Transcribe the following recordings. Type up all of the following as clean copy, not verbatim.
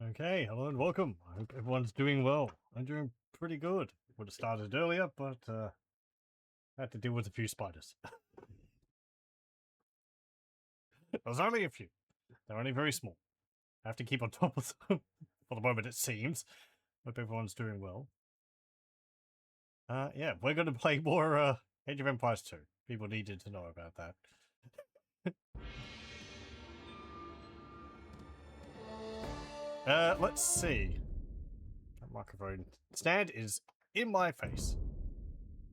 Okay, hello and welcome. I hope everyone's doing well. I'm doing pretty good. Would have started earlier, but had to deal with a few spiders. There's only a few. They're only very small. I have to keep on top of them for the moment, it seems. Hope everyone's doing well. Yeah, we're going to play more Age of Empires 2. People needed to know about that. Let's see. That microphone stand is in my face.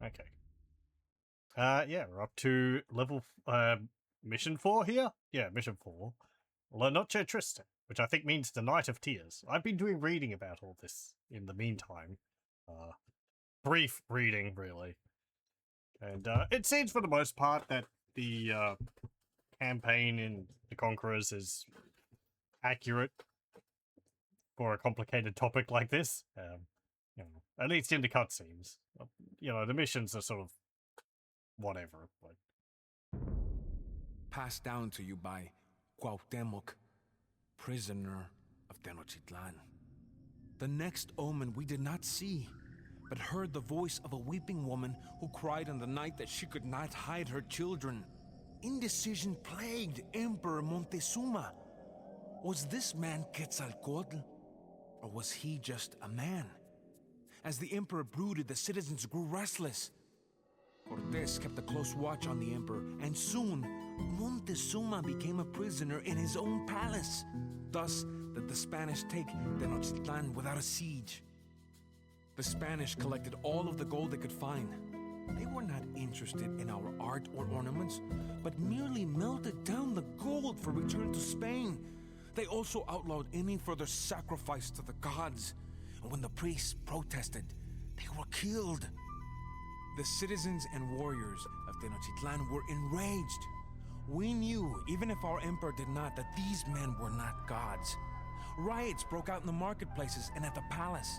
Okay. Yeah, we're up to level mission 4 here. Yeah, mission 4. La Noche Triste, which I think means the Night of Tears. I've been doing reading about all this in the meantime. Brief reading, really. And it seems for the most part that the campaign in the Conquerors is accurate for a complicated topic like this. You know, at least in the cutscenes. You know, the missions are sort of whatever. But... Passed down to you by Cuauhtémoc, prisoner of Tenochtitlan. The next omen we did not see, but heard the voice of a weeping woman who cried in the night that she could not hide her children. Indecision plagued Emperor Montezuma. Was this man Quetzalcoatl, or was he just a man? As the emperor brooded, the citizens grew restless. Cortés kept a close watch on the emperor, and soon, Montezuma became a prisoner in his own palace. Thus did the Spanish take Tenochtitlan without a siege. The Spanish collected all of the gold they could find. They were not interested in our art or ornaments, but merely melted down the gold for return to Spain. They also outlawed any further sacrifice to the gods, and when the priests protested, they were killed. The citizens and warriors of Tenochtitlan were enraged. We knew, even if our emperor did not, that these men were not gods. Riots broke out in the marketplaces and at the palace.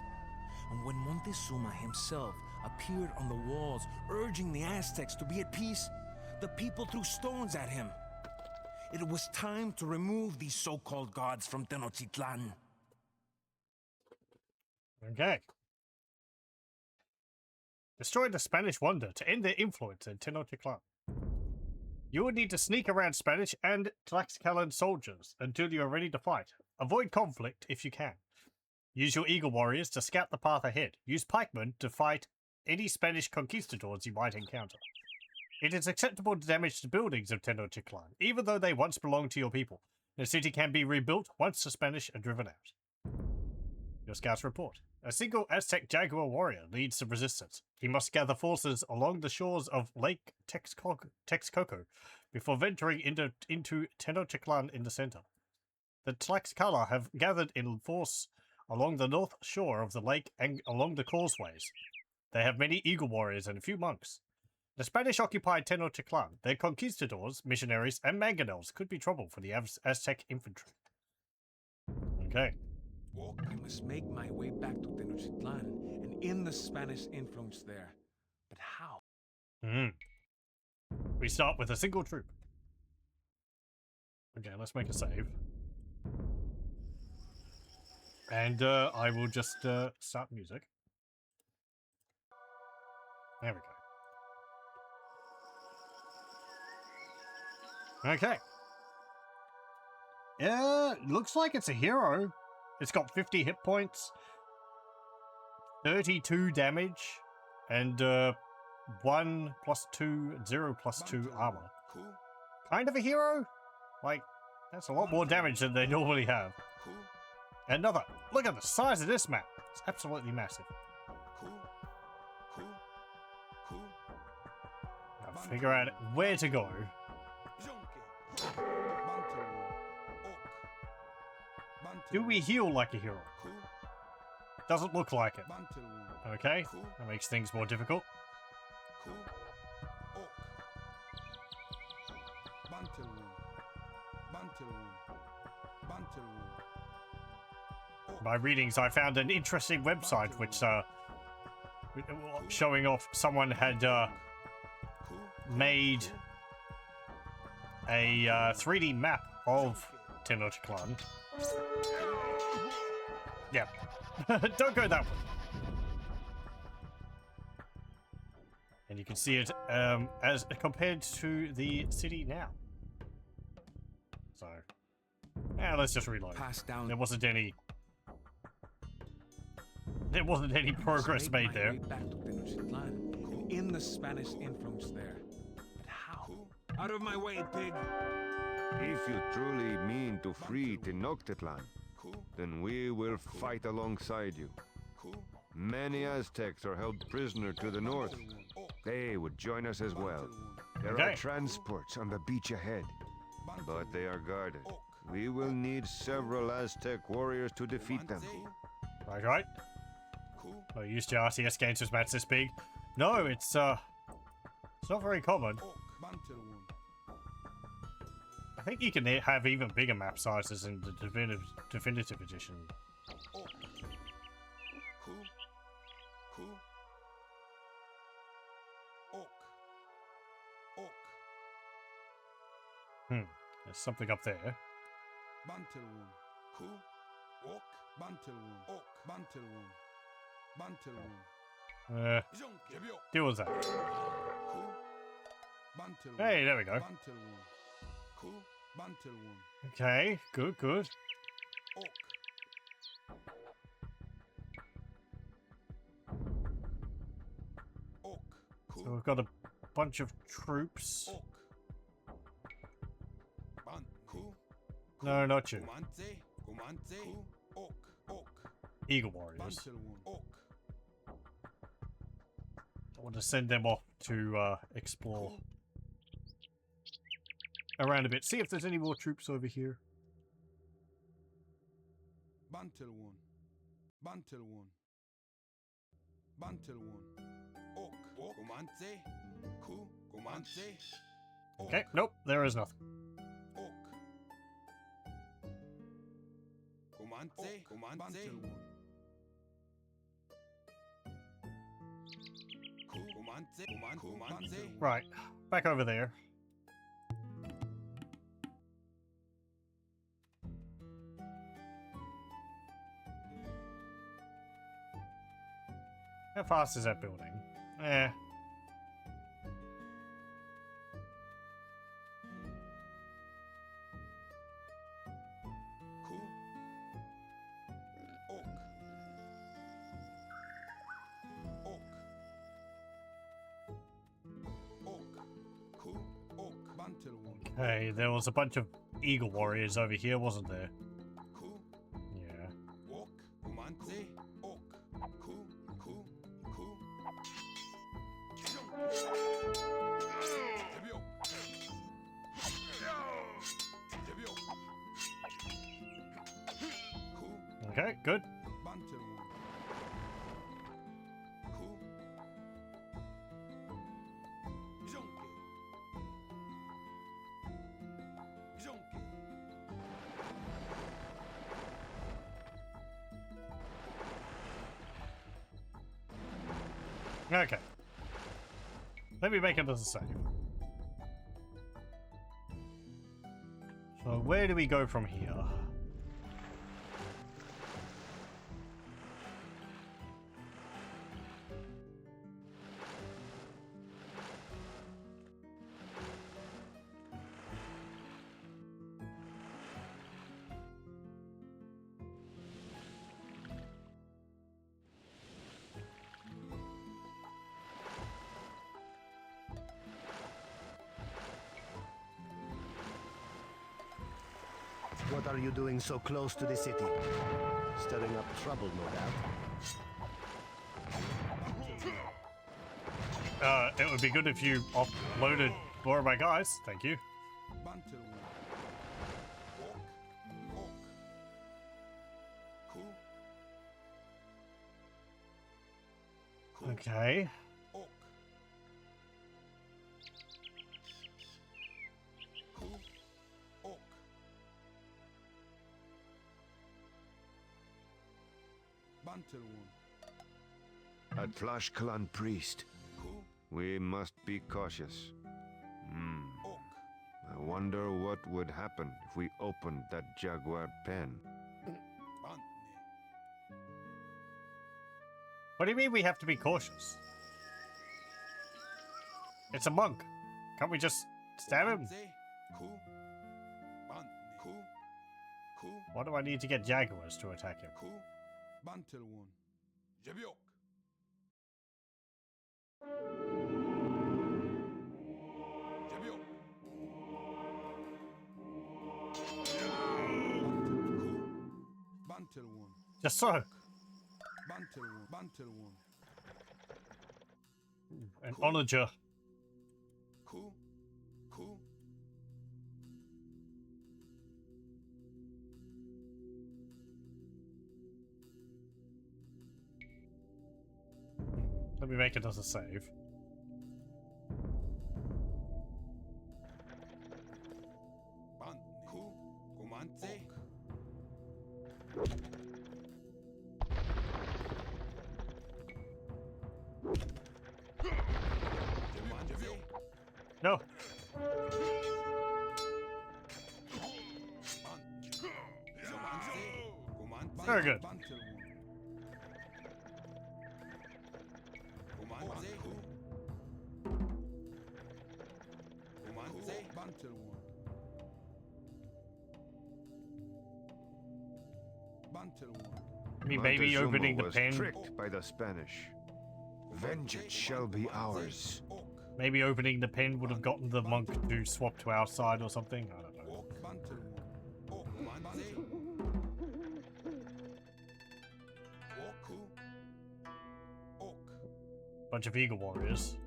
And when Montezuma himself appeared on the walls, urging the Aztecs to be at peace, the people threw stones at him. It was time to remove these so-called gods from Tenochtitlan. Okay. Destroy the Spanish wonder to end their influence in Tenochtitlan. You would need to sneak around Spanish and Tlaxcalan soldiers until you are ready to fight. Avoid conflict if you can. Use your Eagle Warriors to scout the path ahead. Use pikemen to fight any Spanish conquistadors you might encounter. It is acceptable to damage the buildings of Tenochtitlan, even though they once belonged to your people. The city can be rebuilt once the Spanish are driven out. Your scouts report. A single Aztec Jaguar warrior leads the resistance. He must gather forces along the shores of Lake Texcoco before venturing into Tenochtitlan in the center. The Tlaxcala have gathered in force along the north shore of the lake and along the causeways. They have many eagle warriors and a few monks. The Spanish occupied Tenochtitlan. Their conquistadors, missionaries, and mangonels could be trouble for the Aztec infantry. Okay. I must make my way back to Tenochtitlan and end the Spanish influence there. But how? We start with a single troop. Okay, let's make a save. And I will just start music. There we go. Okay. Looks like it's a hero. It's got 50 hit points, 32 damage, and 1 + 2, 0 + 2 armor. Kind of a hero? Like, that's a lot more damage than they normally have. Another. Look at the size of this map. It's absolutely massive. Now figure out where to go. Do we heal like a hero? Doesn't look like it. Okay, that makes things more difficult. By readings, I found an interesting website which showing off someone had made a 3D map of Tenochtitlan. Yeah. Don't go that way. And you can see it as compared to the city now. So, yeah, let's just reload. Pass down. There wasn't any progress made there. Back to Tenochtitlan. In the Spanish influence there. But how? Out of my way, pig! If you truly mean to free Tenochtitlan, then we will fight alongside you. Many Aztecs are held prisoner to the north. They would join us as well. There are transports on the beach ahead, but they are guarded. We will need several Aztec warriors to defeat them. Right. Well, used to RTS games was match this big. No, it's not very common. I think you can have even bigger map sizes in the definitive edition. There's something up there. Deal with that. Hey, there we go. Okay, good. So we've got a bunch of troops. No, not you. Eagle warriors. I want to send them off to explore around a bit. See if there's any more troops over here. Okay, nope, there is nothing. Right, back over there. How fast is that building? Eh. Hey, there was a bunch of eagle warriors over here, wasn't there? Yeah. Okay, good. Okay. Let me make it as a save. So where do we go from here? What are you doing so close to the city? Stirring up trouble, no doubt. It would be good if you offloaded more of my guys. Thank you. Okay. A Tlaxcalan priest. We must be cautious. I wonder what would happen if we opened that jaguar pen. What do you mean we have to be cautious? It's a monk. Can't we just stab him? Why do I need to get jaguars to attack him? Just so. An onager. Let me make it as a save. No. Very good. I mean, maybe Montezuma opening the was pen. tricked by the Spanish. Vengeance shall be ours. Maybe opening the pen would have gotten the monk to swap to our side or something. I don't know. Bunch of eagle warriors.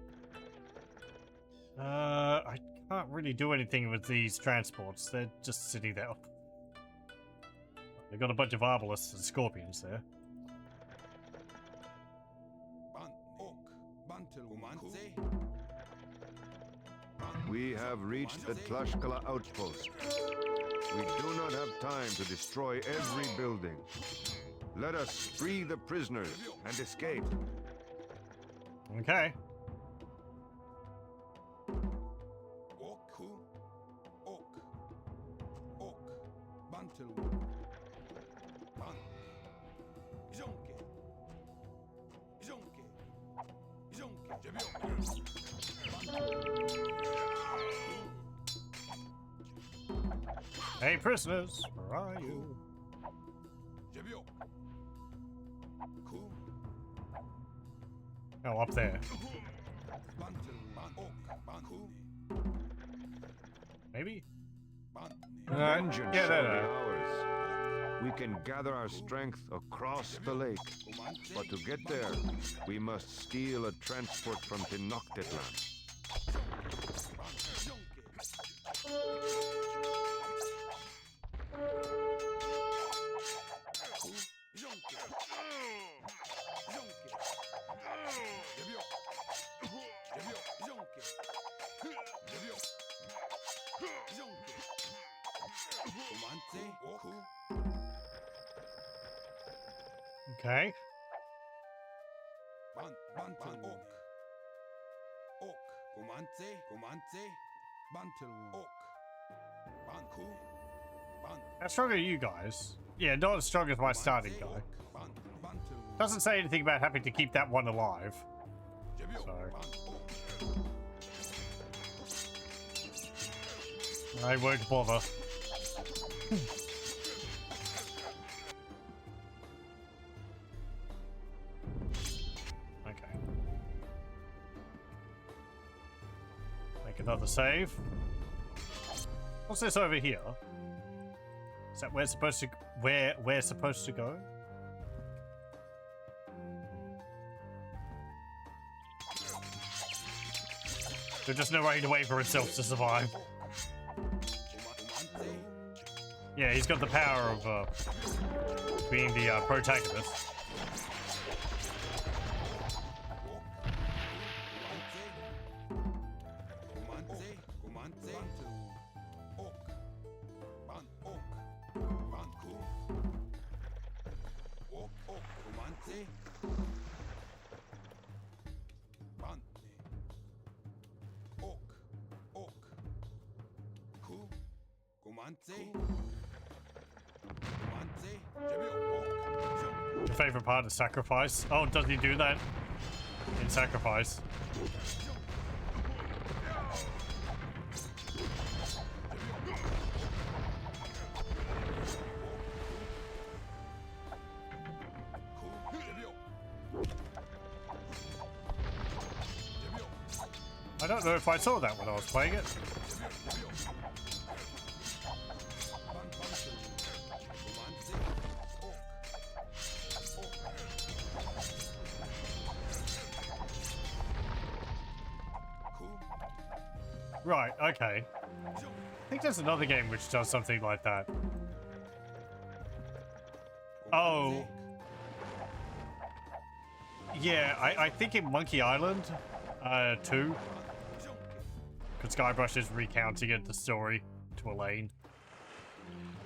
I can't really do anything with these transports. They're just sitting there. They've got a bunch of arbalists and scorpions there. We have reached the Tlaxcala outpost. We do not have time to destroy every building. Let us free the prisoners and escape. Okay. Hey, prisoners, where are you? Oh, up there. Maybe? Vengeance yeah, shall no, be no. ours. We can gather our strength across the lake, but to get there, we must steal a transport from Tenochtitlan. Okay. How strong are you guys? Yeah, not as strong as my starting guy. Doesn't say anything about having to keep that one alive. So I won't bother. Okay. Make another save. What's this over here? Is that where we're supposed to go? There's just no way for himself to survive. Yeah, he's got the power of being the protagonist. Your favorite part is sacrifice. Oh, does he do that in sacrifice? I don't know if I saw that when I was playing it. Right, okay. I think there's another game which does something like that. Oh. Yeah, I think in Monkey Island 2. Because Skybrush is recounting it, the story to Elaine.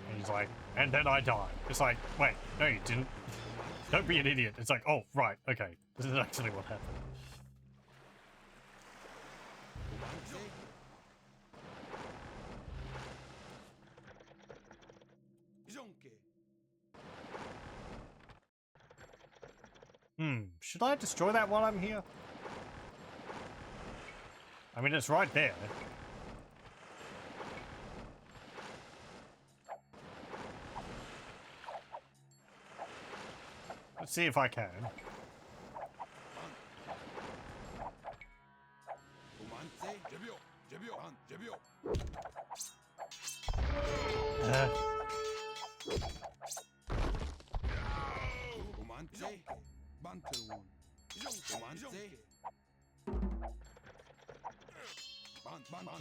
And he's like, and then I died. It's like, wait, no you didn't. Don't be an idiot. It's like, oh, right, okay. This is actually what happened. Should I destroy that while I'm here? I mean, it's right there. Let's see if I can.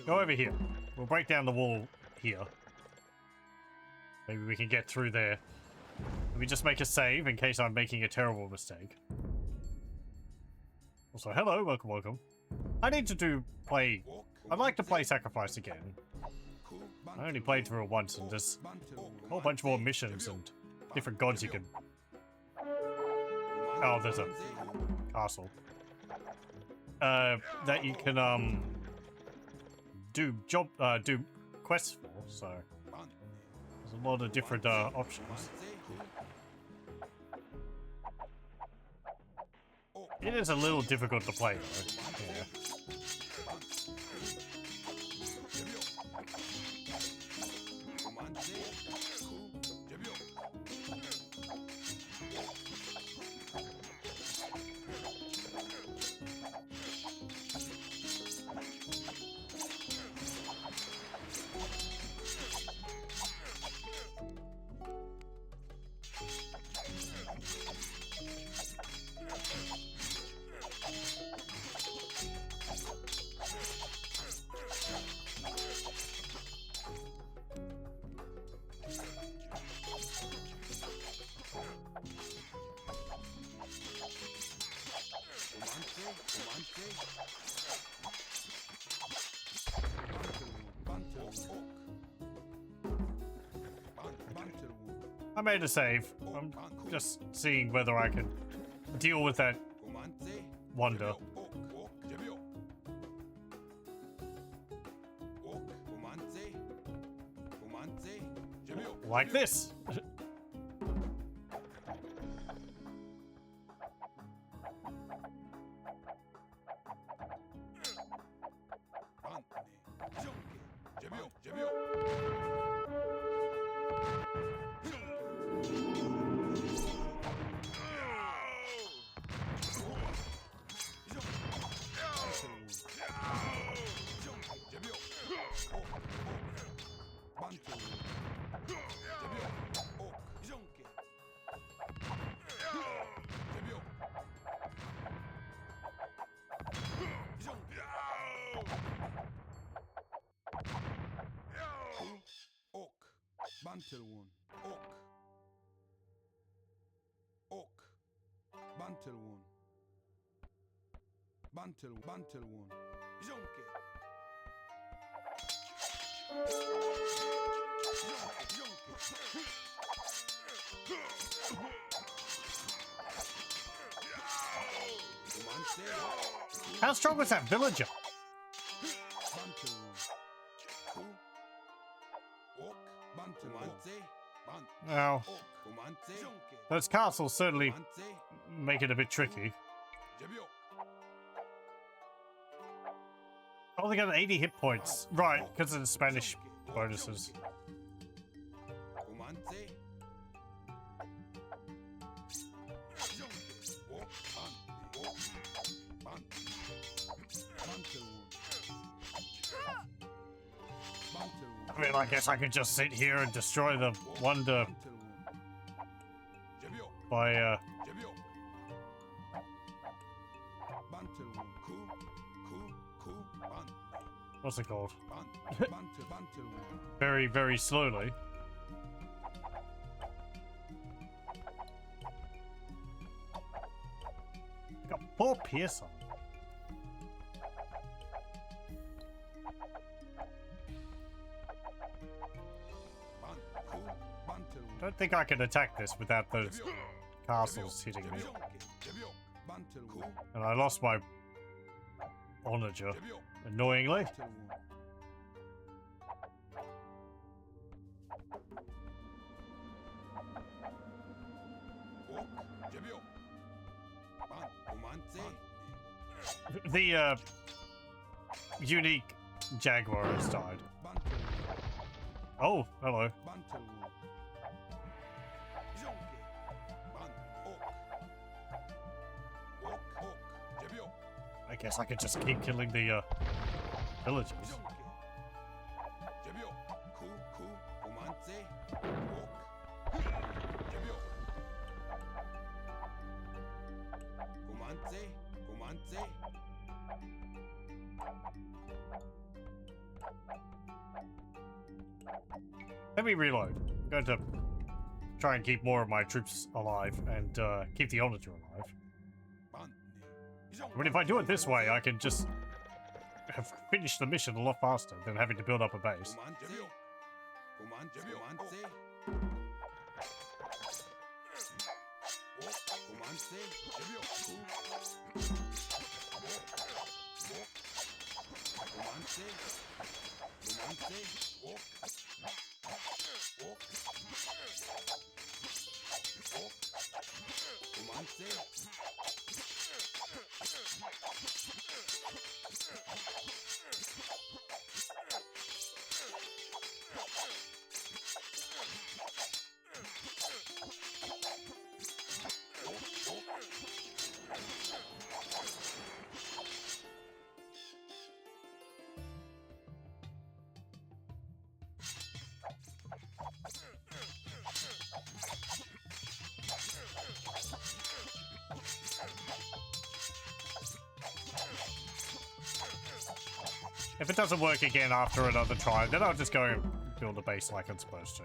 Go over here. We'll break down the wall here. Maybe we can get through there. Let me just make a save in case I'm making a terrible mistake. Also, hello, welcome, welcome. I need to play... I'd like to play Sacrifice again. I only played through it once and there's a whole bunch more missions and different gods you can... Oh, there's a castle. That you can, do quests for, so... There's a lot of different, options. It is a little difficult to play, though. Yeah. I made a save. I'm just seeing whether I can deal with that wonder. Like this. Bantelwon, Ok, Bantelwon, Bantelwon, Jonke. How strong was that villager? Oh. Those castles certainly make it a bit tricky. Oh, they got 80 hit points. Right, because of the Spanish bonuses. I mean, I guess I could just sit here and destroy the wonder by, what's it called? Very, very slowly. I got 4 Pearson. I don't think I can attack this without those castles hitting me. And I lost my onager, annoyingly. The unique jaguar has died. Oh, hello. I guess I could just keep killing the villagers. Let me reload. I'm going to try and keep more of my troops alive and keep the onager alive. I mean, if I do it this way, I can just have finished the mission a lot faster than having to build up a base. If it doesn't work again after another try, then I'll just go and build a base like I'm supposed to.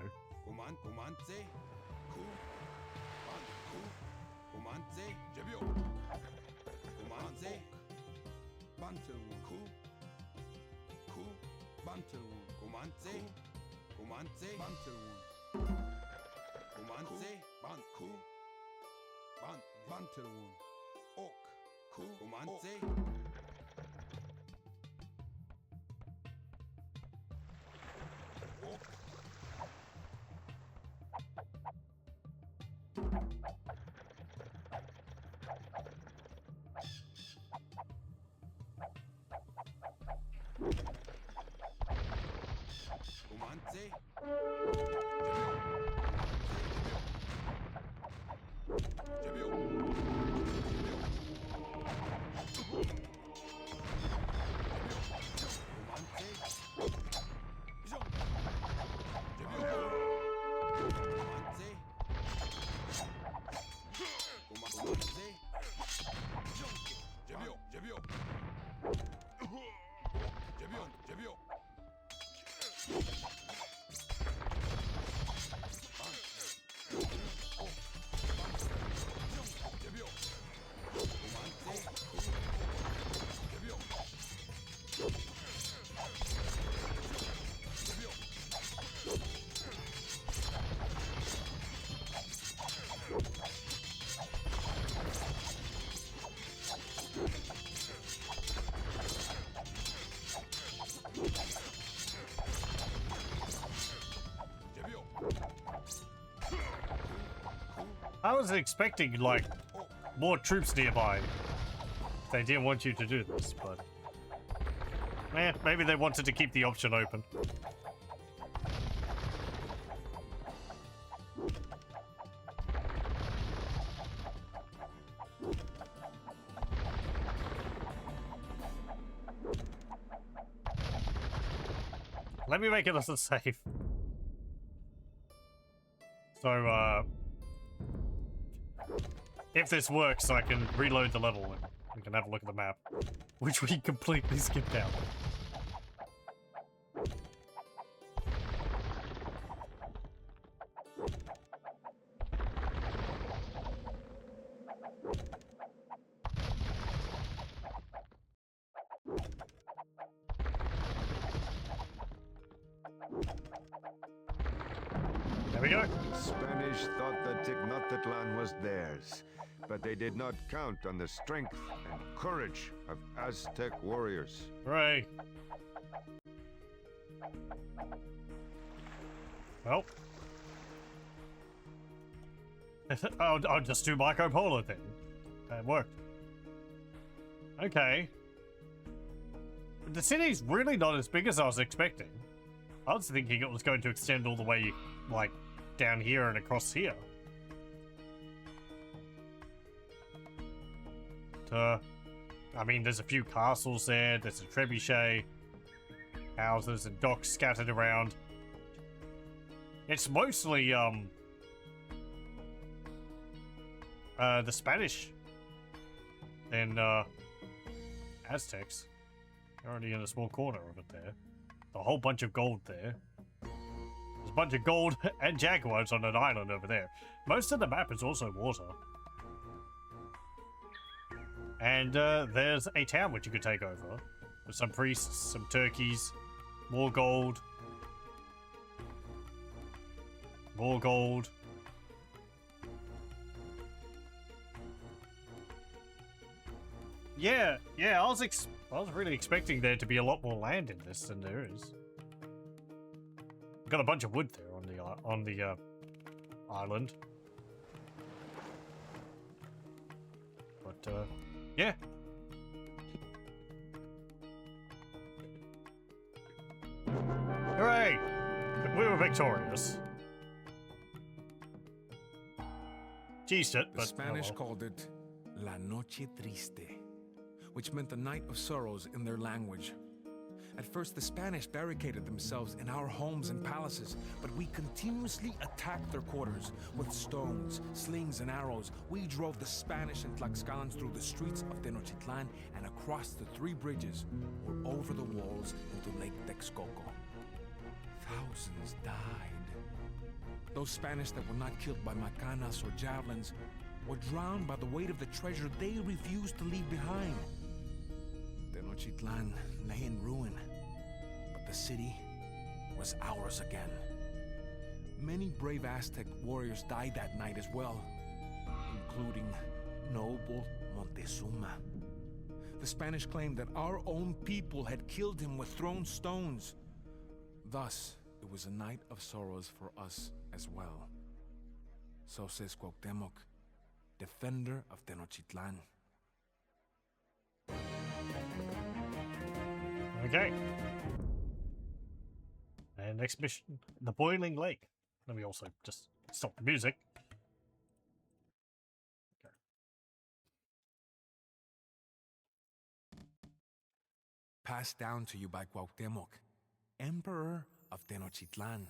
I was expecting, like, more troops nearby. They didn't want you to do this, but... maybe they wanted to keep the option open. Let me make it as a save. So, if this works, I can reload the level and we can have a look at the map, which we completely skipped out. There we go. Spanish thought that Tenochtitlan was theirs, but they did not count on the strength and courage of Aztec warriors. Hooray. Well. I'll just do Marco Polo then. That worked. Okay. The city's really not as big as I was expecting. I was thinking it was going to extend all the way, like, down here and across here. I mean, there's a few castles there, there's a trebuchet, houses and docks scattered around. It's mostly, the Spanish and, Aztecs. You're already in a small corner of it there. A whole bunch of gold there. There's a bunch of gold and jaguars on an island over there. Most of the map is also water. And there's a town which you could take over. With some priests, some turkeys, more gold. More gold. Yeah, I was really expecting there to be a lot more land in this than there is. Got a bunch of wood there on the island. But yeah. Hooray! We were victorious. Cheesed it, but The Spanish oh well. called it La Noche Triste, which meant the night of sorrows in their language. At first, the Spanish barricaded themselves in our homes and palaces, but we continuously attacked their quarters. With stones, slings, and arrows, we drove the Spanish and Tlaxcalans through the streets of Tenochtitlan and across the 3 bridges or over the walls into Lake Texcoco. Thousands died. Those Spanish that were not killed by macanas or javelins were drowned by the weight of the treasure they refused to leave behind. Tenochtitlan lay in ruin, but the city was ours again. Many brave Aztec warriors died that night as well, including noble Montezuma. The Spanish claimed that our own people had killed him with thrown stones. Thus, it was a night of sorrows for us as well. So says Cuauhtémoc, defender of Tenochtitlan. Okay. And next mission, the Boiling Lake. Let me also just stop the music. Okay. Passed down to you by Cuauhtémoc, Emperor of Tenochtitlan.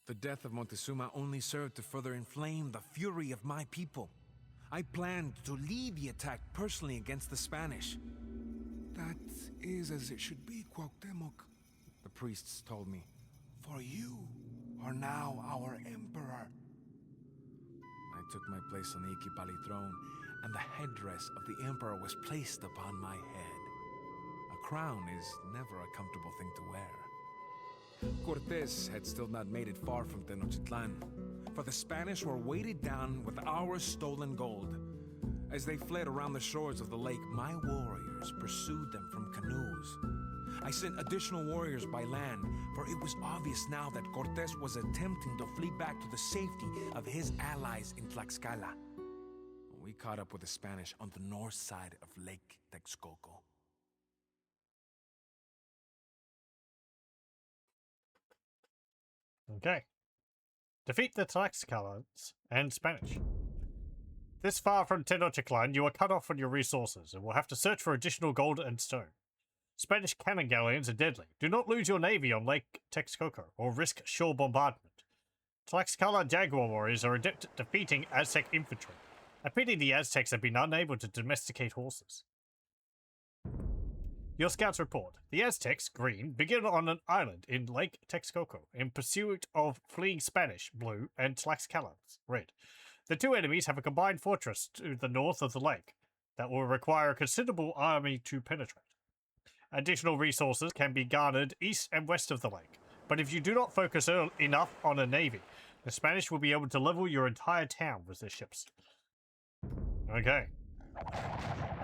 The death of Montezuma only served to further inflame the fury of my people. I planned to lead the attack personally against the Spanish. That is as it should be, Cuauhtémoc. The priests told me. For you are now our emperor. I took my place on the Iquipali throne, and the headdress of the emperor was placed upon my head. A crown is never a comfortable thing to wear. Cortés had still not made it far from Tenochtitlan, for the Spanish were weighted down with our stolen gold. As they fled around the shores of the lake, my warriors pursued them from canoes. I sent additional warriors by land, for it was obvious now that Cortés was attempting to flee back to the safety of his allies in Tlaxcala. We caught up with the Spanish on the north side of Lake Texcoco. Okay. Defeat the Tlaxcalans and Spanish. This far from Tenochtitlan, you are cut off from your resources and will have to search for additional gold and stone. Spanish cannon galleons are deadly. Do not lose your navy on Lake Texcoco or risk shore bombardment. Tlaxcala Jaguar warriors are adept at defeating Aztec infantry. A pity the Aztecs have been unable to domesticate horses. Your scouts report. The Aztecs, green, begin on an island in Lake Texcoco in pursuit of fleeing Spanish, blue, and Tlaxcalans, red. The two enemies have a combined fortress to the north of the lake that will require a considerable army to penetrate. Additional resources can be garnered east and west of the lake, but if you do not focus enough on a navy, the Spanish will be able to level your entire town with their ships. Okay.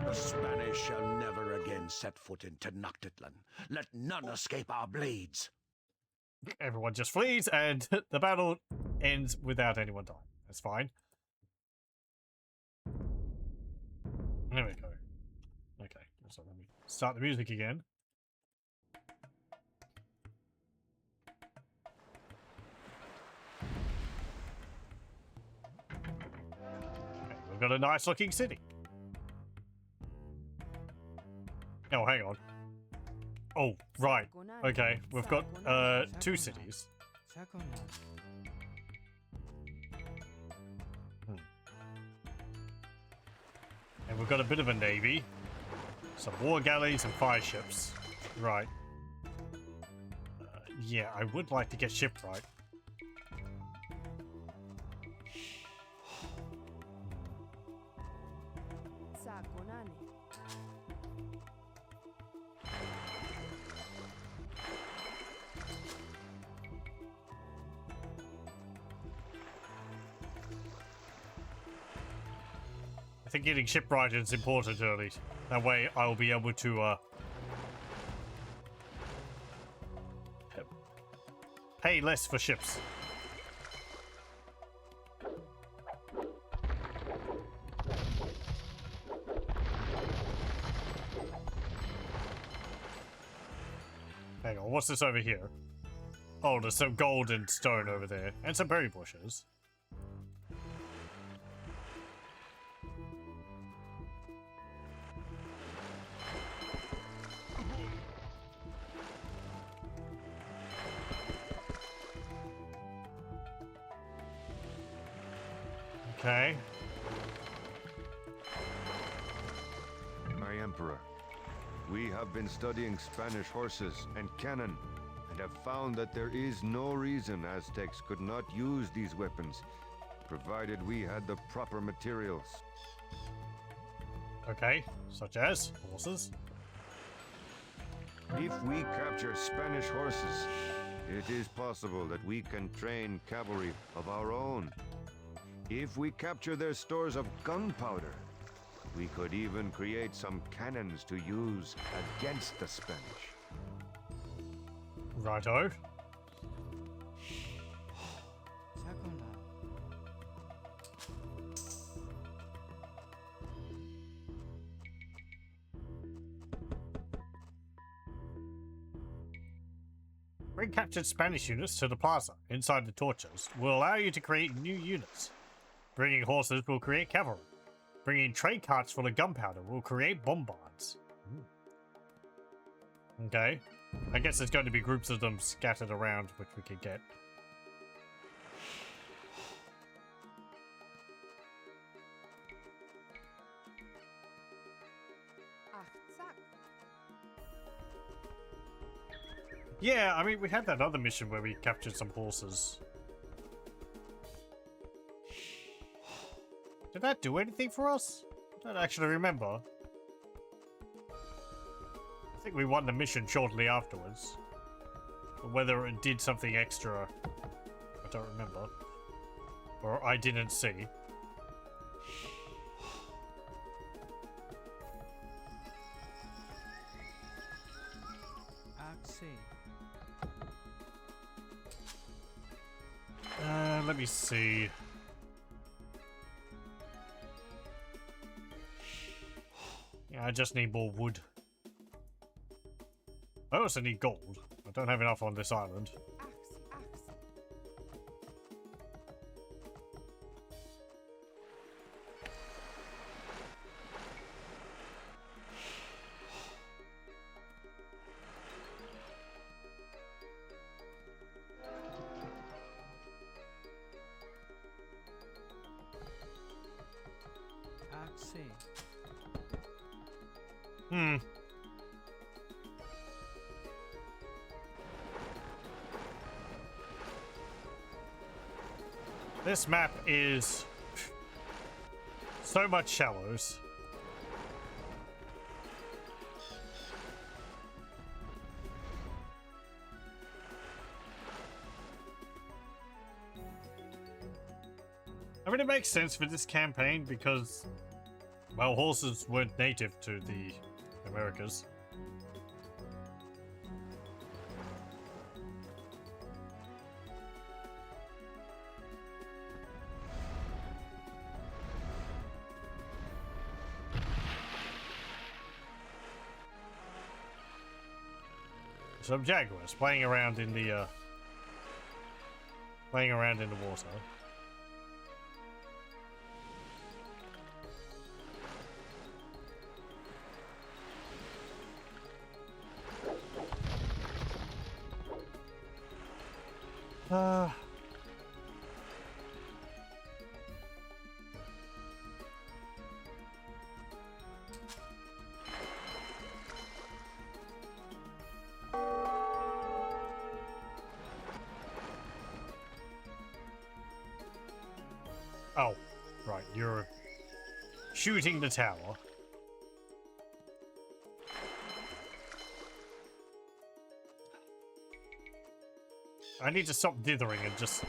The Spanish shall never again set foot in Tenochtitlan. Let none escape our blades. Everyone just flees, and the battle ends without anyone dying. That's fine. There we go. Okay, so let me start the music again. Okay, we've got a nice looking city. Oh, hang on. Oh, right. Okay, we've got two cities. And we've got a bit of a navy. Some war galleys and fire ships. Right. Yeah, I would like to get shipwright. I think getting shipwright is important early. That way I'll be able to pay less for ships. Hang on, what's this over here? Oh, there's some gold and stone over there, and some berry bushes. Okay. My Emperor, we have been studying Spanish horses and cannon, and have found that there is no reason Aztecs could not use these weapons, provided we had the proper materials. Okay, such as horses. If we capture Spanish horses, it is possible that we can train cavalry of our own. If we capture their stores of gunpowder, we could even create some cannons to use against the Spanish. Righto. Bring captured Spanish units to the plaza inside the torches will allow you to create new units. Bringing horses will create cavalry. Bringing trade carts full of gunpowder will create bombards. Okay. I guess there's going to be groups of them scattered around, which we could get. Yeah, I mean, we had that other mission where we captured some horses. Did that do anything for us? I don't actually remember. I think we won the mission shortly afterwards. But whether it did something extra, I don't remember. Or I didn't see. see. Let me see. Yeah, I just need more wood. I also need gold. I don't have enough on this island. Hmm. This map is so much shallows. I mean, it makes sense for this campaign because, well, horses weren't native to the Americas. Some jaguars playing around in the water. Oh, right, you're shooting the tower. I need to stop dithering and just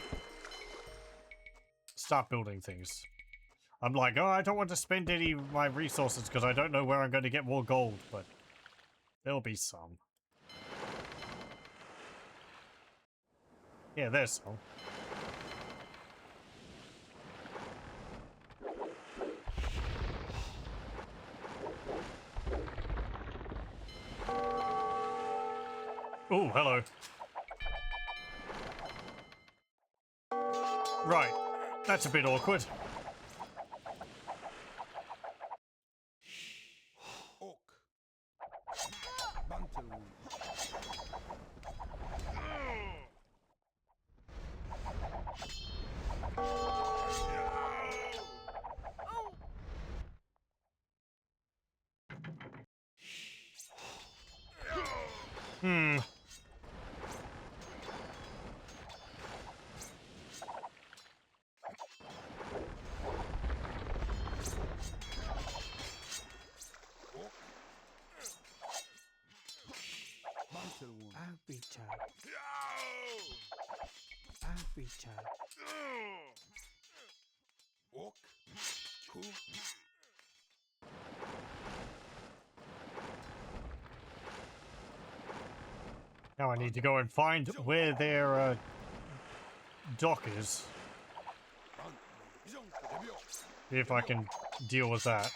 start building things. I'm like, oh, I don't want to spend any of my resources because I don't know where I'm going to get more gold, but there'll be some. Yeah, there's some. Oh, hello. Right, that's a bit awkward. Hmm. Now I need to go and find where their dock is. See if I can deal with that.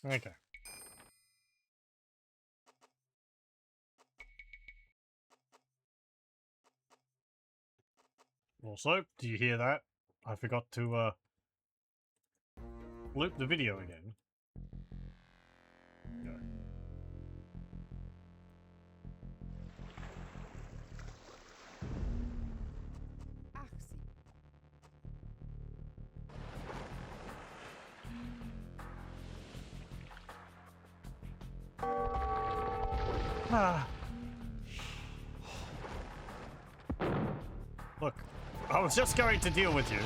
Okay. Also, do you hear that? I forgot to loop the video again. Go. Ah. Look, I was just going to deal with you.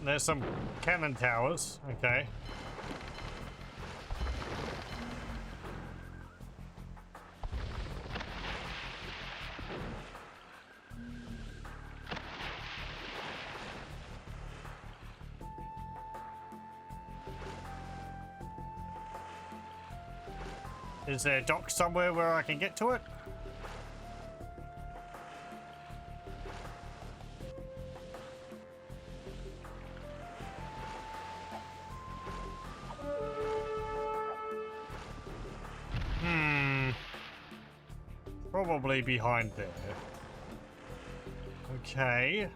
There's some cannon towers. Okay. Is there a dock somewhere where I can get to it? Probably behind there. Okay.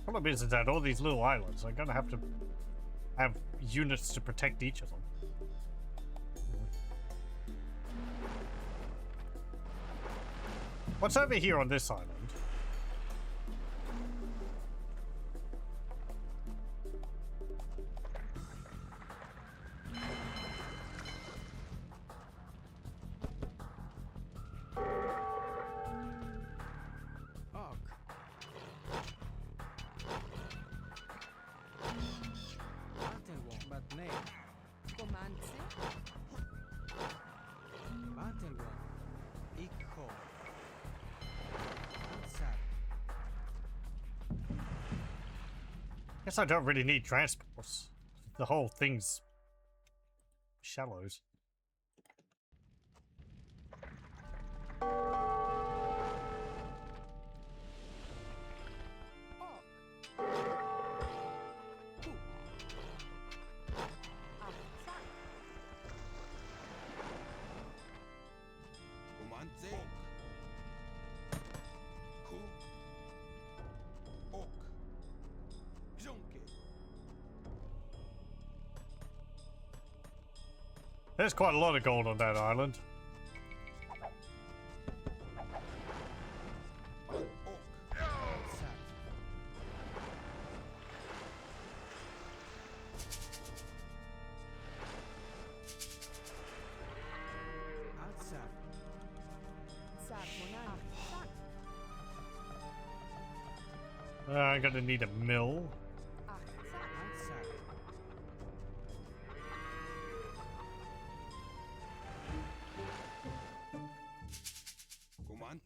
Problem is that all these little islands are gonna have to have units to protect each of them. What's over here on this island? Guess I don't really need transports. The whole thing's shallows. There's quite a lot of gold on that island. I'm gonna need a mill.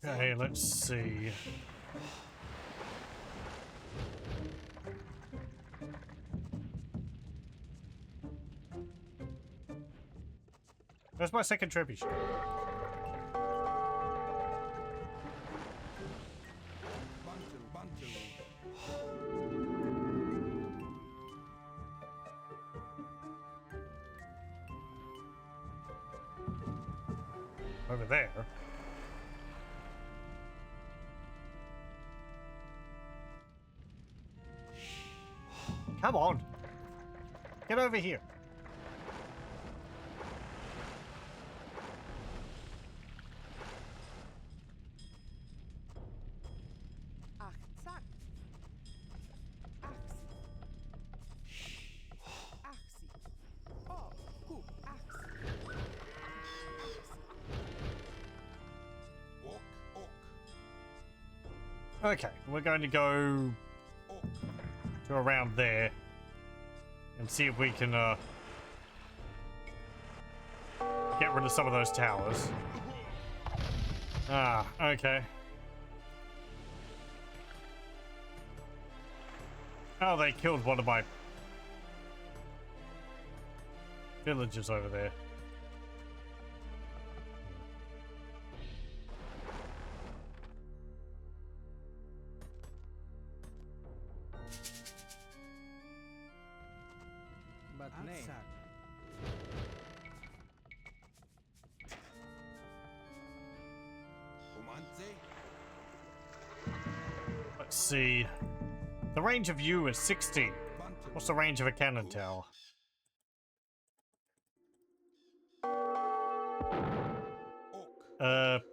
Okay, let's see. Where's my second trebuchet? Over there. Come on. Get over here. Okay, we're going to go to around there and see if we can get rid of some of those towers. Ah, okay. Oh, they killed one of my villagers over there. Let's see. The range of you is 60. What's the range of a cannon tower? 11.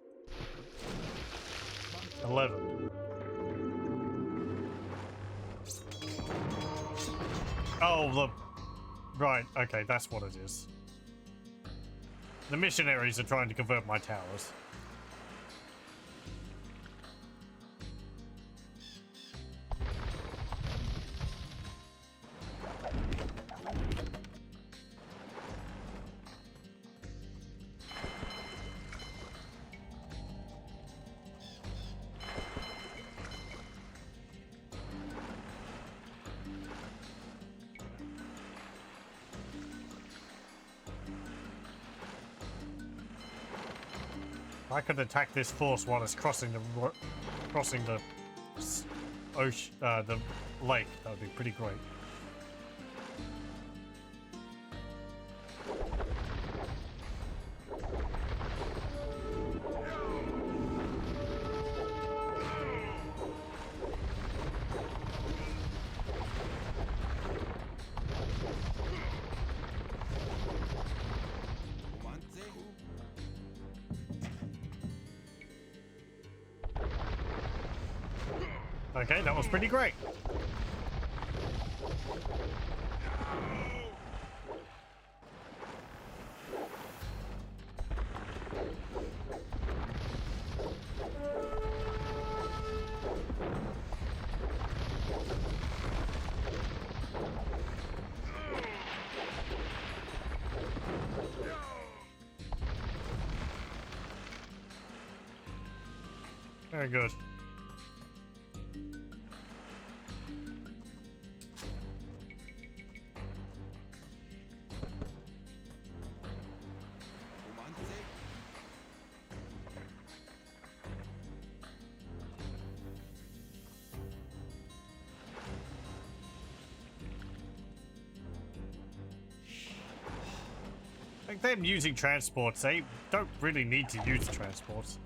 Oh, right, okay, that's what it is. The missionaries are trying to convert my towers. I could attack this force while it's crossing the ocean, the lake. That would be pretty great. Okay, that was pretty great. Very good. Like them using transports, they don't really need to use transports.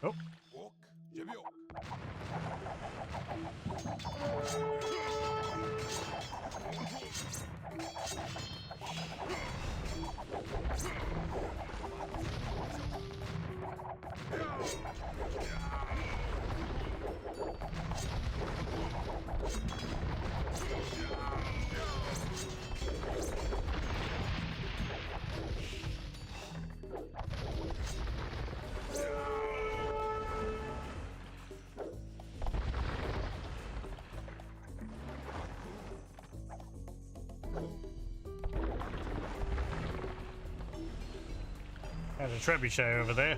Oh. There's a trebuchet over there.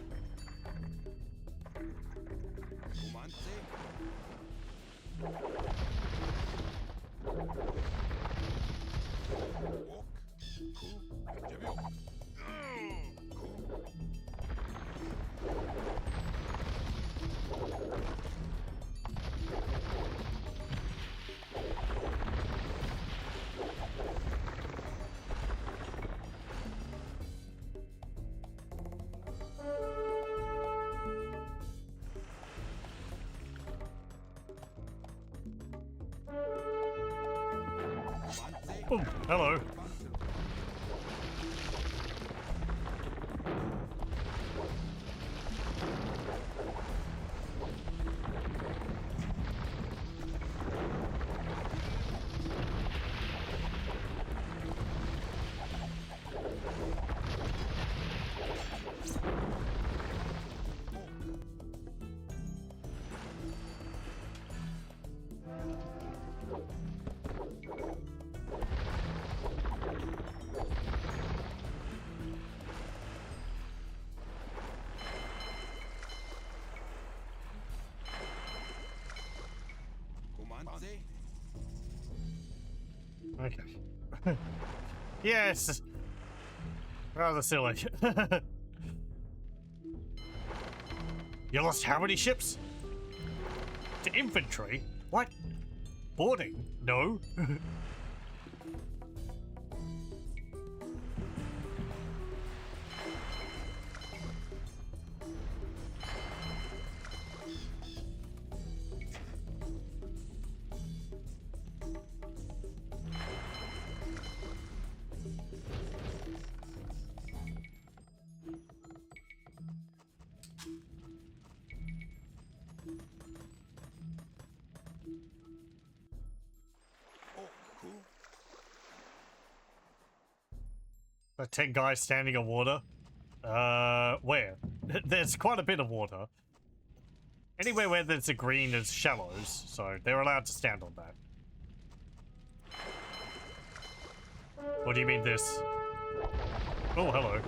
Oh, hello. Okay. Yes. Rather silly. You lost how many ships? To infantry? What? Boarding? No. Like 10 guys standing on water. Where? There's quite a bit of water. Anywhere where there's a green is shallows, so they're allowed to stand on that. What do you mean this? Oh, hello.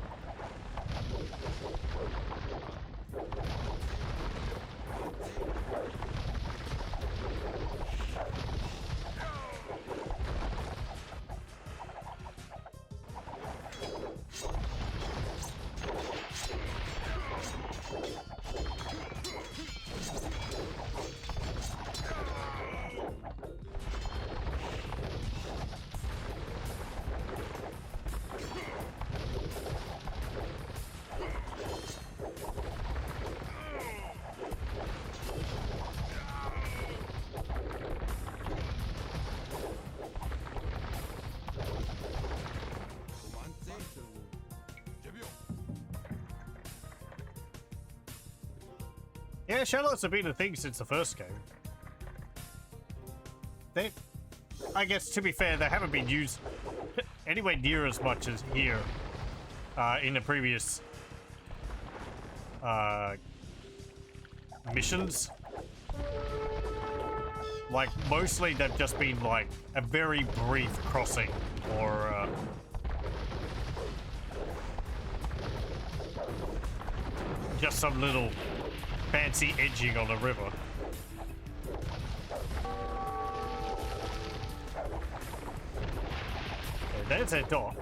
Yeah, shallows have been a thing since the first game. They, I guess, to be fair, they haven't been used anywhere near as much as here in the previous missions. Like, mostly they've just been like a very brief crossing or just some little fancy edging on a river. Okay, there's a dock.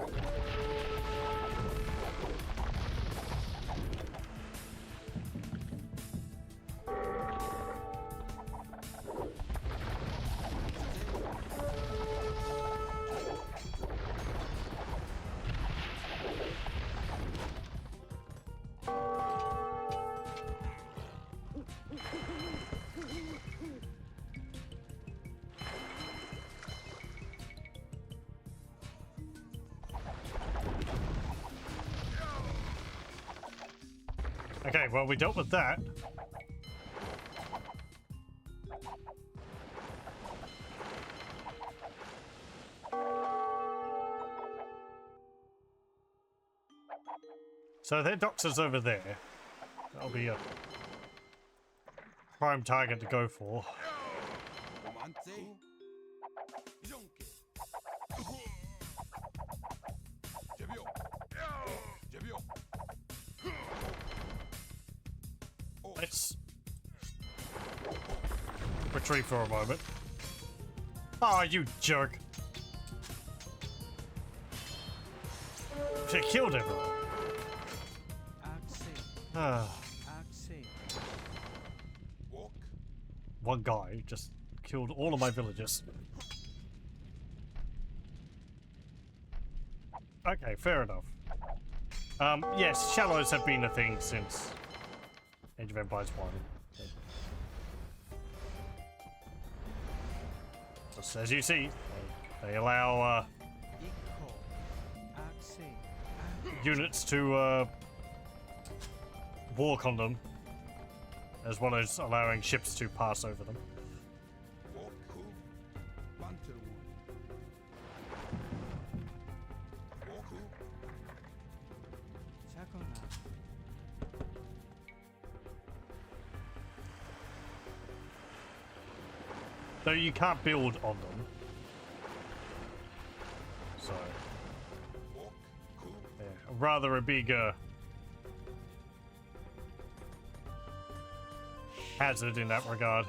Okay, well, we dealt with that. So their docks is over there. That'll be a prime target to go for. Let's retreat for a moment. Oh, you jerk. She killed everyone. One guy just killed all of my villagers. Okay, fair enough. Yes, shallows have been a thing since Age of Empires 1. Just as you see, they allow units to walk on them, as well as allowing ships to pass over them. Though you can't build on them. So, yeah, rather a big hazard in that regard.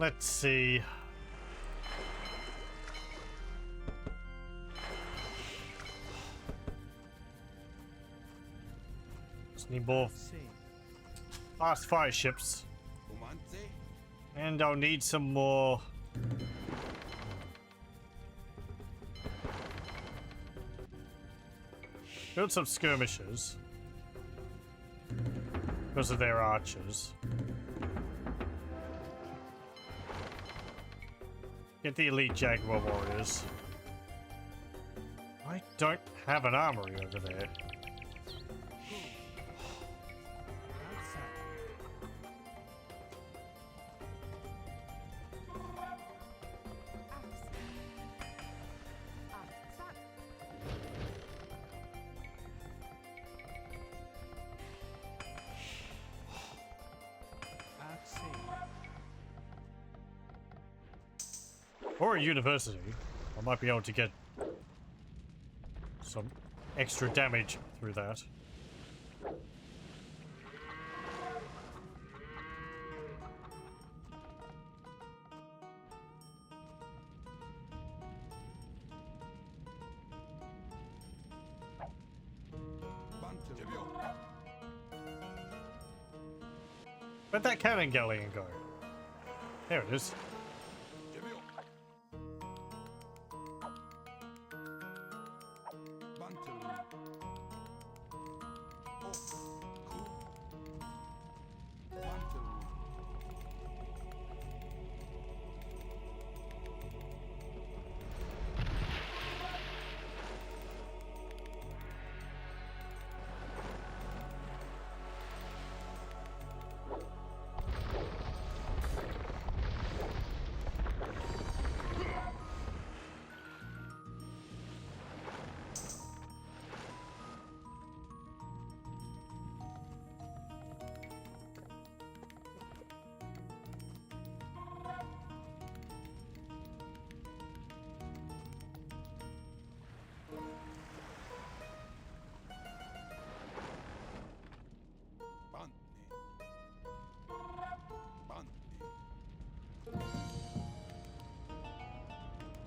Let's see. Just need more fast fire ships. And I'll need some more. Build some skirmishers. Because of their archers. Get the elite Jaguar warriors. I don't have an armory over there. Or a university. I might be able to get some extra damage through that. Where'd that cannon galleon go? There it is.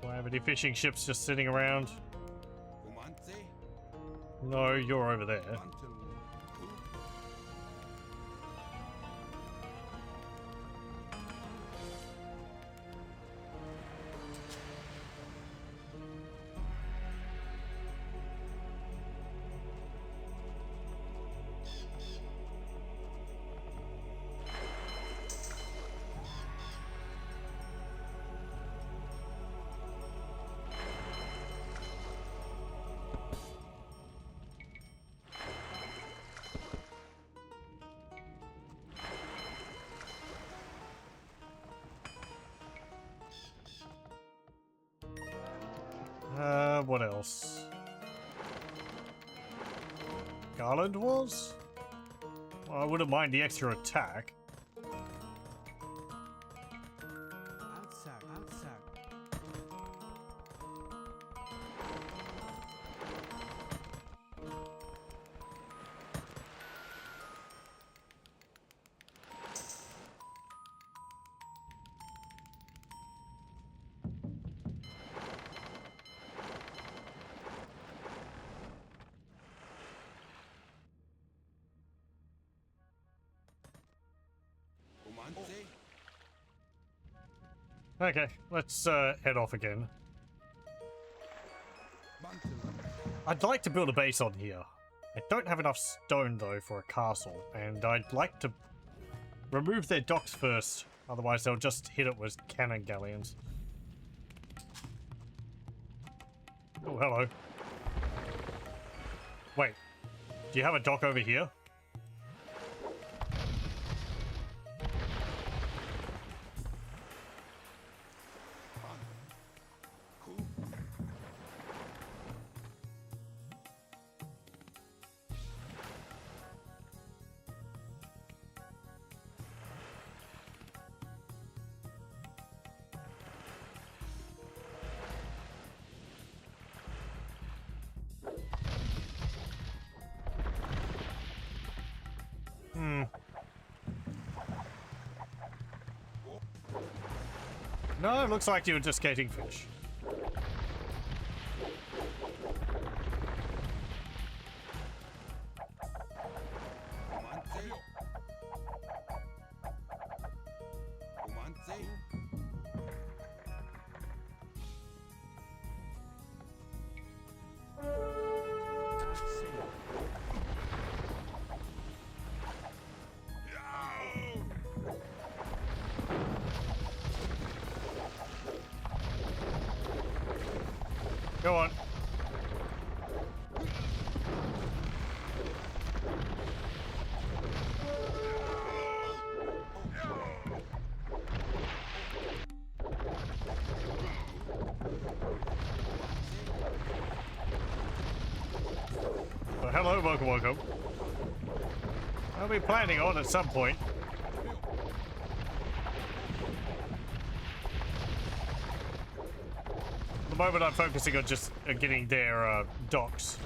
Do I have any fishing ships just sitting around? No, you're over there. What else? Garland was? Well, I wouldn't mind the extra attack. Okay, let's head off again. I'd like to build a base on here. I don't have enough stone though for a castle, and I'd like to remove their docks first, otherwise they'll just hit it with cannon galleons. Oh, hello. Wait, do you have a dock over here? No, it looks like you're just getting fish. Go on. Well, hello, welcome. I'll be planning on at some point. At the moment, I'm focusing on just getting their docks.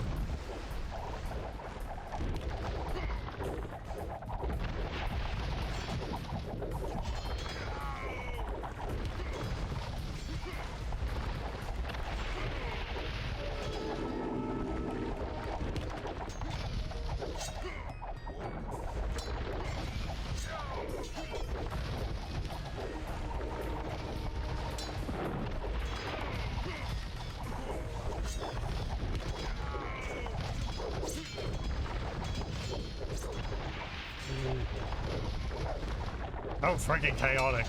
Oh, freaking chaotic.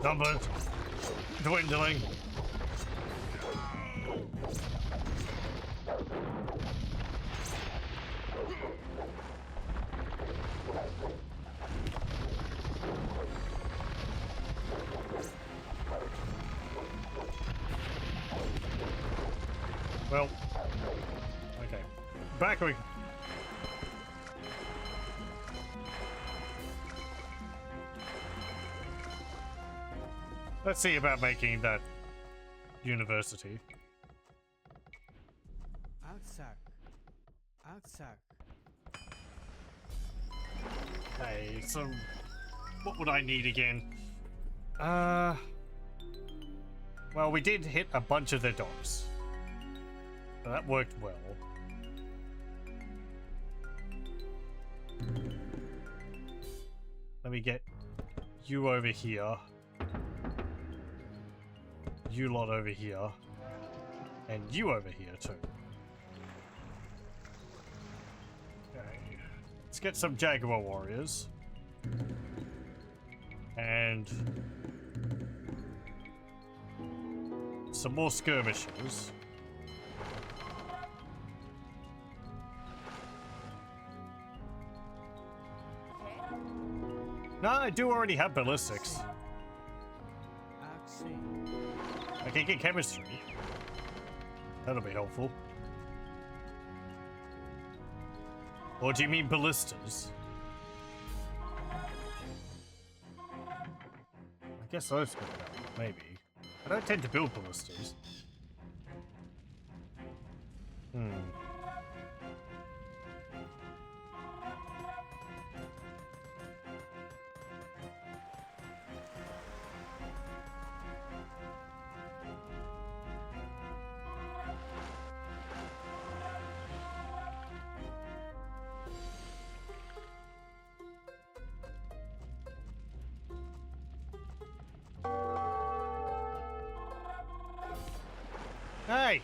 Numbers dwindling. Well, okay. Back we. Let's see about making that university. Hey, so what would I need again? Well, we did hit a bunch of their docks. So that worked well. Let me get you over here. You lot over here. And you over here too. Okay. Let's get some Jaguar warriors. And some more skirmishers. No, I do already have ballistics. I can get chemistry. That'll be helpful. Or do you mean ballistas? I guess those could help, maybe. I don't tend to build ballistas. Hey!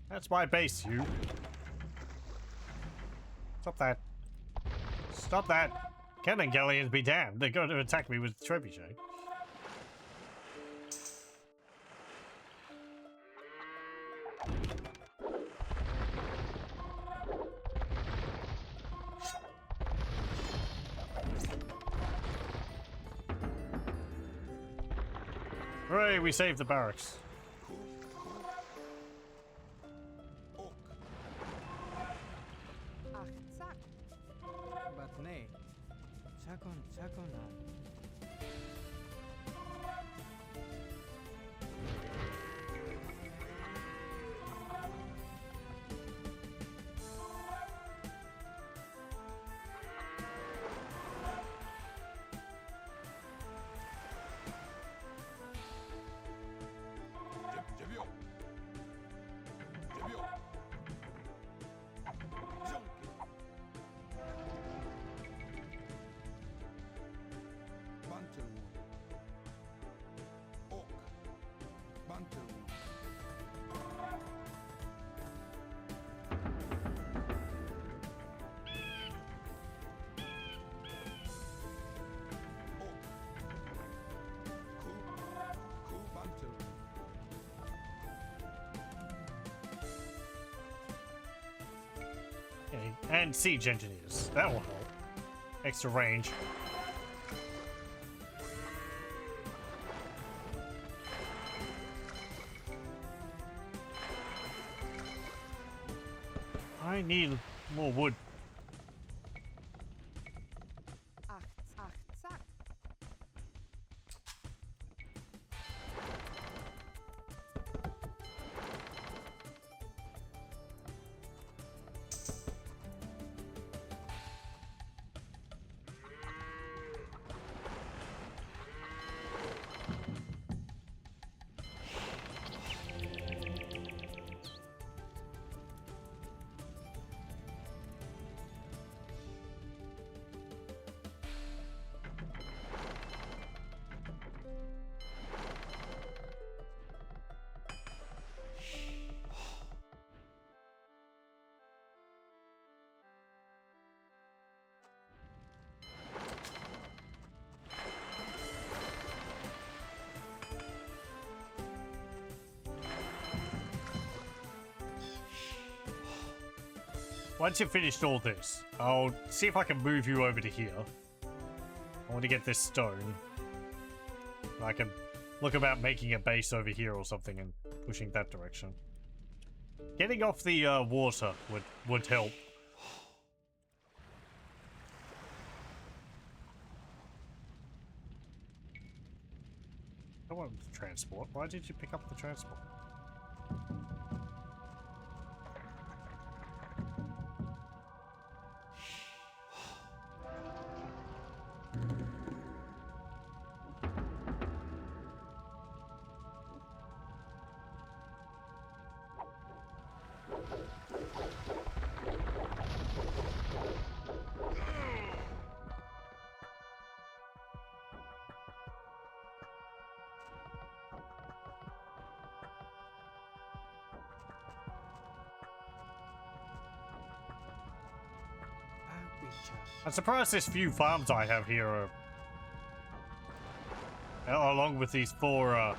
That's my base, you. Stop that. Stop that. Cannon galleons be damned. They're going to attack me with trebuchet. Hooray, we saved the barracks. Okay, and siege engineers. That will help. Extra range. I need more wood. Once you've finished all this, I'll see if I can move you over to here. I want to get this stone. I can look about making a base over here or something and pushing that direction. Getting off the water would help. I want transport. Why did you pick up the transport? I'm surprised there's few farms I have here are, along with these 4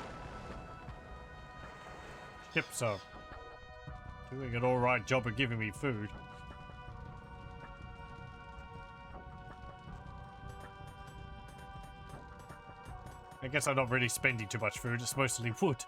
ships are doing an alright job of giving me food. I guess I'm not really spending too much food, it's mostly wood.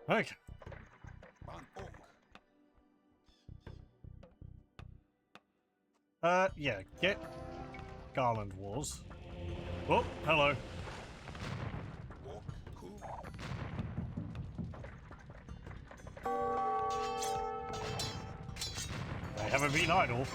Okay. Yeah, get Garland Walls. Oh, hello. They haven't been idle.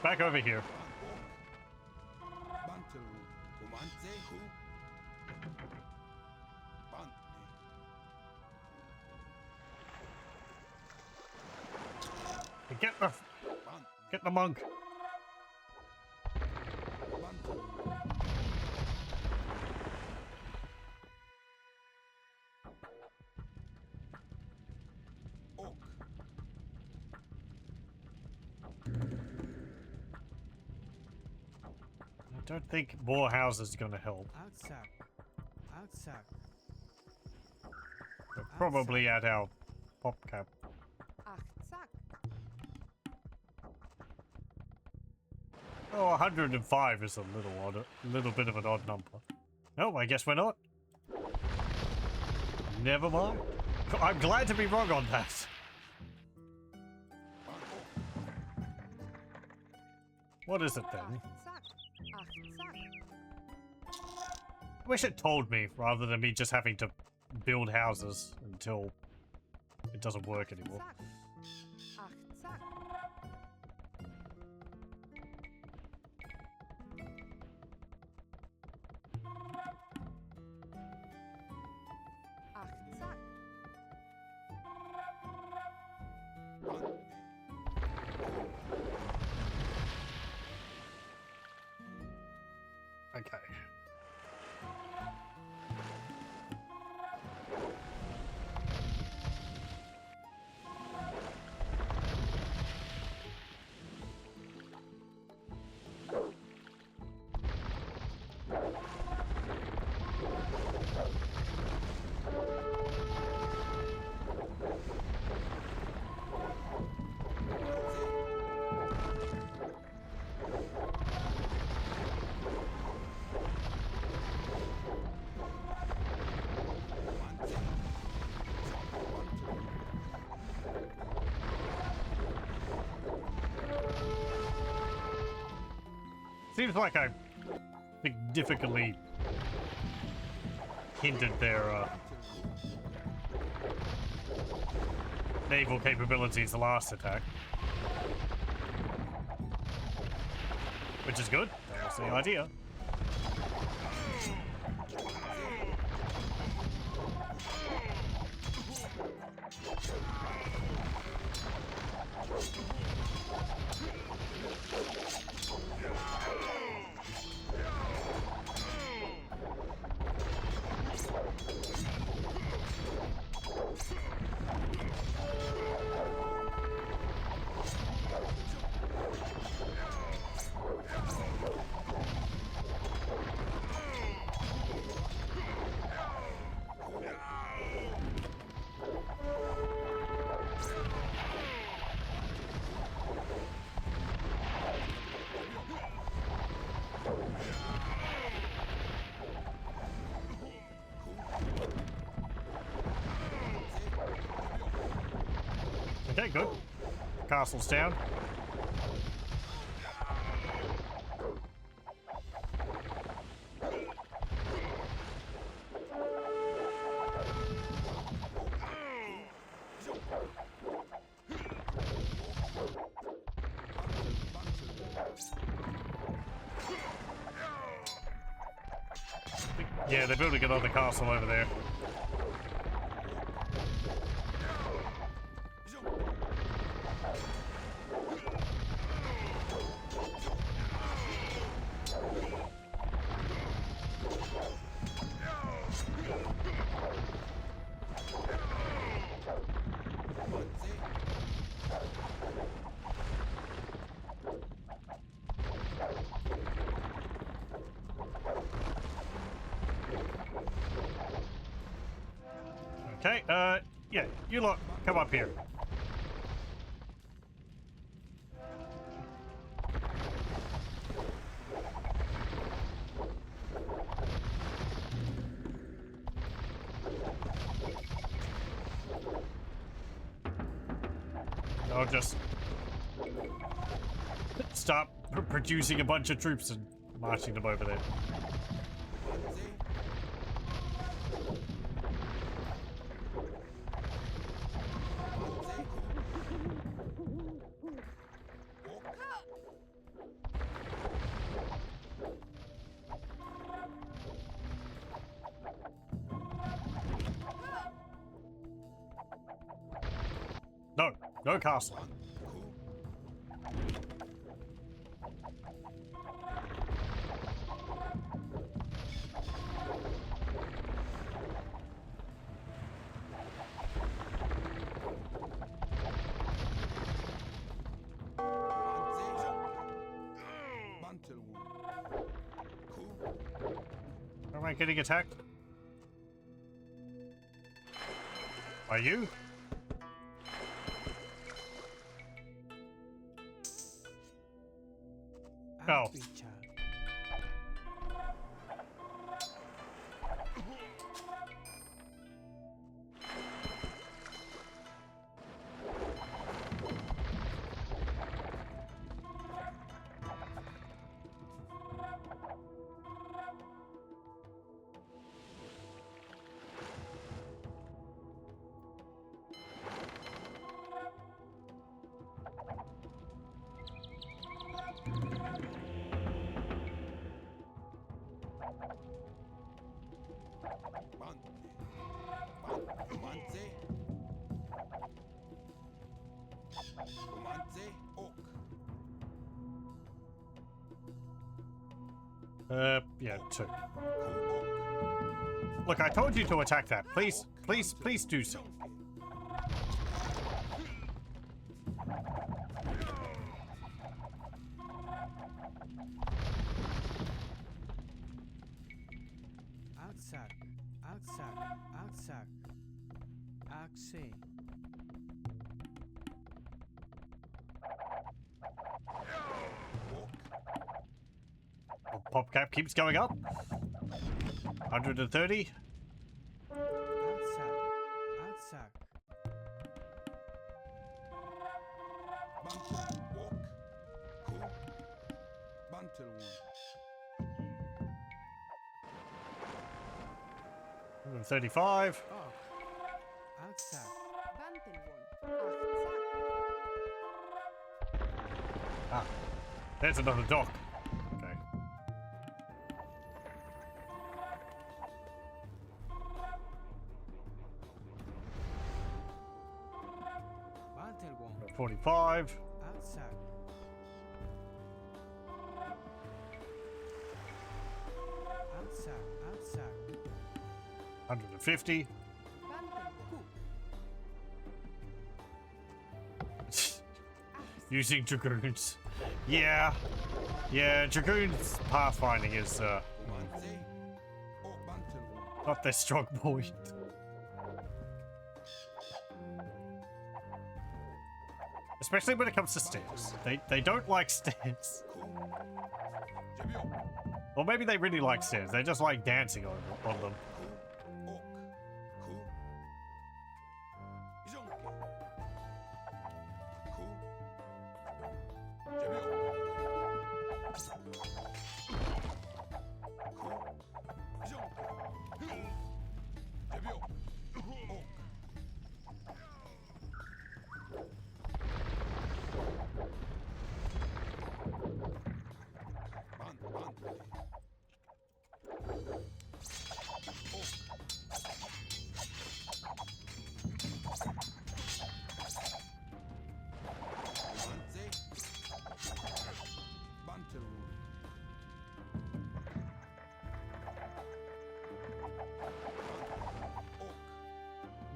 Back over here. Get the monk. I don't think more houses are gonna help. Outside. We're probably at our pop cap. Oh, 105 is a little odd, a little bit of an odd number. No, I guess we're not. Never mind. I'm glad to be wrong on that. What is it then? I wish it told me rather than me just having to build houses until it doesn't work anymore. Okay. Seems like I significantly hindered their naval capabilities the last attack. Which is good. That was the idea. Okay, good. Castle's down. Yeah, they're building another castle over there. Okay, yeah, you lot, come up here. I'll just stop producing a bunch of troops and marching them over there. No castle. Am I getting attacked? Are you? Oh. Outreacher. Yeah, 2. Look, I told you to attack that. Please, please, please do so. Outsack. Outsack. Outsack. Outsack. Oh, PopCap keeps going up. 130. Outsack. Outsack. Mantle one. 135. Oh. Outsack. Ah, there's another dock. Okay. Mantle one. 45. Outsack. Outsack. Outsack. 150. Using dragoons. Yeah. Yeah, dragoons pathfinding is not their strong point. Especially when it comes to stairs. They don't like stairs. Or maybe they really like stairs. They just like dancing on them.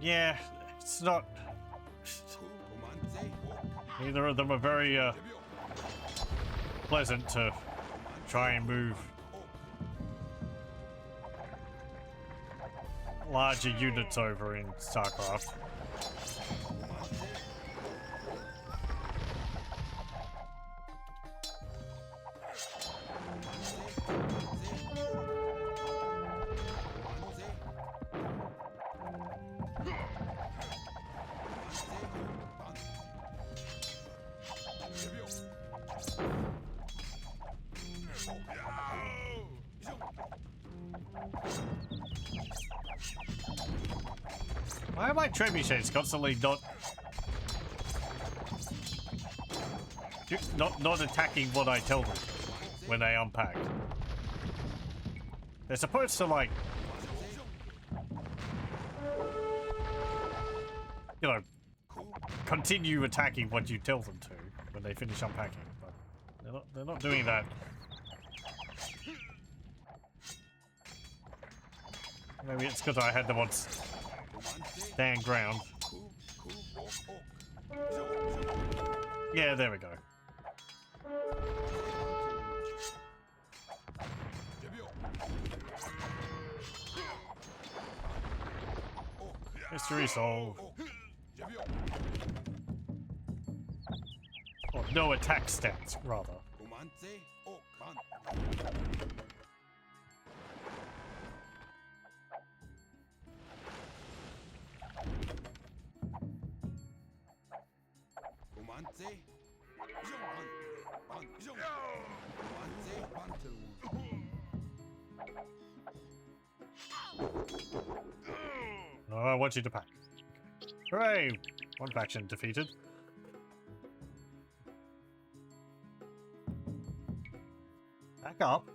Yeah, it's not. Neither of them are very pleasant to try and move larger units over in StarCraft. Why are my trebuchets constantly not attacking what I tell them when they unpack? They're supposed to, like, you know, continue attacking what you tell them to when they finish unpacking, but they're not doing that. Maybe it's because I had them on stand ground. Yeah, there we go. Mystery solved. Or no attack stats, rather. Oh, I want you to pack. Hooray! One faction defeated. Back up.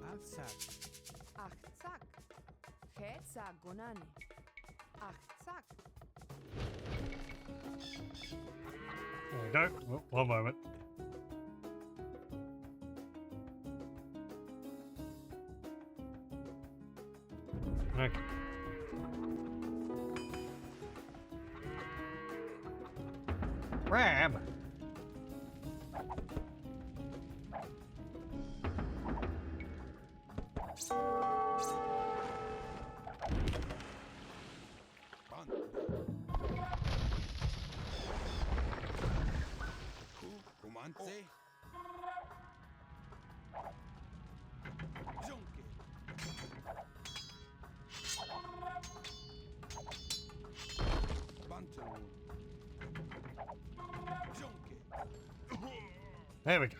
Alzak. Achtzak. Hetzagonane. Achtzak. There we go. Oh, one moment. Okay. Ram. There we go.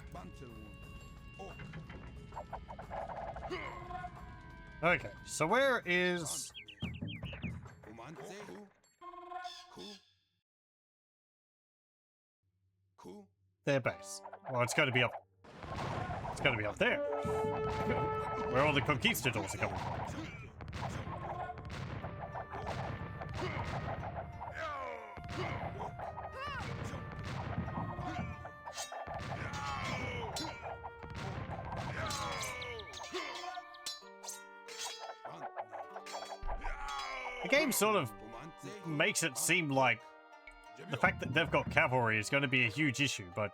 Okay, so where is their base? Well, it's going to be up. It's going to be up there, where all the conquistadors are coming from. The game sort of makes it seem like the fact that they've got cavalry is going to be a huge issue, but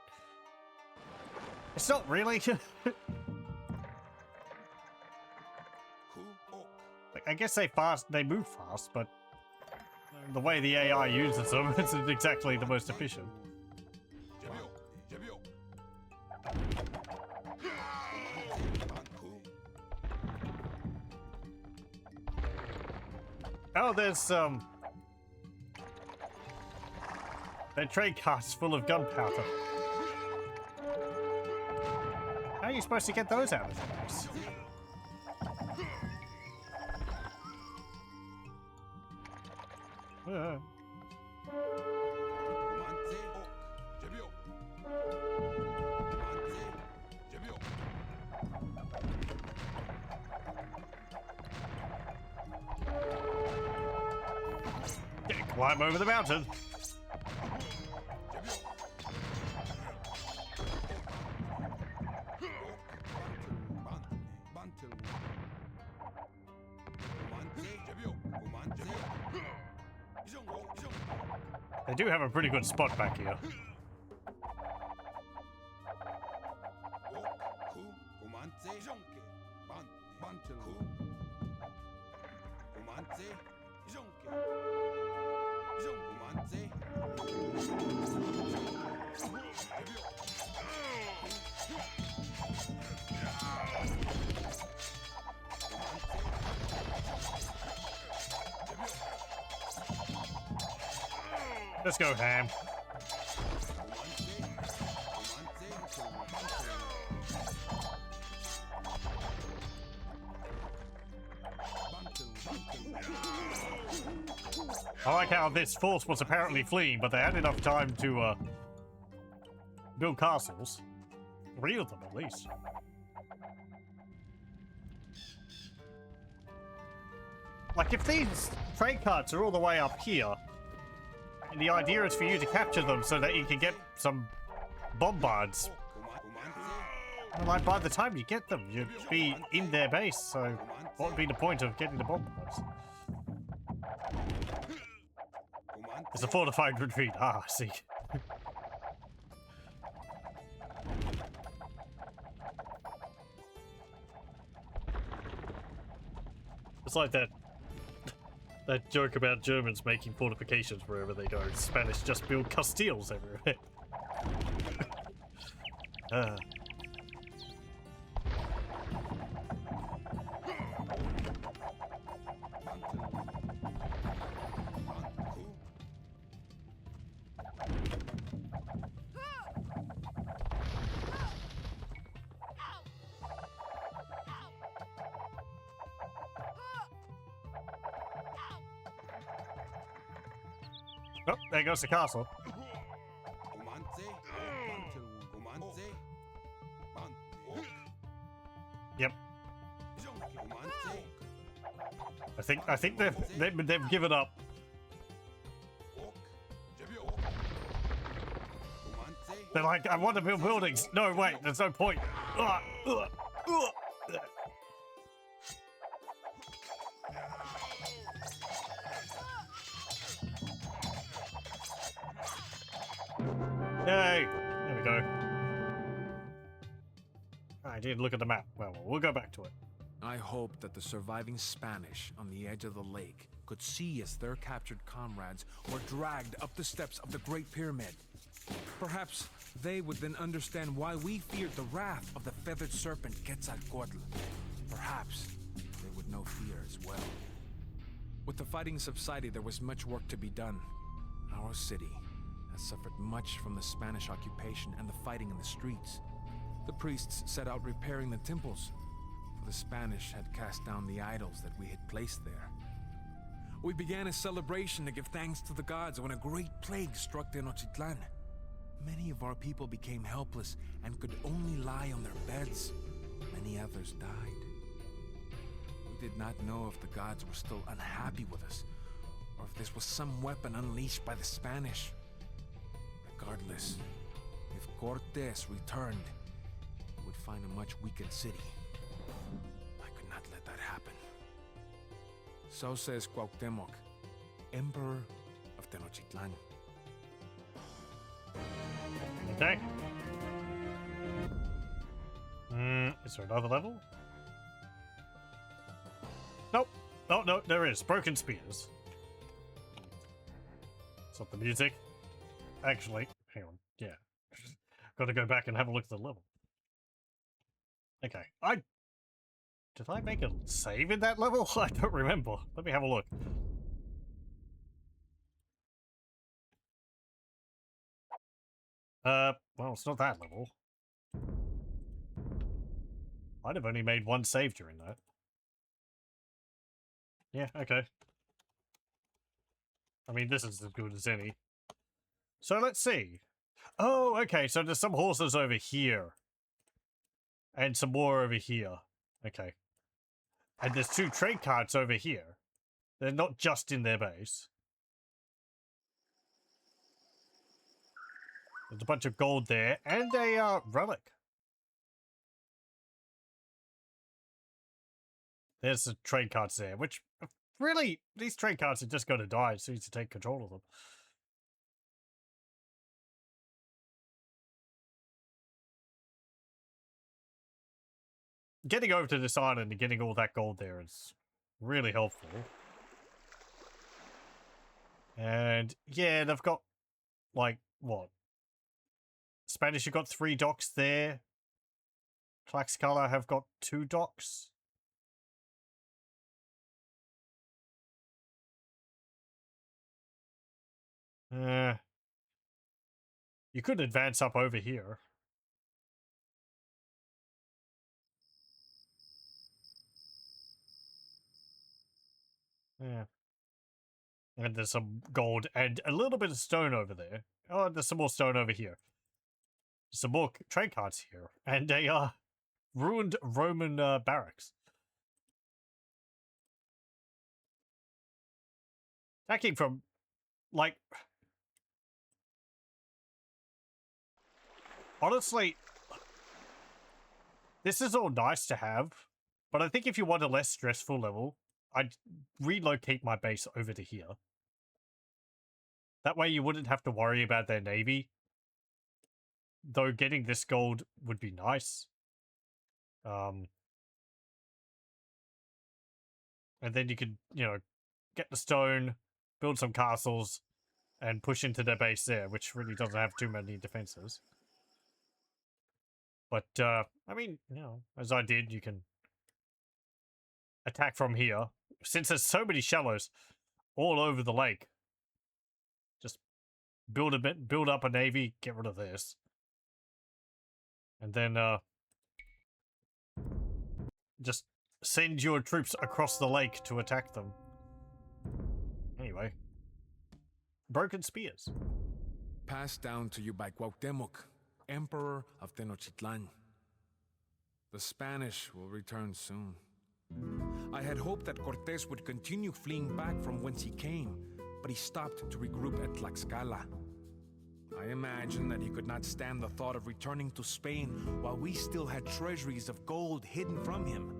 it's not really. Like, I guess they move fast, but the way the AI uses them isn't exactly the most efficient. Oh, there's their trade carts full of gunpowder. How are you supposed to get those out of the house? Climb over the mountain. They do have a pretty good spot back here. Bantelon. Umante. Jonke. Umante. Let's go, Ham. I like how this force was apparently fleeing, but they had enough time to build castles. 3 of them, at least. Like, if these trade carts are all the way up here, and the idea is for you to capture them so that you can get some bombards, well, like, by the time you get them, you'd be in their base, so what would be the point of getting the bombards? It's a fortified retreat. Ah, I see. It's like that joke about Germans making fortifications wherever they go. Spanish just build castillos everywhere. Oh, there goes the castle. Yep. I think they've given up. They're like, I want to build buildings. No, wait, there's no point. Yay! There we go. I didn't look at the map. Well, we'll go back to it. I hoped that the surviving Spanish on the edge of the lake could see as their captured comrades were dragged up the steps of the Great Pyramid. Perhaps they would then understand why we feared the wrath of the feathered serpent Quetzalcoatl. Perhaps they would know fear as well. With the fighting subsided, there was much work to be done. Our city has suffered much from the Spanish occupation and the fighting in the streets. The priests set out repairing the temples, for the Spanish had cast down the idols that we had placed there. We began a celebration to give thanks to the gods when a great plague struck Tenochtitlan. Many of our people became helpless and could only lie on their beds. Many others died. We did not know if the gods were still unhappy with us, or if this was some weapon unleashed by the Spanish. Regardless, if Cortés returned, he would find a much weakened city. I could not let that happen. So says Cuauhtémoc, Emperor of Tenochtitlan. Okay. Is there another level? Nope. Oh, no, there is. Broken spears. Stop the music. Actually, hang on. Yeah. Gotta go back and have a look at the level. Okay. Did I make a save in that level? I don't remember. Let me have a look. Well, it's not that level. I'd have only made one save during that. Yeah, okay. I mean, this is as good as any. So let's see. Oh, okay, so there's some horses over here. And some more over here. Okay. And there's 2 trade carts over here. They're not just in their base. There's a bunch of gold there, and a relic. There's the trade carts there, which really, these trade carts are just going to die as soon as you take control of them. getting over to this island and getting all that gold there is really helpful. And yeah, they've got, like, what? Spanish have got 3 docks there. Tlaxcala have got 2 docks. You could advance up over here. Yeah. And there's some gold and a little bit of stone over there. Oh, there's some more stone over here. Some more trade carts here. And a ruined Roman barracks. Attacking from, like... Honestly, this is all nice to have, but I think if you want a less stressful level, I'd relocate my base over to here. That way you wouldn't have to worry about their navy. Though getting this gold would be nice. And then you could, you know, get the stone, build some castles, and push into their base there, which really doesn't have too many defenses. But, I mean, you know, as I did, you can attack from here. Since there's so many shallows all over the lake, just build up a navy, get rid of this. And then, just send your troops across the lake to attack them. Anyway. Broken spears. Passed down to you by Cuauhtémoc, Emperor of Tenochtitlan. The Spanish will return soon. I had hoped that Cortés would continue fleeing back from whence he came, but he stopped to regroup at Tlaxcala. I imagine that he could not stand the thought of returning to Spain while we still had treasuries of gold hidden from him.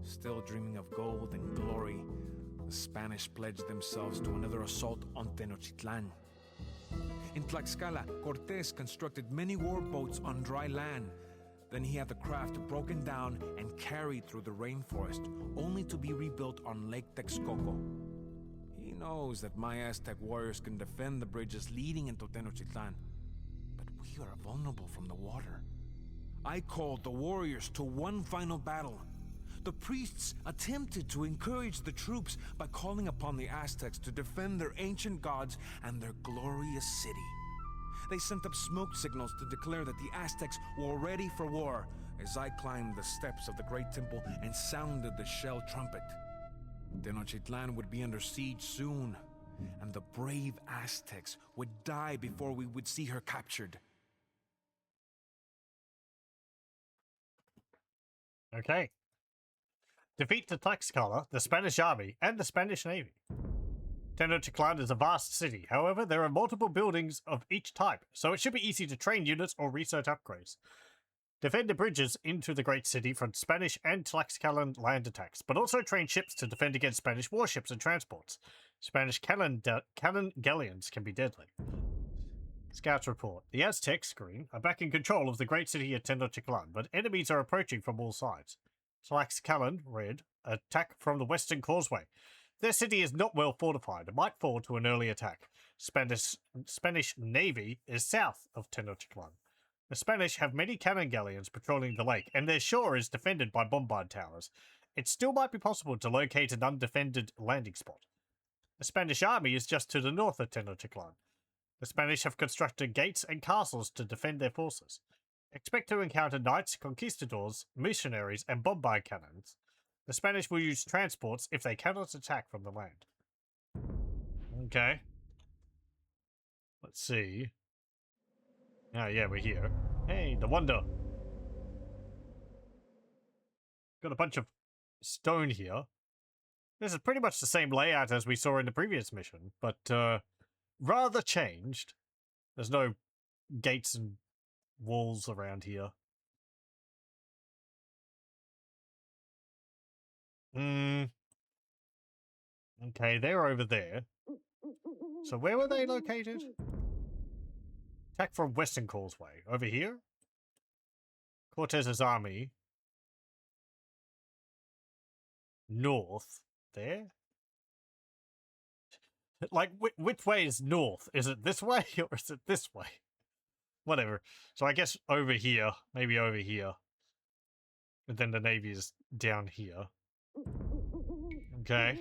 Still dreaming of gold and glory, the Spanish pledged themselves to another assault on Tenochtitlan. In Tlaxcala, Cortés constructed many war boats on dry land. Then he had the craft broken down and carried through the rainforest, only to be rebuilt on Lake Texcoco. He knows that my Aztec warriors can defend the bridges leading into Tenochtitlan, but we are vulnerable from the water. I called the warriors to one final battle. The priests attempted to encourage the troops by calling upon the Aztecs to defend their ancient gods and their glorious city. They sent up smoke signals to declare that the Aztecs were ready for war as I climbed the steps of the Great Temple and sounded the shell trumpet. Tenochtitlan would be under siege soon, and the brave Aztecs would die before we would see her captured. Okay. Defeat the Tlaxcala, the Spanish army, and the Spanish navy. Tenochtitlan is a vast city. However, there are multiple buildings of each type, so it should be easy to train units or research upgrades. Defend the bridges into the great city from Spanish and Tlaxcalan land attacks, but also train ships to defend against Spanish warships and transports. Spanish cannon galleons can be deadly. Scouts report. The Aztecs, green, are back in control of the great city of Tenochtitlan, but enemies are approaching from all sides. Tlaxcalan, red, attack from the western causeway. Their city is not well fortified and might fall to an early attack. Spanish navy is south of Tenochtitlan. The Spanish have many cannon galleons patrolling the lake, and their shore is defended by bombard towers. It still might be possible to locate an undefended landing spot. The Spanish army is just to the north of Tenochtitlan. The Spanish have constructed gates and castles to defend their forces. Expect to encounter knights, conquistadors, missionaries, and bombard cannons. The Spanish will use transports if they cannot attack from the land. Okay. Let's see. Oh, yeah, we're here. Hey, the wonder. Got a bunch of stone here. This is pretty much the same layout as we saw in the previous mission, but rather changed. There's no gates and walls around here. Okay, they're over there. So where were they located? Attack from Western Causeway. Over here? Cortez's army north there. Like, which way is north? Is it this way or is it this way? Whatever. So I guess over here, maybe over here. And then the Navy is down here. Okay.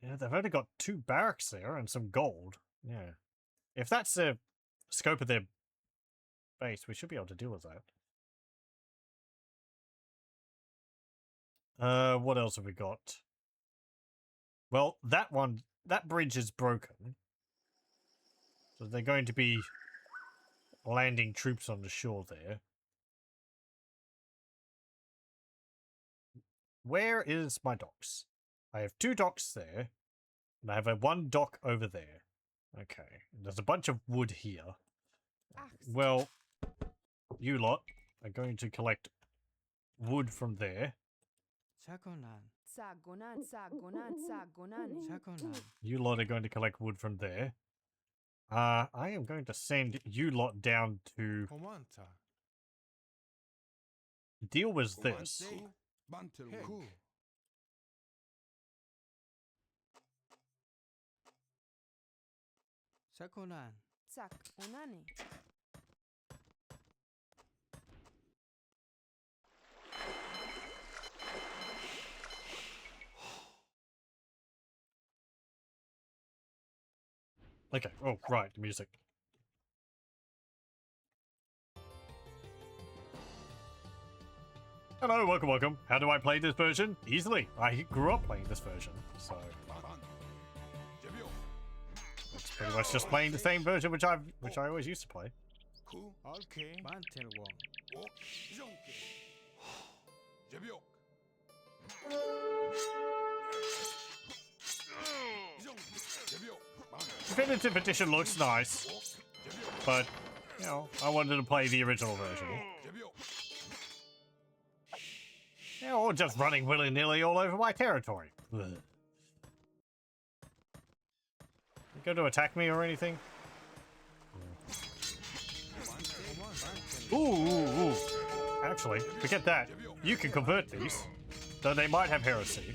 Yeah, they've only got 2 barracks there and some gold. Yeah. If that's the scope of their base, we should be able to deal with that. What else have we got? Well, that bridge is broken. So they're going to be landing troops on the shore there. Where is my docks? I have 2 docks there. And I have a 1 dock over there. Okay. There's a bunch of wood here. Well, you lot are going to collect wood from there. You lot are going to collect wood from there. I am going to send you lot down to deal with this. Okay, oh, right, music. Hello, welcome. How do I play this version? Easily. I grew up playing this version, so it's pretty much just playing the same version which I always used to play. Definitive Edition looks nice, but, you know, I wanted to play the original version. Yeah, or just running willy-nilly all over my territory. Ugh. You going to attack me or anything? Ooh. Actually, forget that. You can convert these, though they might have heresy.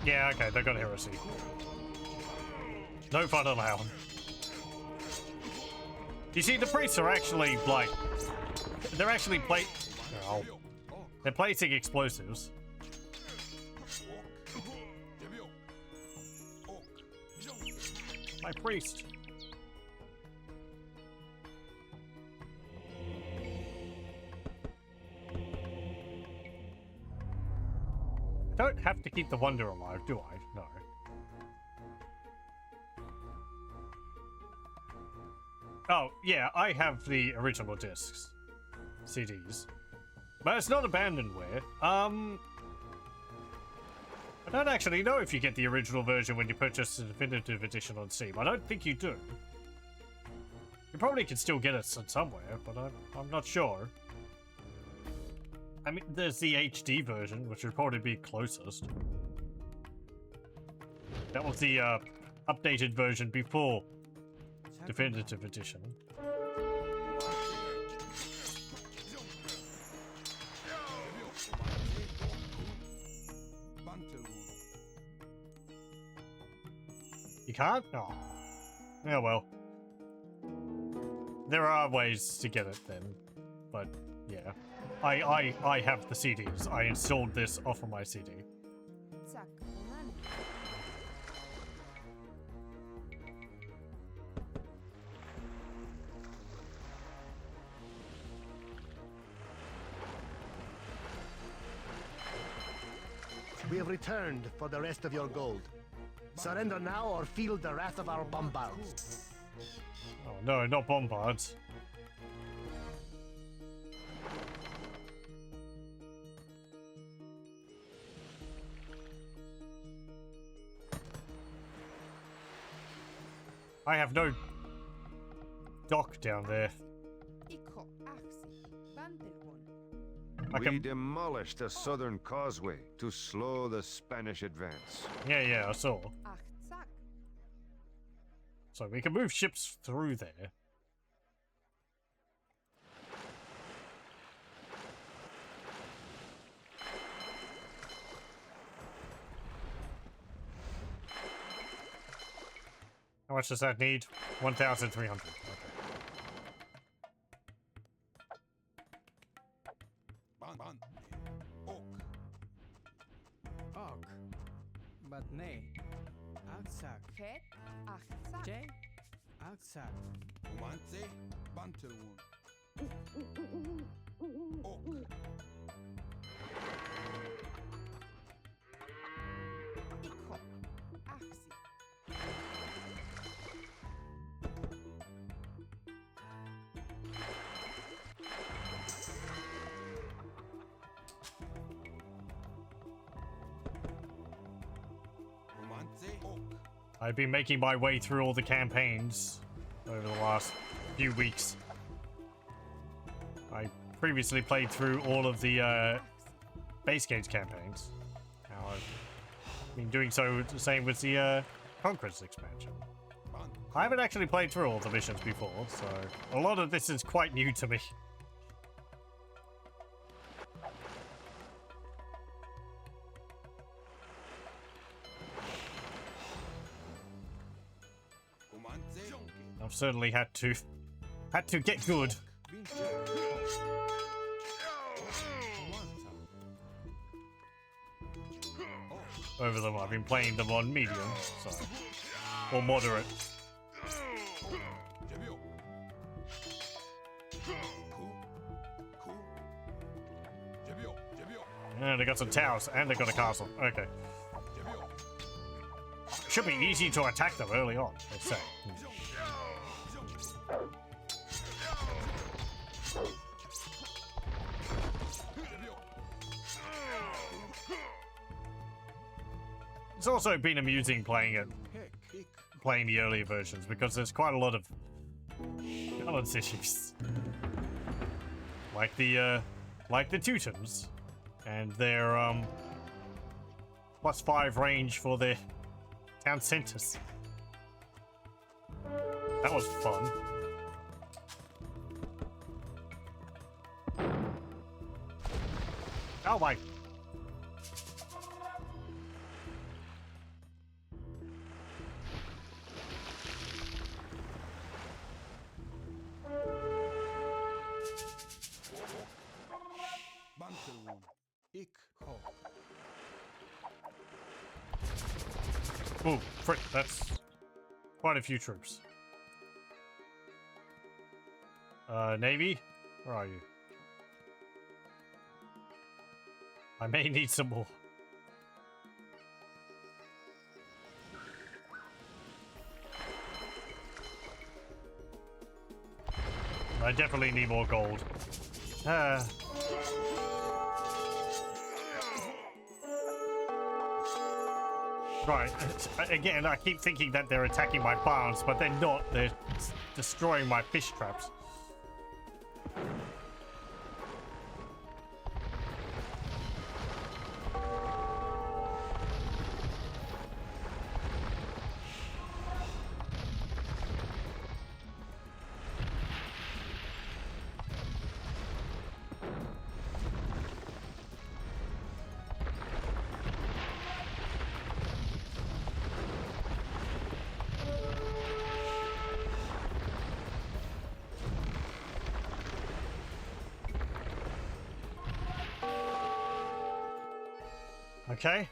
Yeah, okay, they got heresy. No fun allowed. You see, the priests are actually, like... They're actually they're placing explosives. My priest. I don't have to keep the wonder alive, do I? No. Oh, yeah, I have the original discs. CDs. But it's not abandonware. I don't actually know if you get the original version when you purchase the definitive edition on Steam. I don't think you do. You probably can still get it somewhere, but I'm not sure. I mean, there's the HD version, which would probably be closest. That was the updated version before definitive edition. You can't? Oh. Yeah, well. There are ways to get it then, but yeah. I have the CDs. I installed this off of my CD. We have returned for the rest of your gold. Surrender now or feel the wrath of our bombards. Oh no, not bombards. I have no dock down there. Ikko ahsi. Bantelwon. I We can... demolished the southern causeway to slow the Spanish advance. Yeah, I saw. Achtsak. So we can move ships through there. How much does that need? 1,300. Okay. Ban. Ok. Ok. But nay. Aksak. Het. Achtsak. Jay. Aksak. Romance. Bantelwon. Ok. Ikko ahsi. Romance. Ok. I've been making my way through all the campaigns over the last few weeks. I previously played through all of the base games campaigns. Now I've been doing so the same with the Conquerors expansion. Ban. I haven't actually played through all the missions before, so a lot of this is quite new to me. Romance. Jonke. I've certainly had to get good over them. I've been playing them on medium, so or moderate. Jebio. Cool. Jebio. And they got some towers, and they got a castle. Okay. Jebio. Should be easy to attack them early on, let's say. It's also been amusing playing it, playing the earlier versions, because there's quite a lot of balance issues. Like the Teutons and their +5 range for their town centers. That was fun. Oh my. Bantelwon. Ik ho. Ooh, frick, that's quite a few troops. Navy? Where are you? I may need some more. I definitely need more gold. Right, again, I keep thinking that they're attacking my farms, but they're not. They're destroying my fish traps. Okay.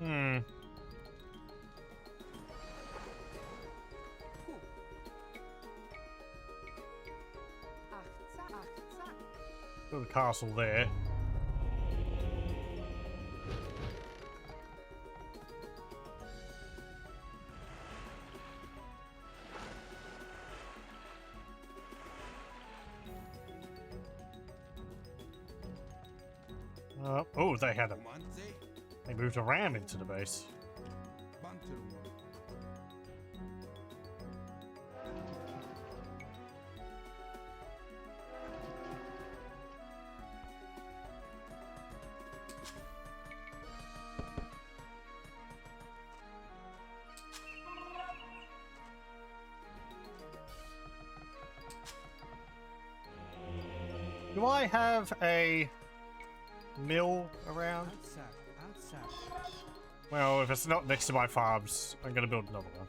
Hmm. Got a castle there. Oh, they had a. Comanche, They moved a ram into the base. Bantelwo. Do I have a mill around? Outside. Well, if it's not next to my farms, I'm gonna build another one.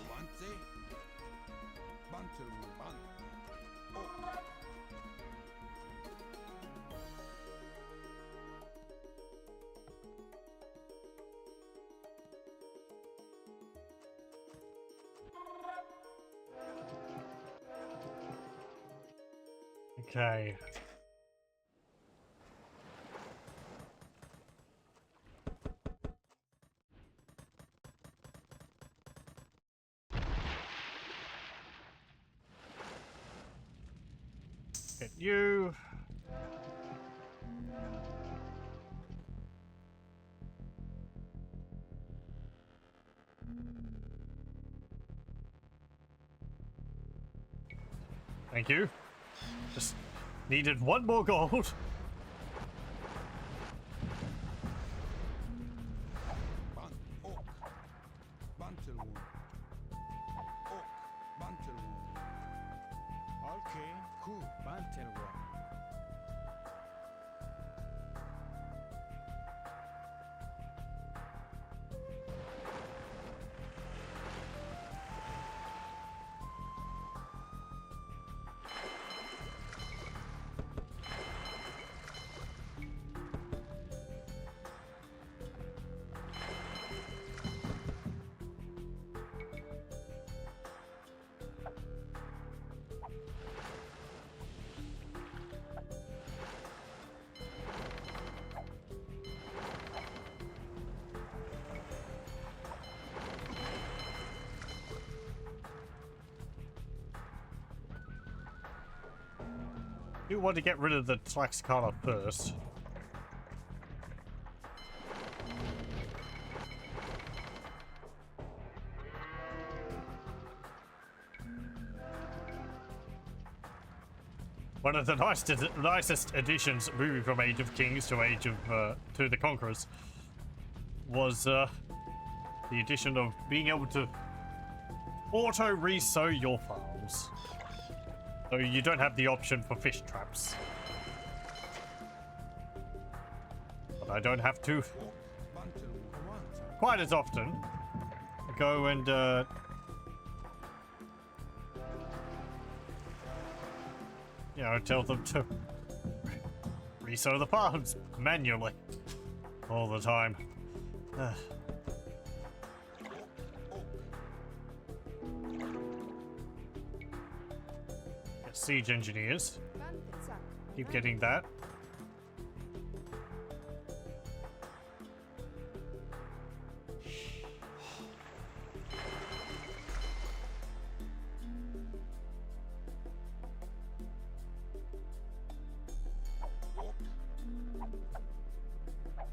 Comanche, Bantelwo, Ban. Oh. Okay. Get you. Thank you. Just needed one more gold. Ban. Oak. Bantelwo. Oak. Bantelwo. Okay, cool. Bantelwo. Do want to get rid of the Tlaxcala first. One of the nicest additions, moving from Age of Kings to to the Conquerors, was the addition of being able to auto-resow your farms. So you don't have the option for fish traps. But I don't have to quite as often go and you know, tell them to resow the farms manually all the time. Get siege engineers. Bantelzak. Keep getting that.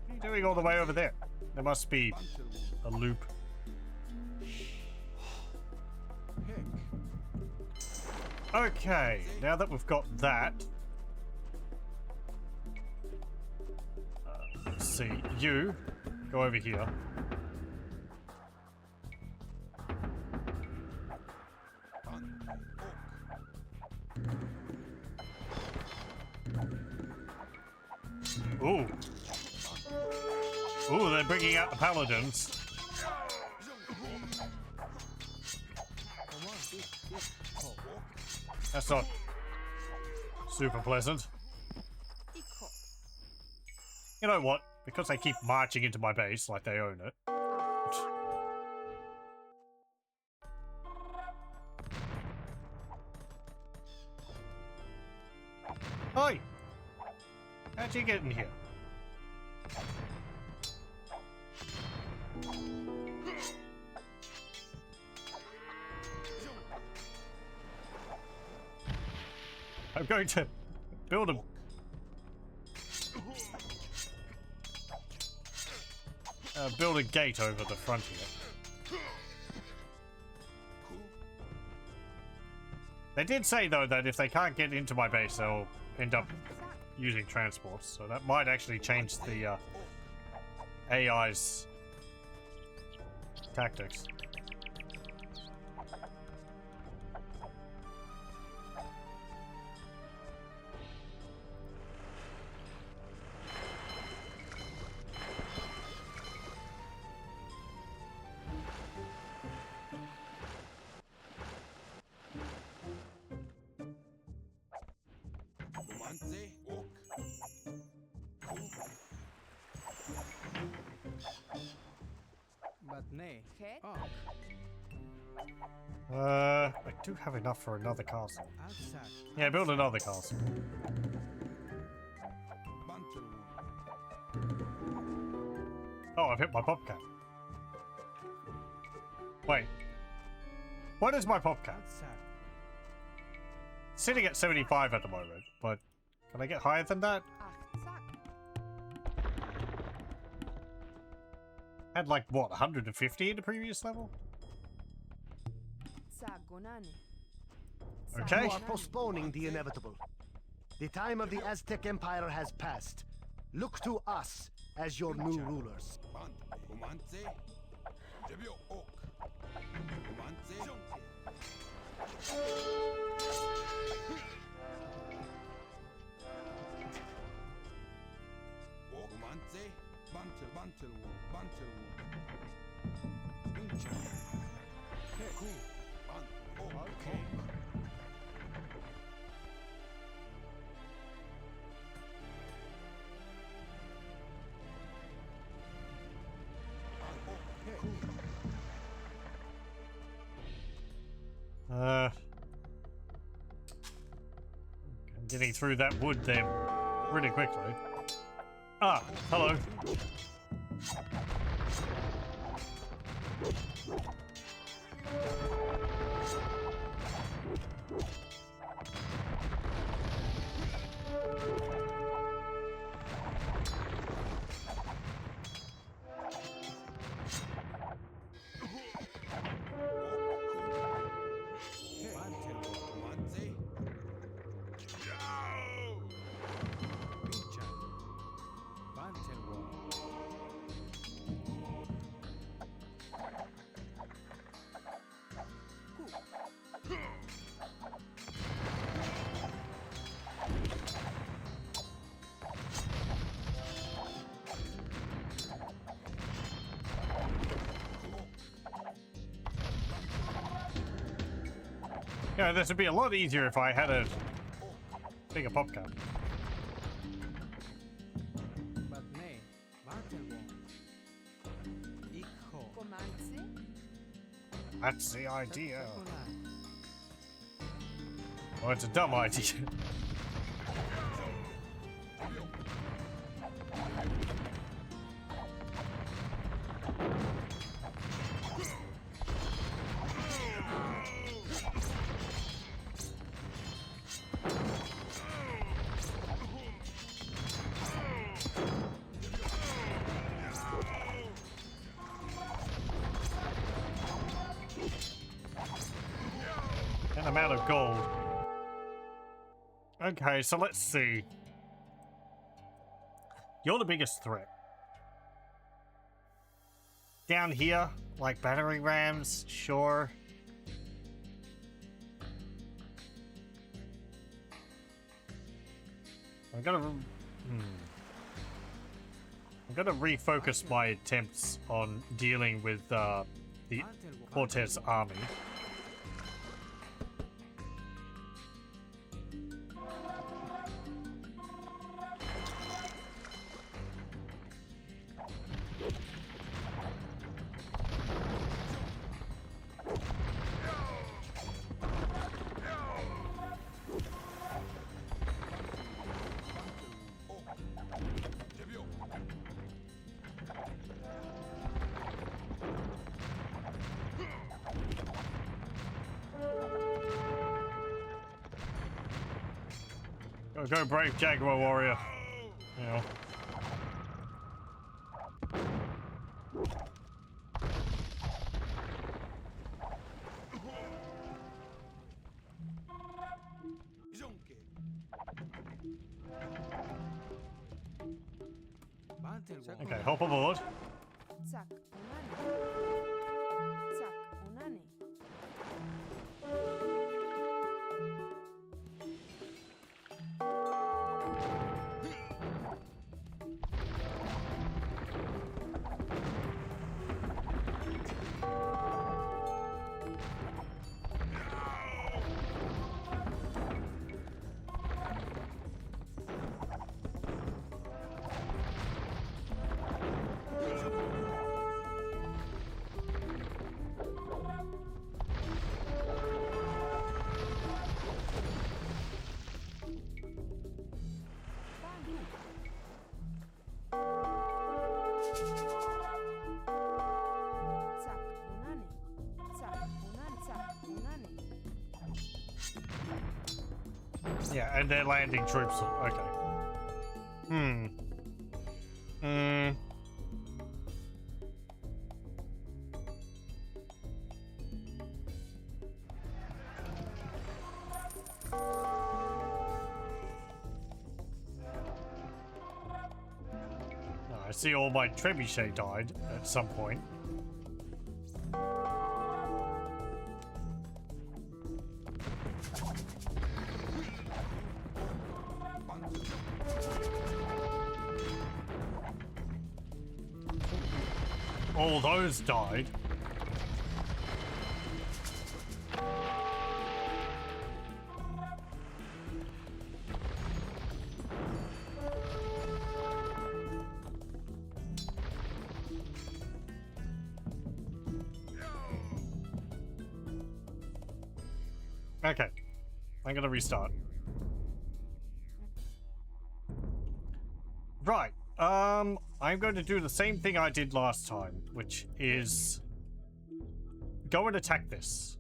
What are you doing all the way over there? There must be a loop. Okay, now that we've got that, let's see, you go over here. Ooh. Ooh, they're bringing out the paladins. That's not super pleasant. Ikko. You know what? Because they keep marching into my base like they own it. Hi! How'd you get in here? I'm going to build a... build a gate over the front here. They did say, though, that if they can't get into my base, they'll end up using transports. So that might actually change the AI's tactics. Romanze, ok. But nay. Het. Oh, I do have enough for another castle. outside. Yeah, build another castle. Bantelwood. Oh, I've hit my pop cap. Wait. What is my pop cap? Outside. Sitting at 75 at the moment, but can I get higher than that? Achtzak. Had like, what, 150 in the previous level? Sagonane. Okay. You are postponing the inevitable. The time of the Aztec Empire has passed. Look to us as your new rulers. Bant. Romanze. Jebio, ok. Romanze. Romanze. Bantelwood. Bantelwood. Pincha. Cool. Bant. Ok. Okay. I'm getting through that wood there really quickly. Ah, hello. Romanze. Pincha. Bantelwood. Yeah, this would be a lot easier if I had a bigger pop cap. But nay. Bantelwood. Ikho. Comanze. That's the idea. Chocolate. Oh, it's a dumb idea. And I'm out of gold. Okay, so let's see. You're the biggest threat. Down here, like battering rams, sure. I'm gonna refocus my attempts on dealing with the Cortez army. Go brave Jaguar warrior. You know. Okay, hop aboard. Zack, Unani. Zack, Unani. Zack, Unani. Zack, Unani. Zack, Unani. Yeah, and they're landing troops. Okay. I see all my trebuchet died at some point. All those died. Okay, I'm gonna restart. Right, I'm going to do the same thing I did last time, which is go and attack this.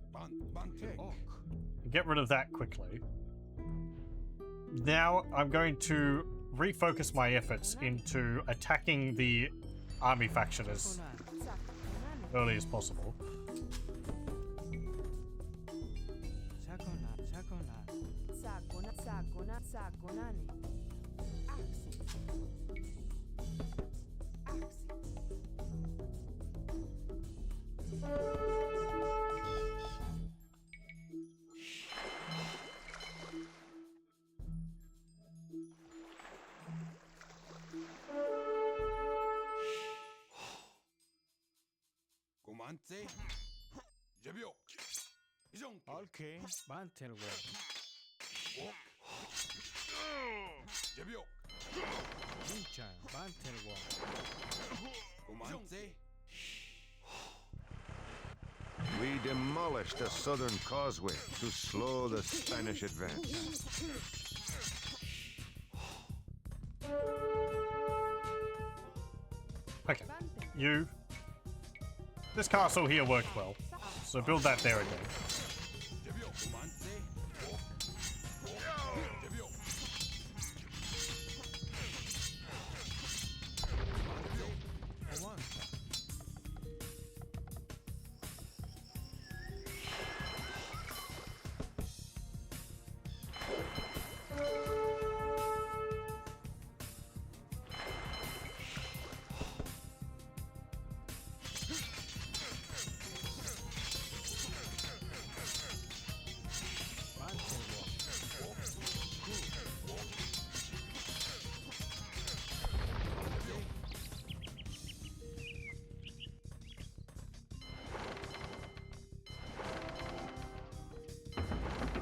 Get rid of that quickly. Now I'm going to refocus my efforts into attacking the army faction as early as possible. Zagonani. Axis. Comance. Jebio. Okay, Bantelwar. Jebio. Lucha, Bantelwar. Comance. We demolished the southern causeway to slow the Spanish advance. Okay, you. This castle here worked well, so build that there again. Jebio. Comance. Jebio. Avanza.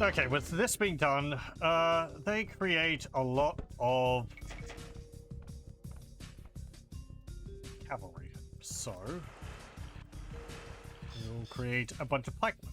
Okay, with this being done, they create a lot of cavalry. So, we'll create a bunch of pikemen.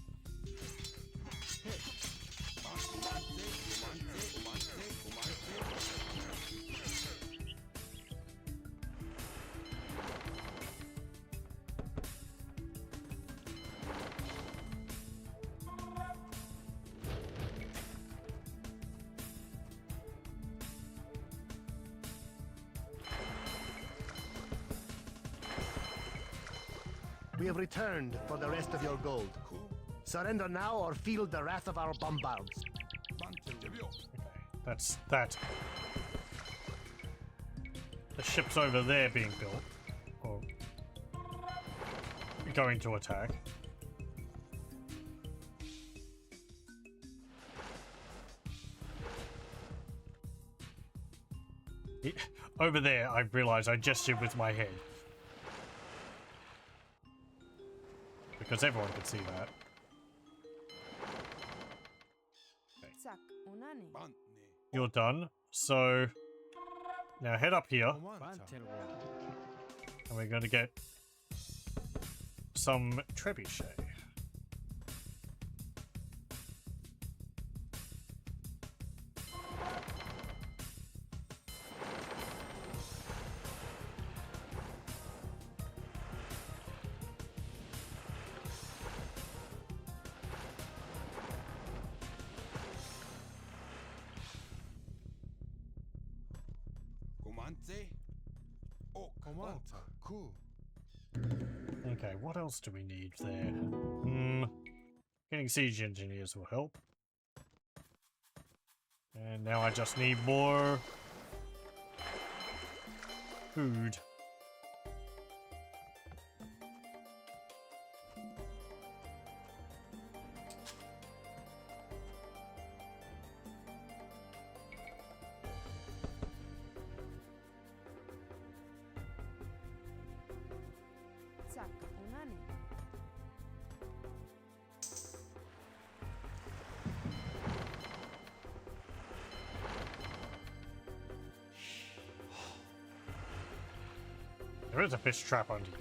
We have returned for the rest of your gold. Surrender now or feel the wrath of our bombards. That's that. The ship's over there being built. Or going to attack. Over there, I realised I gestured with my head. Because everyone could see that. Tsak unani. You're done. So now head up here, and we're going to get some trebuchet. Okay, what else do we need there? Getting siege engineers will help. And now I just need more food. Tsak unani. There is a fish trap under you.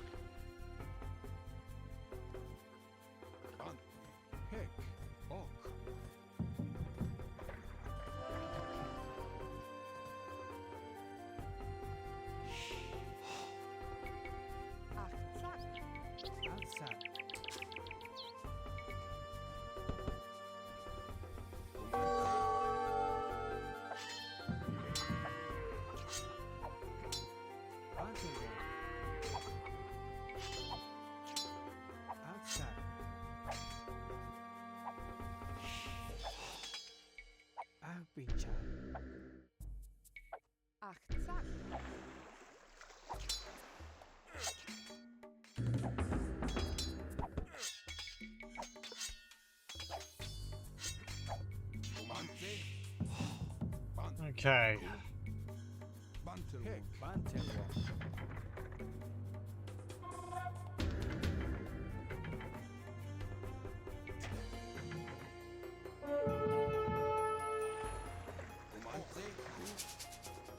Ach tsak. Outside. Outside. Agbicha. Ach tsak. Okay. Pick. Bantelwa.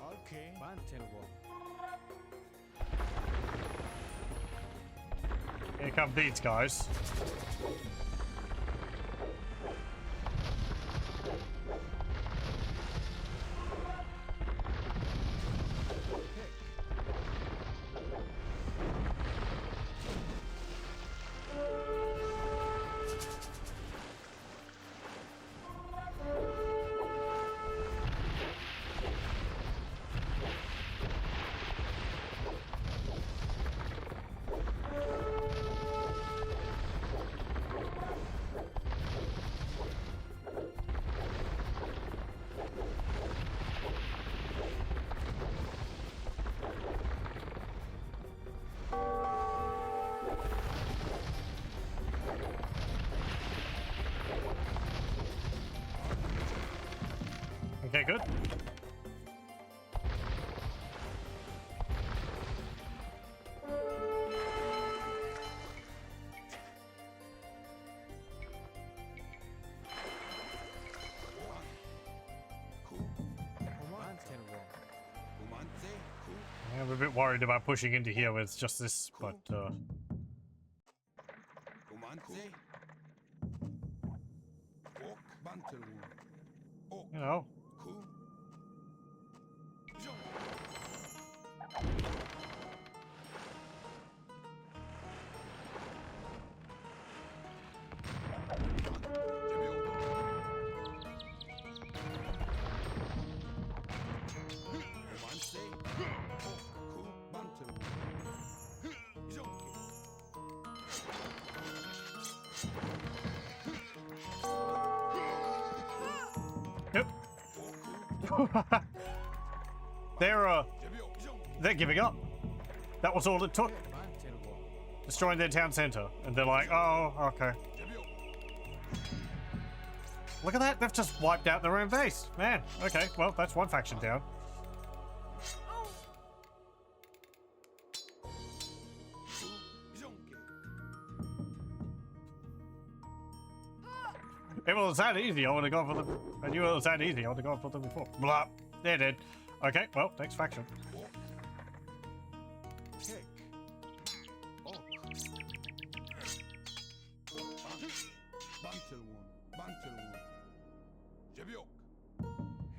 Okay. Bantelwa. Here come these guys. Okay, good. Bantelwa. I'm a bit worried about pushing into here with just this, but you know. They're giving up. That was all it took. Destroying their town center. And they're like, oh, okay. Look at that. They've just wiped out their own base. Man, okay. Well, that's one faction down. If it was that easy, I would have gone for them. I knew it was that easy, I would have gone for them before. Blah. They're dead. Okay, well, next faction.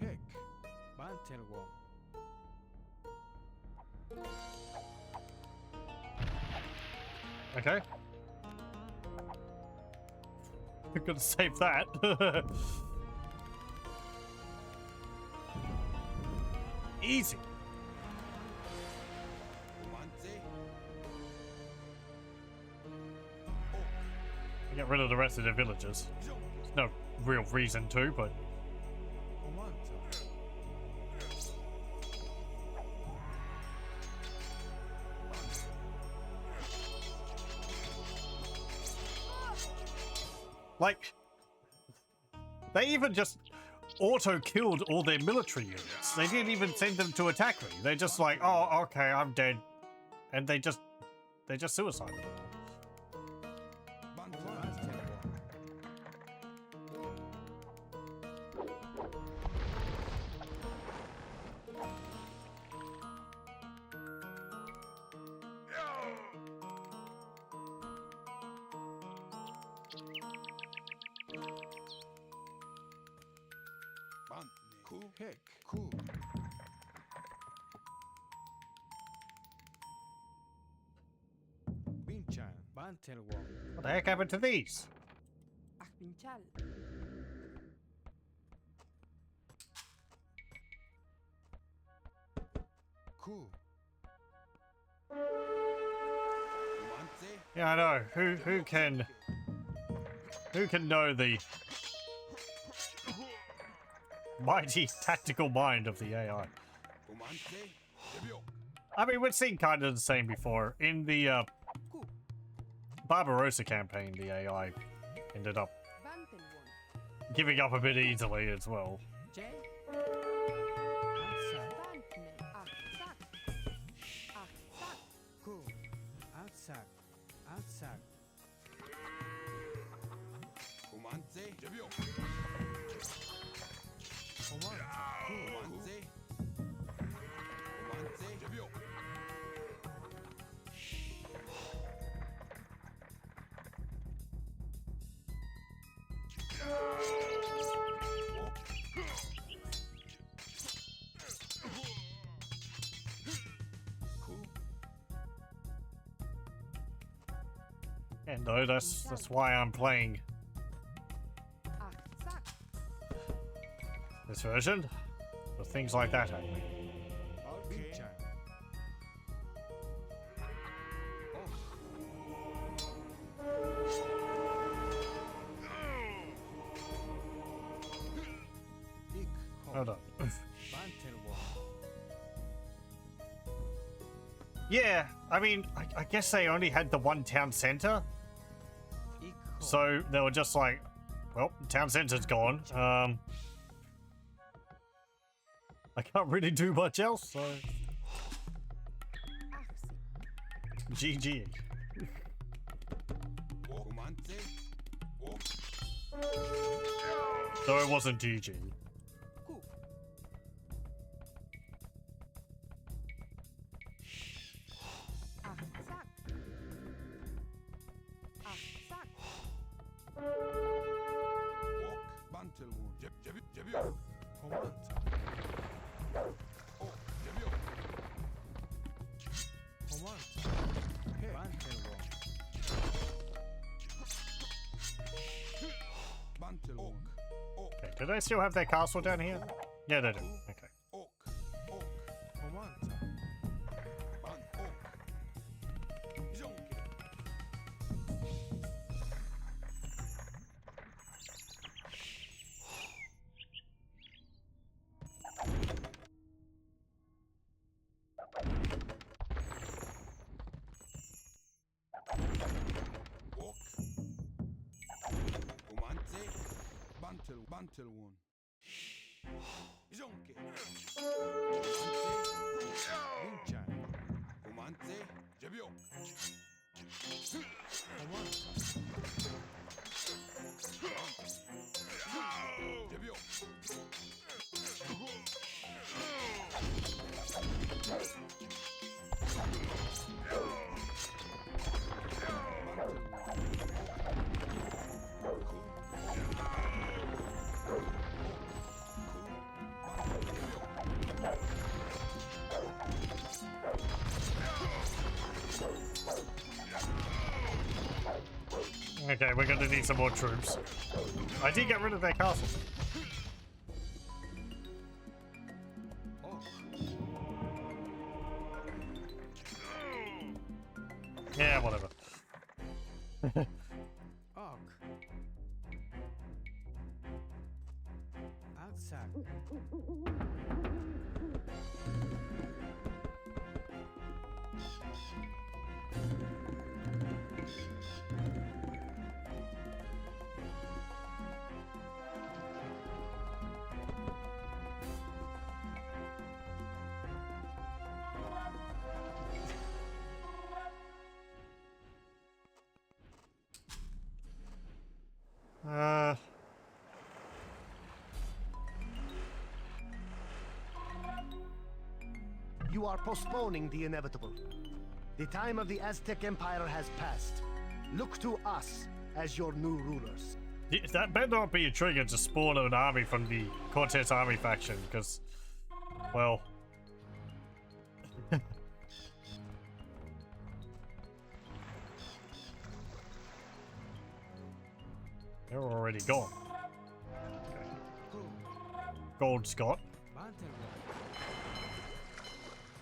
Heck. Bantelwalk. Okay. I'm gonna save that. Easy. Get rid of the rest of the villagers. There's no real reason to, but like, they even just auto-killed all their military units. They didn't even send them to attack me. They're just like, oh, okay, I'm dead. And they just suicided them. Heck. Cool. Binchan. Bantelwalk. What the heck happened to these? Arpinchal. Cool. Yeah, I know. Who can know the mighty tactical mind of the AI? I mean, we've seen kind of the same before. In the Barbarossa campaign, the AI ended up Bantelwon. giving up a bit easily as well. J. Bantne. Artsak. Artsak. Cool. Outside. Outside. And no, that's why I'm playing Artsak. this version. For things like that happening. Binchan. Hold on. Bantelwalk. Yeah, I mean, I guess they only had the one town center. So they were just like, well, town center's gone. I can't really do much else, so Arsi. GG. So it wasn't GG. Cool. Artsak. Artsak. Pomanta. Pomanta. Heck. Bantelwalk. Okay, do they still have their castle down here? Yeah, they do. Okay. Pomanta. Bantel one. Jonke. Vinchan. Comance. Jebio. Jebio. Okay, we're gonna need some more troops. I did get rid of their castle. Yeah, whatever. Ark. Outside. You are postponing the inevitable. The time of the Aztec Empire has passed. Look to us as your new rulers. That better not be a trigger to spawn an army from the Cortez army faction, because, well... They're already gone. Okay. Gold Scott.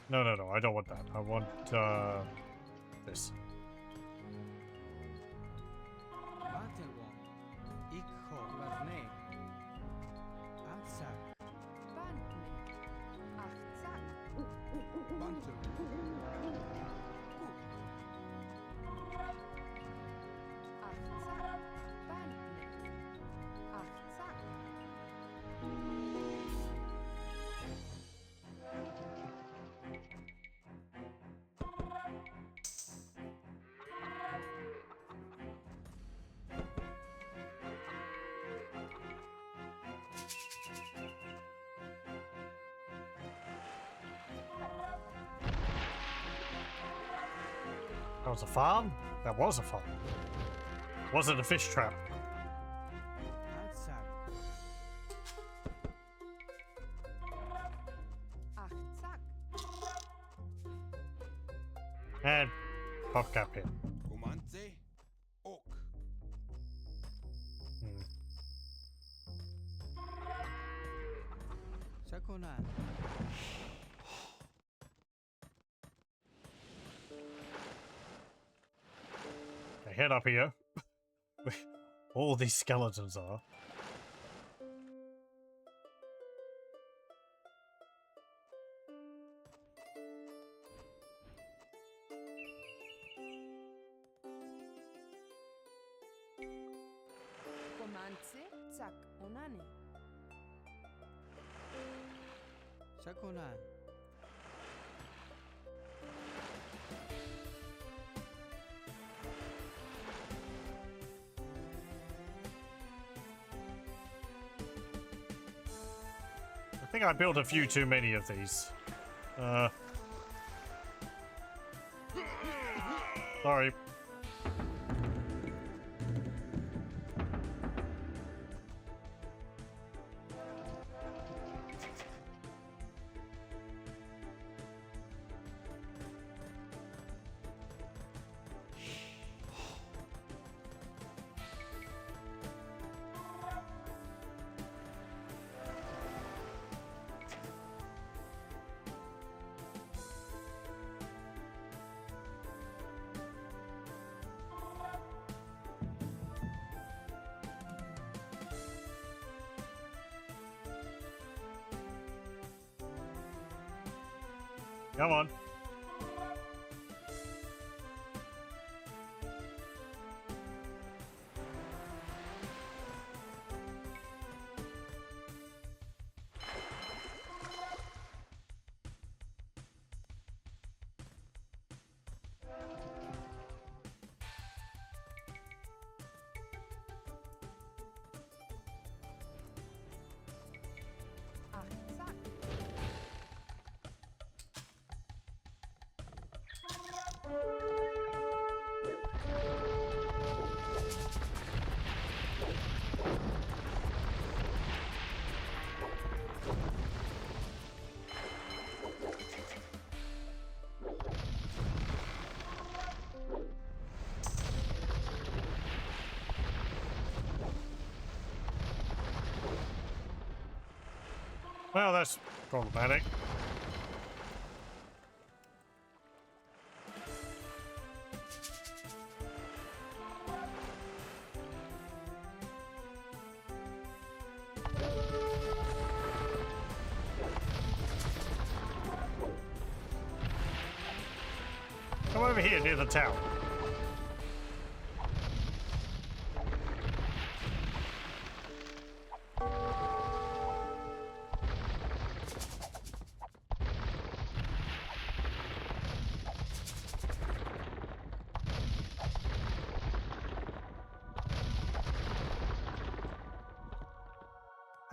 No, no, no, I don't want that. I want, this. That was a farm? That was a farm. Wasn't a fish trap. And pop cap here. Comance. Oak. Sakonan. Okay, head up here. All these skeletons are. Sakonan. I think I built a few too many of these. Sorry. Come on. Well, that's problematic. Come over here near the tower.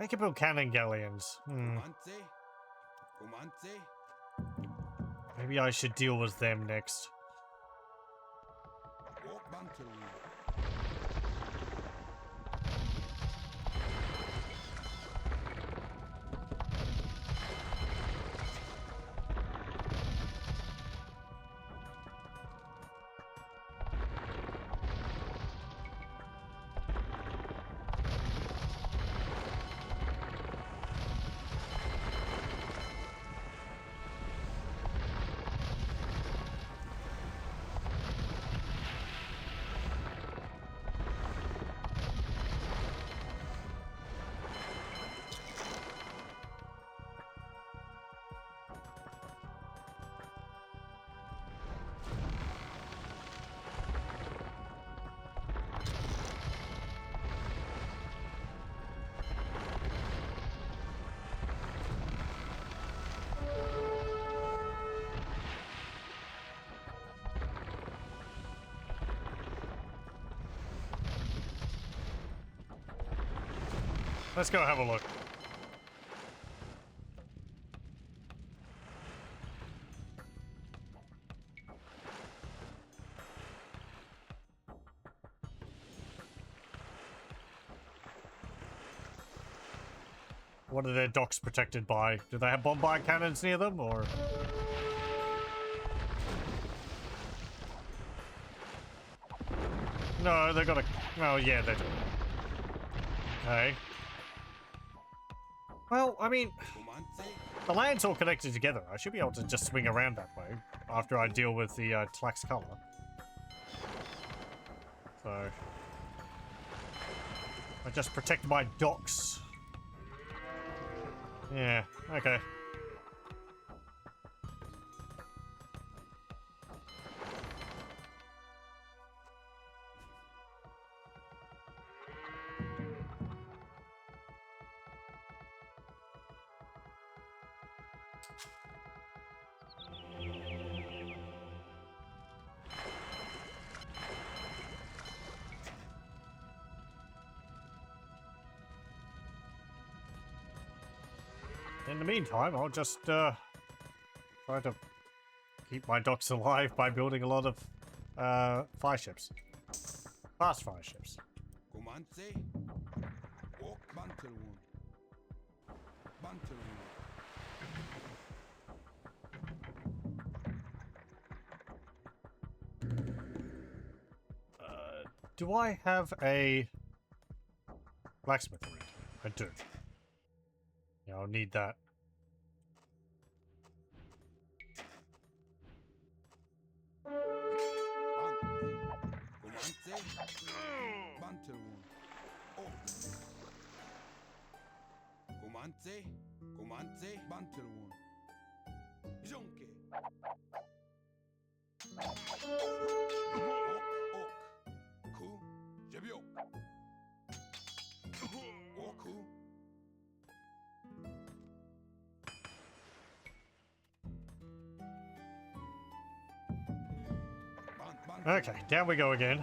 I can build cannon galleons. Comance. Comance. Maybe I should deal with them next. Ok Bantel. Let's go have a look. What are their docks protected by? Do they have bombard cannons near them, or...? No, they got a... Oh, yeah, they do. Okay. Well, I mean, Comance. the land's all connected together. I should be able to just swing around that way after I deal with the Tlaxcala. So... I just protect my docks. Yeah, okay. In the meantime, I'll just try to keep my docks alive by building a lot of fire ships. Fast fire ships. Comance. Ok Bantel. Bantel. Do I have a blacksmith rig? I do. Yeah, I'll need that. Comance. Bantel. Ok. Comance. Comance. Bantel. Jonke. Ok. Ok. Ku. Jebio. Oku. Okay, down we go again.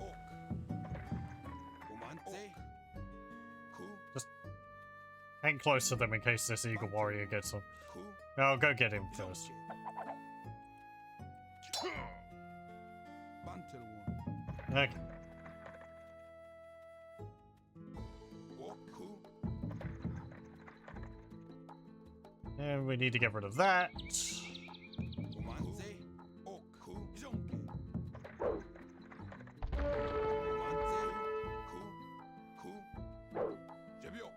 Ok. Comance. Ku. Hang close to them in case this Eagle Warrior gets them. Ku. I'll go get him first. Bantel. Okay. Oku. And we need to get rid of that. Comance. Oku. Jonke. Comance. Ku. Ku. Jebio.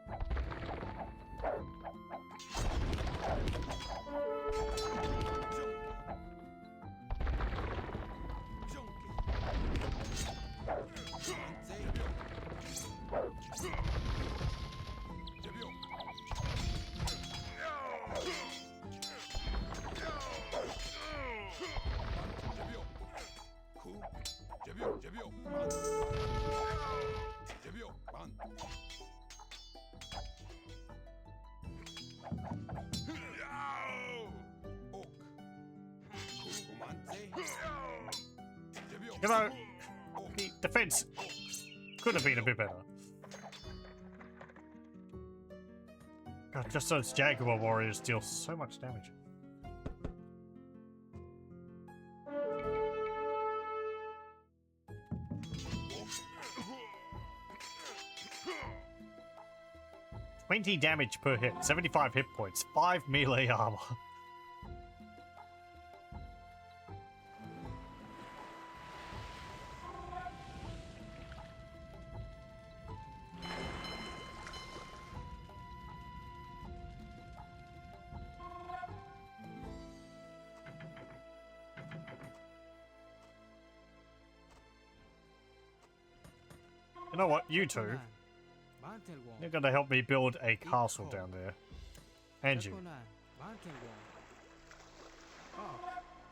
제비오 제비오 반 옥 고만세 제비오 You know, the defense could have been a bit better. God, just those Jaguar warriors deal so much damage. $20 damage per hit, 75 hit points, 5 melee armor. You know what, you two, you're gonna help me build a castle down there. And you.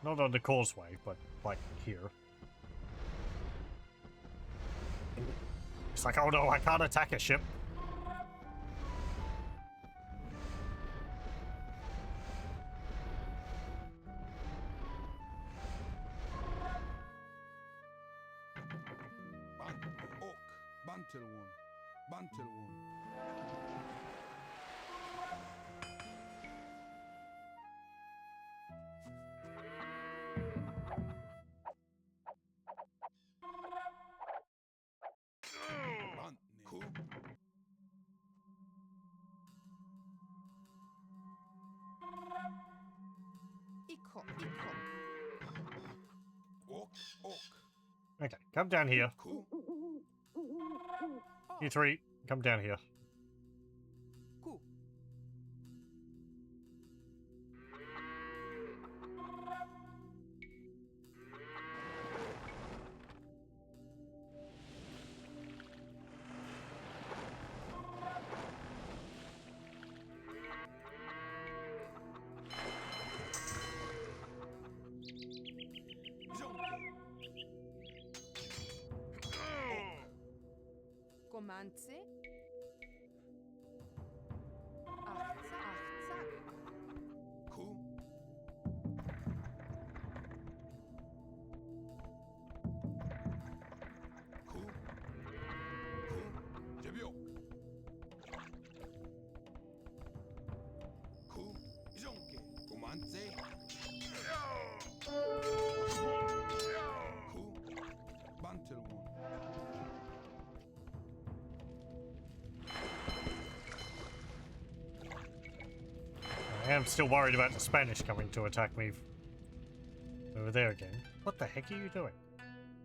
Not on the causeway, but like here. It's like, oh no, I can't attack a ship. 반 옥 반틀원 반틀원 반구 Eco. 옥 Okay, come down here. 구 You three, come down here. Ku. Comanze. Achtzak. 구 구 제비오 구 이정께 고만세 구 반틀원 I am still worried about the Spanish coming to attack me over there again. What the heck are you doing?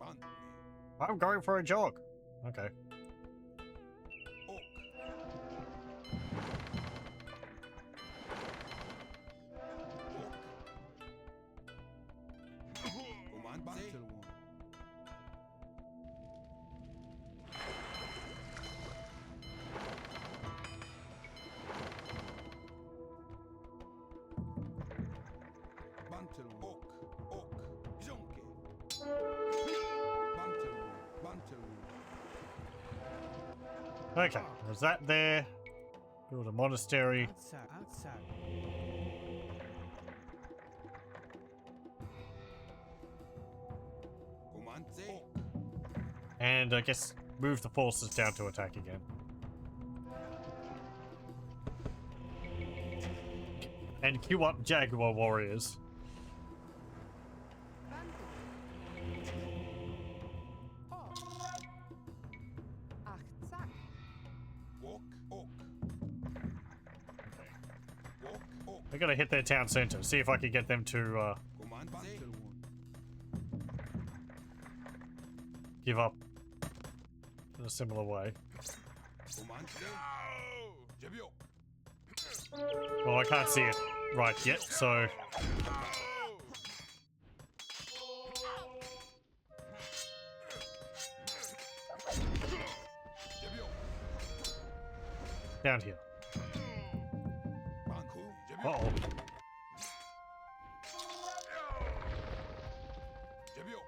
반 I'm going for a jog. Okay. 옥 고만세 반틀원 반틀원 옥 이정께 반틀원 Okay, there's that there. Build a monastery. Outside. 고만세 And I guess move the forces down to attack again. And queue up Jaguar warriors. Achtzak. 옥 I gotta hit their town center. See if I can get them to 고만세 give up in a similar way. 고만세 제비오 Well, I can't see it right yet, so 제비오 down here. 반구 제비오 Uh-oh. 제비오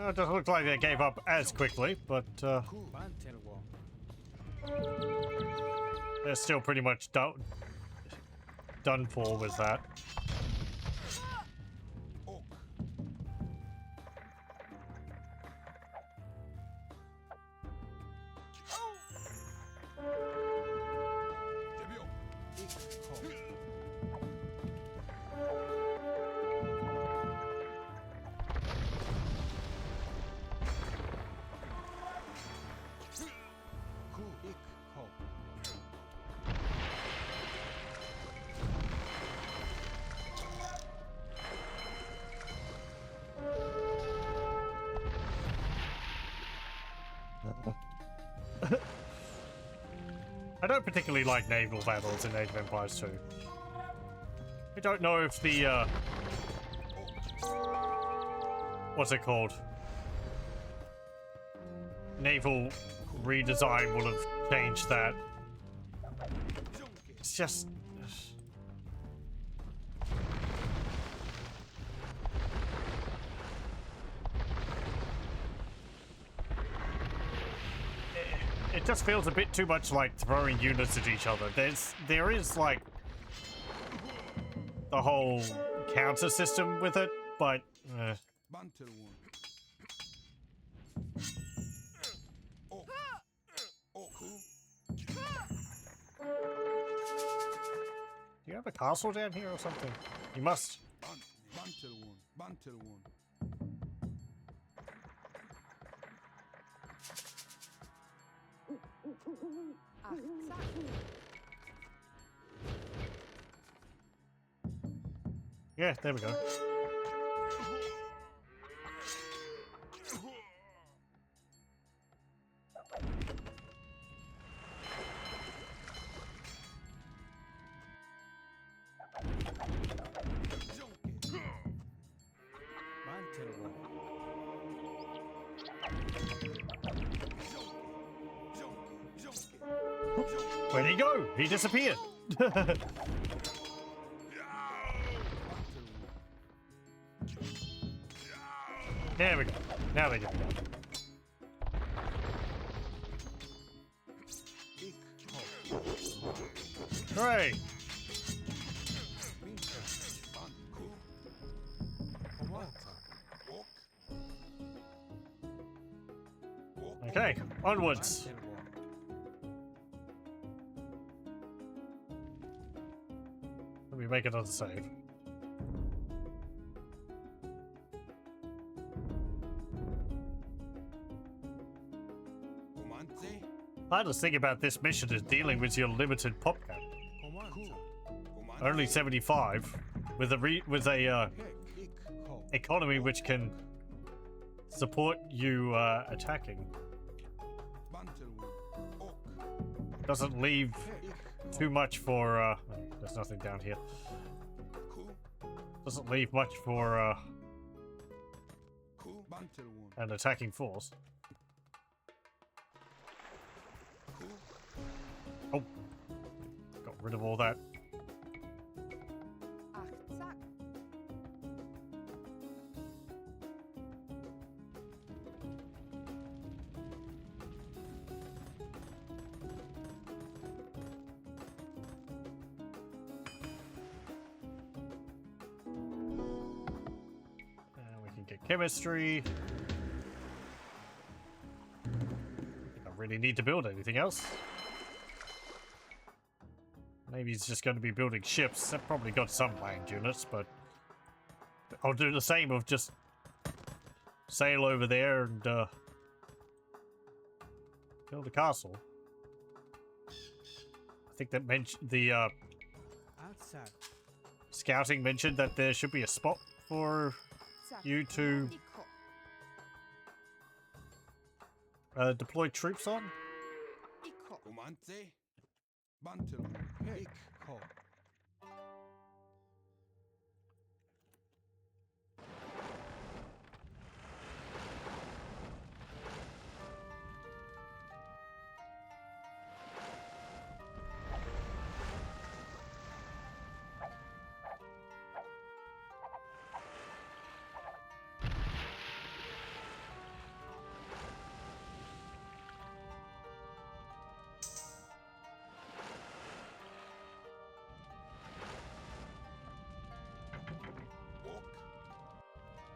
It doesn't look like they gave up as quickly, but they're still pretty much done for with that. I don't particularly like naval battles in Age of Empires 2. I don't know if the, what's it called? Naval redesign would have changed that. It's just... It just feels a bit too much like throwing units at each other. There is like the whole counter system with it, but do you have a castle down here or something? You must. Yeah, there we go. Where'd he go? He disappeared. There we go. Now they get it. Hooray! Okay, onwards. Let me make another save. Hardest thing about this mission is dealing with your limited pop count. Only 75, with a economy which can support you attacking. Doesn't leave too much for there's nothing down here. Doesn't leave much for an attacking force. Oh, got rid of all that. And we can get chemistry. I don't really need to build anything else. Maybe he's just going to be building ships. I've probably got some land units, but I'll do the same of just sail over there and build a castle. I think that mentioned the scouting mentioned that there should be a spot for you to deploy troops on.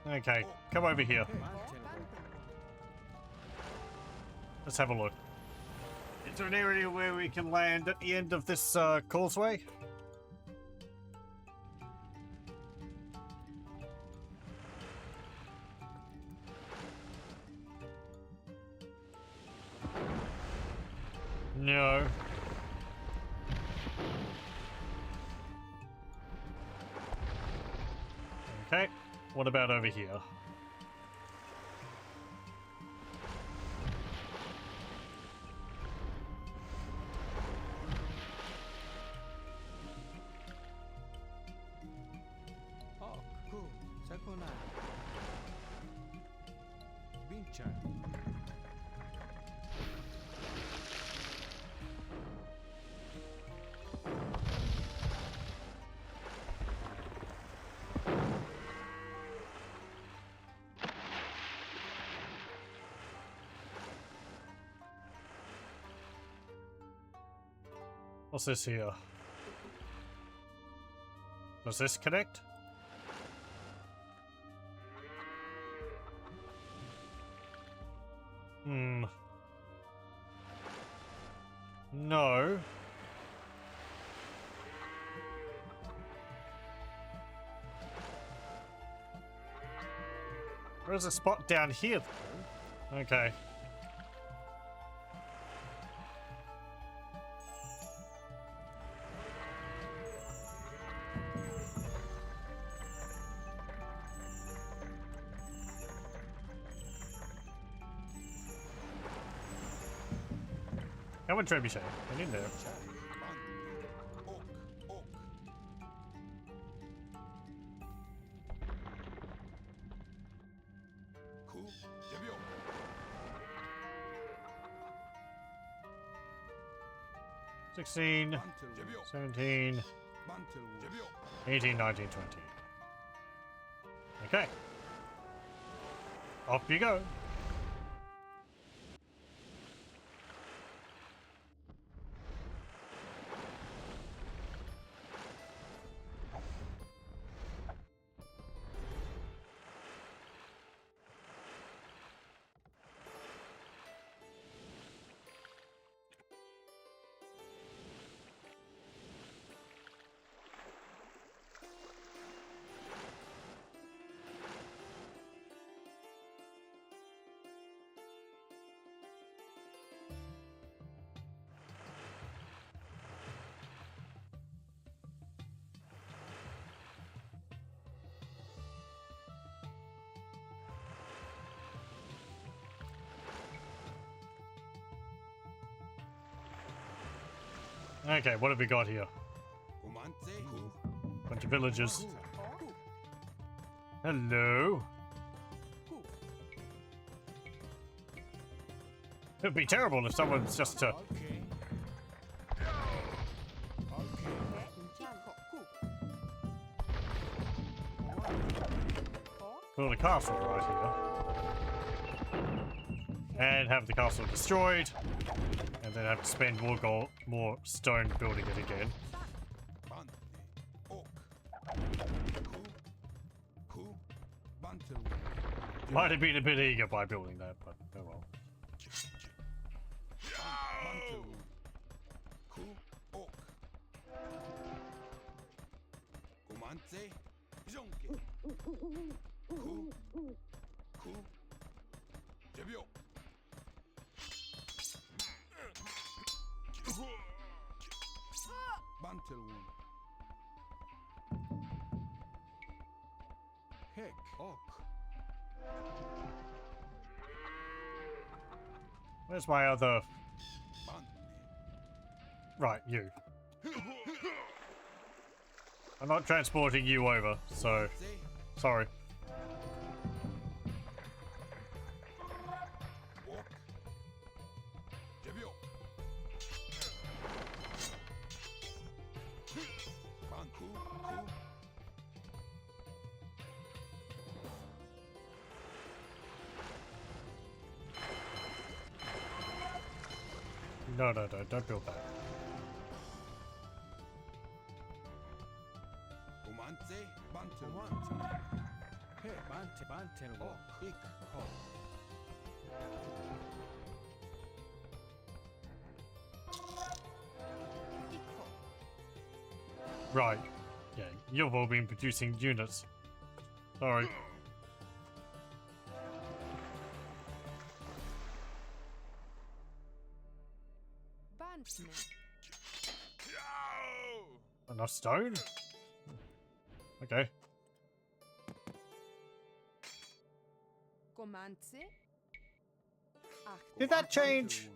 Okay, come over here. Let's have a look. Is there an area where we can land at the end of this causeway? No. Okay, what about over here? Oh, cool. Sakuna. Binchan. What's this here? Does this connect? No. There's a spot down here, though. Okay. Come on, Trebuchet. Get in there. Ku, Jebio. 16, Jebio. 17, Jebio. 18, 19, 20. Okay. Off you go. Okay, what have we got here? Kumante. Bunch of villagers. Ku. Hello. It'd be terrible if someone's just to Okay. Okay. build a castle right here. And have the castle destroyed. And then have to spend more stone building it again. Bante. Ok. Ku. Bantu. Might have been a bit eager by building that, but oh well. Bantu. Ku. Ok. Kumante. Jonke. Ku. Ku. Jebio. Bantelwoon. Heck. Ok. Where's my other... Bante. Right, you. I'm not transporting you over, so... Sorry. Ok. Jebio. Banku. Ku. No, don't build that. Kumante. Bantelwoon. Kumante. Hey, Bante. Bantelwo. Ik. Ho. Iko. Right. Yeah, you've all been producing units. Sorry. Bantme. Enough stone? Okay. Komance. Did that change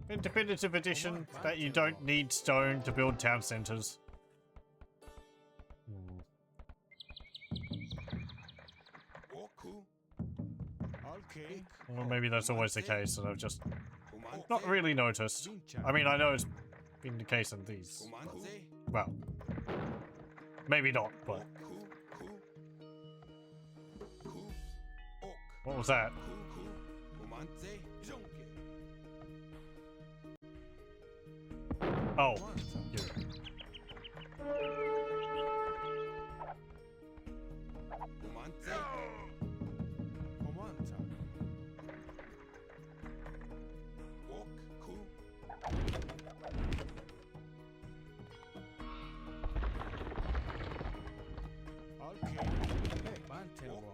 in Definitive Edition that you don't need stone to build town centers? Oku. Okay. Well, maybe that's always the case, and I've just Comante. not really noticed. I mean, I know it's been the case in these. Comante. Well, maybe not, but Ku. Ku. Ku. Ok. what was that? Ku. Comante. Jonke. Oh, you. Comante. Comanta. Ok. Ku. Okay. Hey, Bantelwo.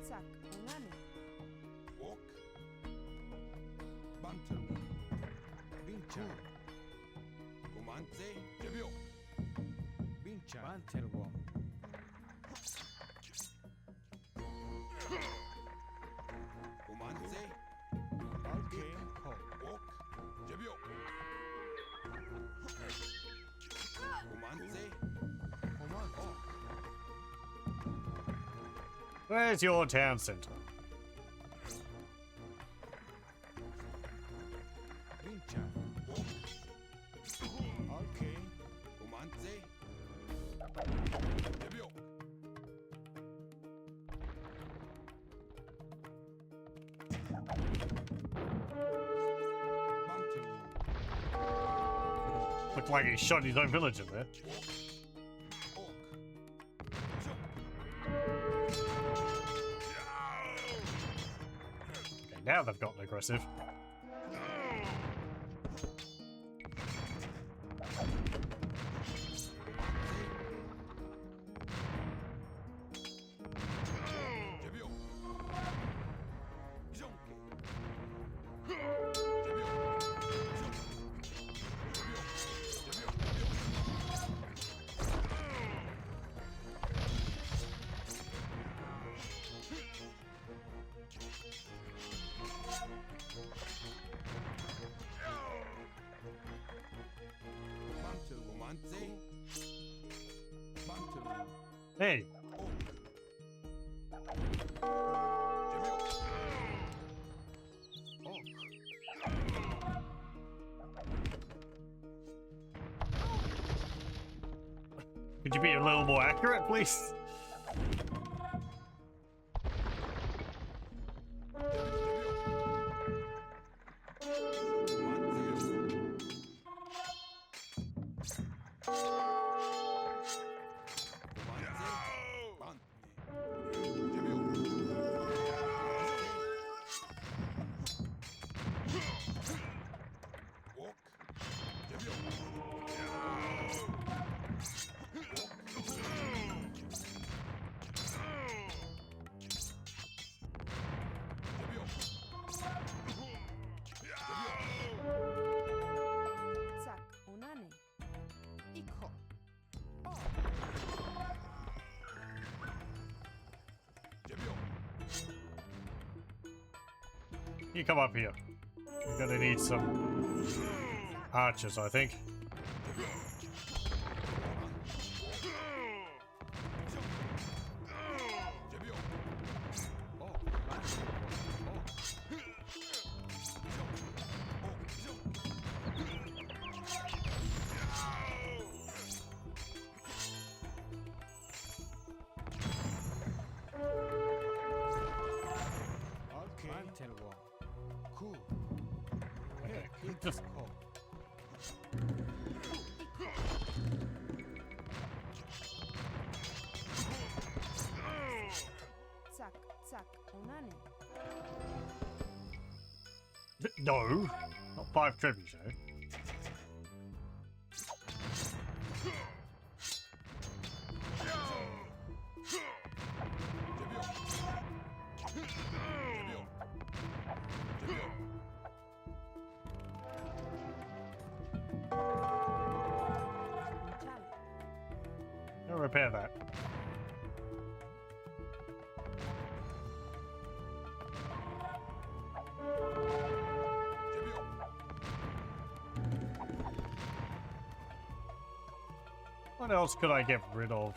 Tsak. Onane. Ok. Bantelwo. Bincha. Comante. Jebio. Bincha. Bantelwo. Comante. Okay. Ho. Ok. Jebio. Comante. Comanta. Where's your town center? Bincha. Okay. Comante. Jebio. Bantelwo. Looked like he shot his own villager there. Ok. Okay, now they've gotten aggressive. Jebio. Jonke. Jebio. Comante. Bantelwo. Hey, Jebio. Ok. could you be a little more accurate, please? Tsak. Onane. Iko. You come up here. We're gonna need some archers, I think. Okay. Bantelwo. Cool. Okay. Ik. Just Ho. Zack, zack, onani. No, not 5 trebuchet. Chale. I'll repair that. What else could I get rid of?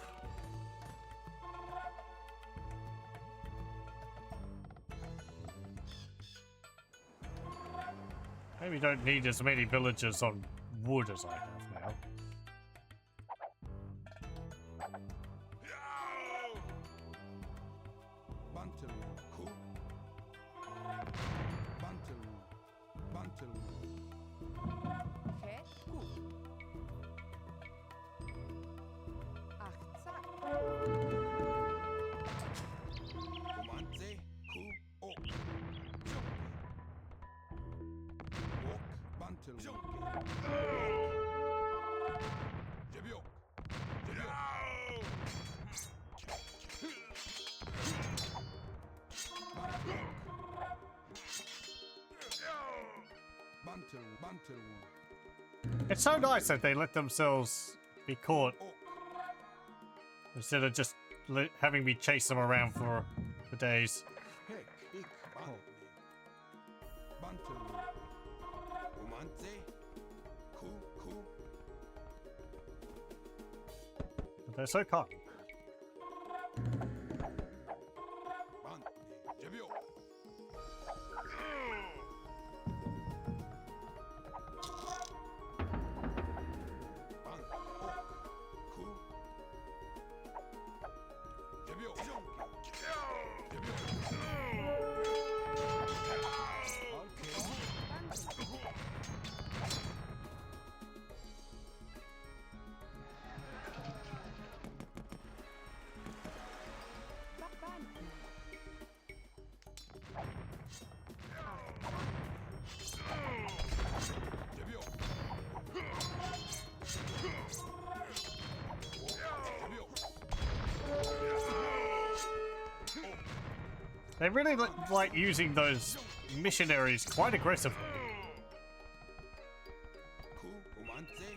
Maybe don't need as many villagers on wood as I have now. Bantel, cool. Bantel. He, ku. Ach, zack. Romanze, cool. Ok. Ok, bantel. Jebio. Bantel. It's so nice that they let themselves be caught instead of just having me chase them around for days. Heck, ik, Bantel. Romanze, cool. But they're so kind. Jebio. They really like using those missionaries quite aggressively. Comanze.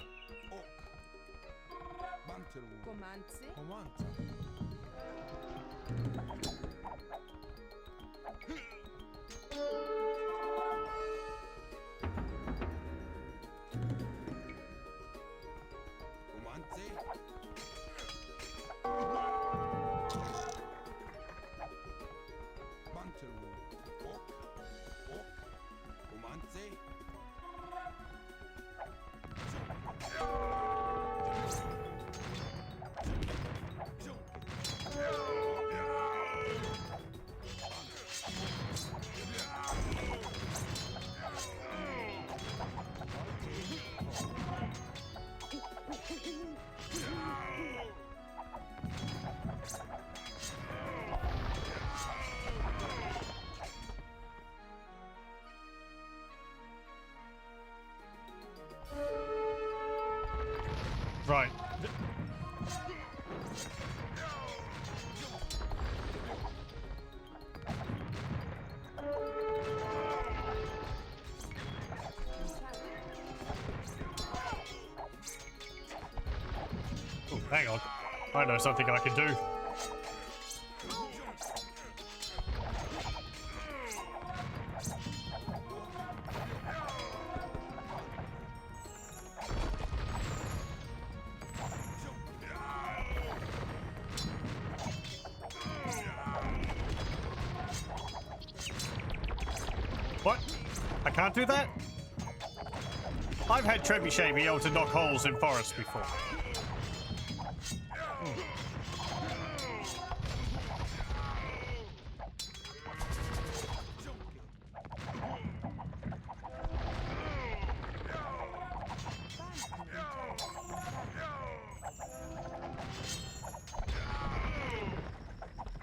Right. Oh, hang on. I know something I can do. What? I can't do that? I've had trebuchet be able to knock holes in forests before.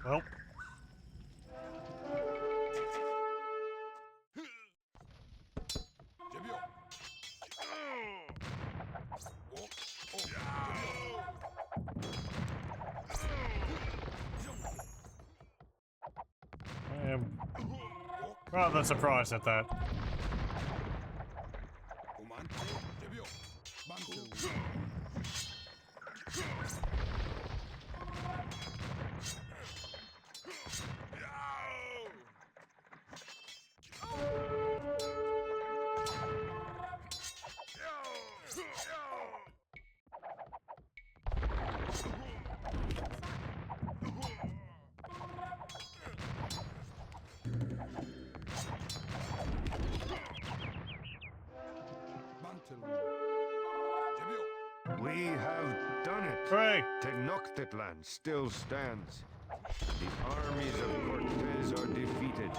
Well. Jebio. I am rather surprised at that. Umante. Jebio. Bantu. Bantu. Jebio. We have done it. Hooray! Tenochtitlan still stands. The armies of Cortez are defeated.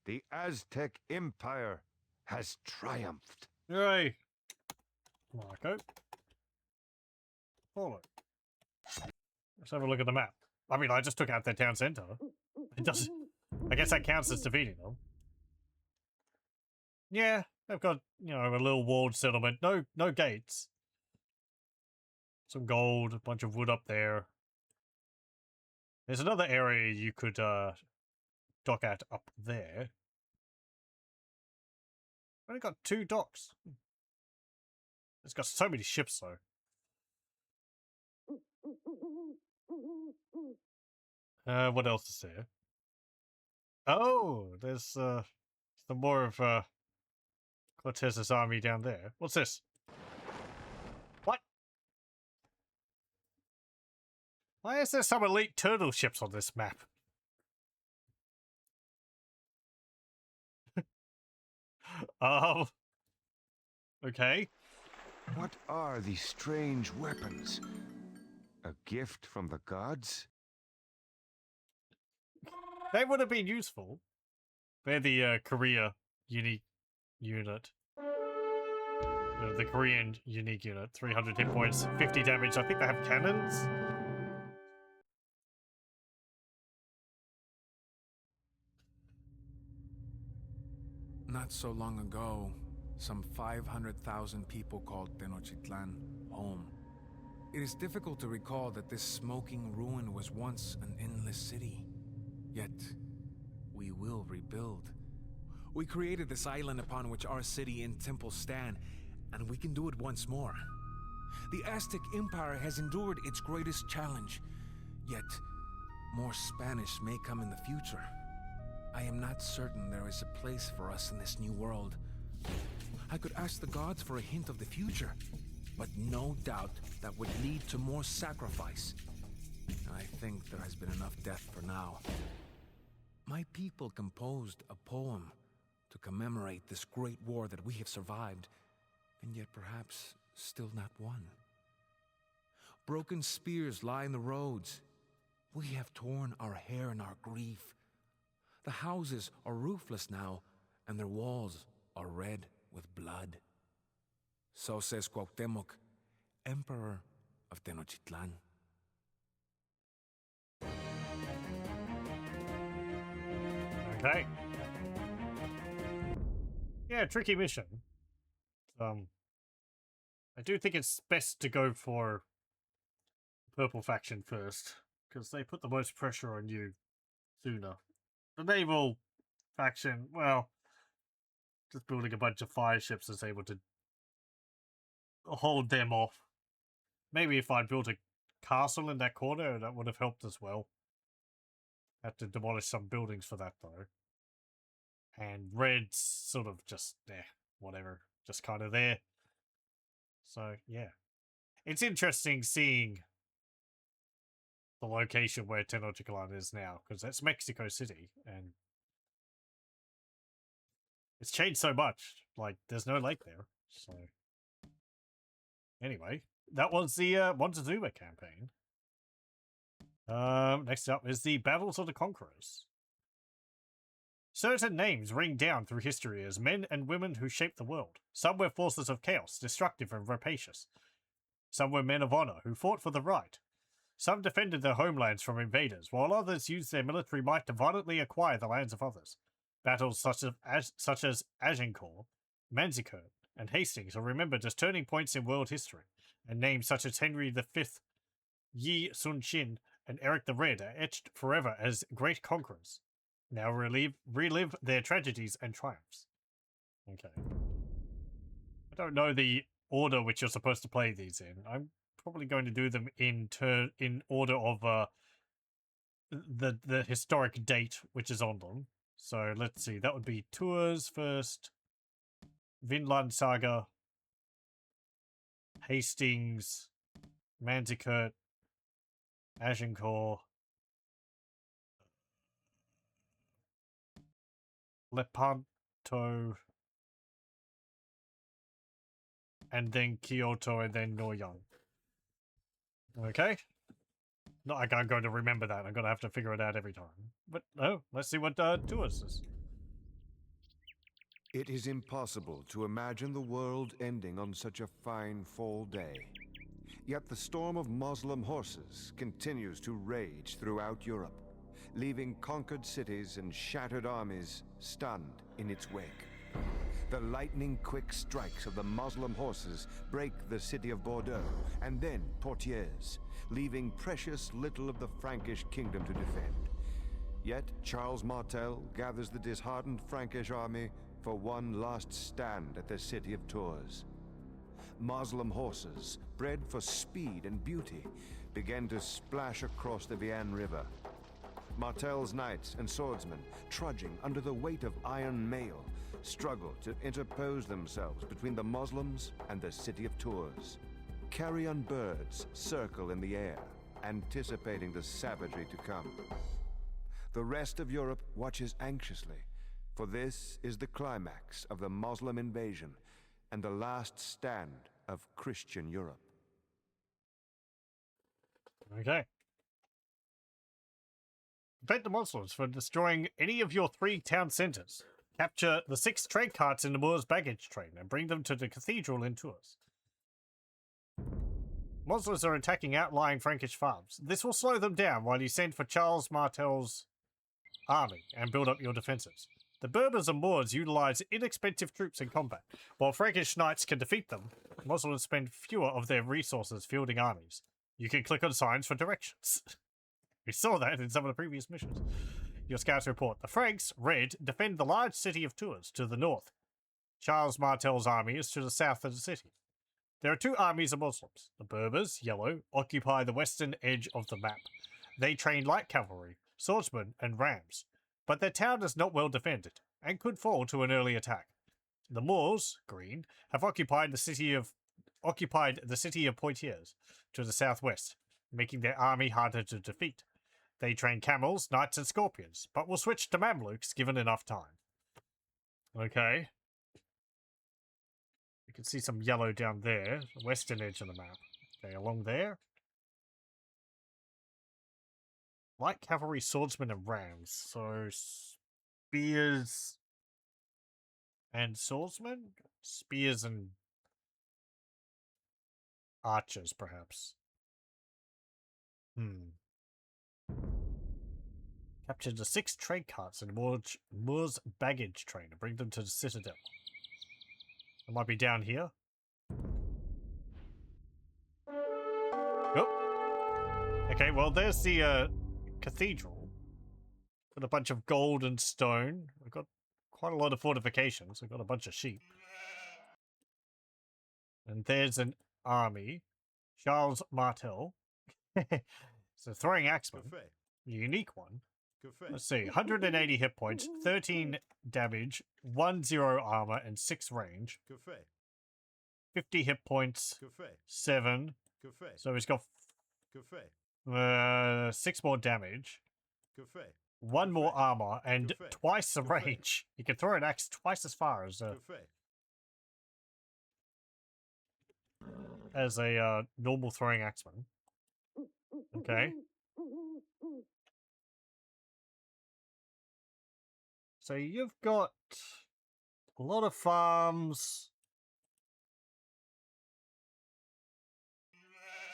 The Aztec Empire has triumphed. Hooray! Marco. Follow. Let's have a look at the map. I mean, I just took out their town center. It doesn't. I guess that counts as defeating them. Yeah, they've got, you know, a little walled settlement. No gates. Some gold, a bunch of wood up there. There's another area you could dock at up there. Only got 2 docks. It's got so many ships though. What else is there? Oh, there's some more of Cortez's army down there. What's this? What? Why is there some elite turtle ships on this map? Okay. What are these strange weapons? A gift from the gods? They would have been useful. They're the Korea unique unit. The Korean unique unit. 300 hit points, 50 damage. I think they have cannons. Not so long ago, some 500,000 people called Tenochtitlan home. It is difficult to recall that this smoking ruin was once an endless city. Yet, we will rebuild. We created this island upon which our city and temple stand, and we can do it once more. The Aztec Empire has endured its greatest challenge, yet more Spanish may come in the future. I am not certain there is a place for us in this new world. I could ask the gods for a hint of the future, but no doubt that would lead to more sacrifice. I think there has been enough death for now. My people composed a poem to commemorate this great war that we have survived, and yet perhaps still not won. Broken spears lie in the roads. We have torn our hair in our grief. The houses are roofless now, and their walls are red with blood. So says Cuauhtémoc, Emperor of Tenochtitlan. Okay. Yeah, tricky mission. I do think it's best to go for Purple Faction first, because they put the most pressure on you sooner. The Naval Faction, well, just building a bunch of fire ships is able to hold them off. Maybe if I built a castle in that corner, that would have helped as well. Had to demolish some buildings for that, though. And Red's sort of just, whatever. Just kind of there. So, yeah. It's interesting seeing the location where Tenochtitlan is now, because that's Mexico City, and it's changed so much. Like, there's no lake there, so... Anyway, that was the Montezuma campaign. Next up is the Battles of the Conquerors. Certain names ring down through history as men and women who shaped the world. Some were forces of chaos, destructive and rapacious. Some were men of honor who fought for the right. Some defended their homelands from invaders, while others used their military might to violently acquire the lands of others. Battles such as Agincourt, Manzikert, and Hastings are remembered as turning points in world history, and names such as Henry V, Yi Sun Shin, and Eric the Red are etched forever as great conquerors. Now relive their tragedies and triumphs. Okay. I don't know the order which you're supposed to play these in. I'm probably going to do them in order of the historic date which is on them. So let's see, that would be Tours first, Vinland Saga, Hastings, Manzikert, Agincourt, Lepanto, and then Kyoto, and then Noryang. Okay? Not like I'm going to remember that. I'm going to have to figure it out every time. But, oh, let's see what Tours is. It is impossible to imagine the world ending on such a fine fall day. Yet the storm of Muslim horses continues to rage throughout Europe, leaving conquered cities and shattered armies stunned in its wake. The lightning-quick strikes of the Muslim horses break the city of Bordeaux and then Poitiers, leaving precious little of the Frankish kingdom to defend. Yet Charles Martel gathers the disheartened Frankish army for one last stand at the city of Tours. Muslim horses, bred for speed and beauty, began to splash across the Vienne River. Martel's knights and swordsmen, trudging under the weight of iron mail, struggle to interpose themselves between the Muslims and the city of Tours. Carrion birds circle in the air, anticipating the savagery to come. The rest of Europe watches anxiously, for this is the climax of the Muslim invasion and the last stand of Christian Europe. Okay. Defend the Muslims for destroying any of your 3 town centers. Capture the 6 trade carts in the Moors baggage train and bring them to the cathedral in Tours. Muslims are attacking outlying Frankish farms. This will slow them down while you send for Charles Martel's army and build up your defenses. The Berbers and Moors utilize inexpensive troops in combat. While Frankish knights can defeat them, Muslims spend fewer of their resources fielding armies. You can click on signs for directions. We saw that in some of the previous missions. Your scouts report the Franks, red, defend the large city of Tours to the north. Charles Martel's army is to the south of the city. There are 2 armies of Muslims. The Berbers, yellow, occupy the western edge of the map. They train light cavalry, swordsmen, and rams, but their town is not well defended and could fall to an early attack. The Moors, green, have occupied the city of Poitiers to the southwest, making their army harder to defeat. They train camels, knights, and scorpions, but will switch to Mamluks given enough time. Okay. You can see some yellow down there, the western edge of the map. Okay, along there. Light cavalry, swordsmen, and rams. So, spears and swordsmen? Spears and archers, perhaps. Capture the 6 trade carts in Moors baggage train and bring them to the citadel. It might be down here. Oh. Okay, well, there's the cathedral with a bunch of gold and stone. We've got quite a lot of fortifications. We've got a bunch of sheep. And there's an army. Charles Martel. It's a throwing axeman. A unique one. Let's see. 180 hit points, 13 damage, 10 armor, and 6 range. 50 hit points, 7. So he's got 6 more damage, 1 more armor, and twice the range. You can throw an axe twice as far as a normal throwing axeman. Okay. So you've got a lot of farms,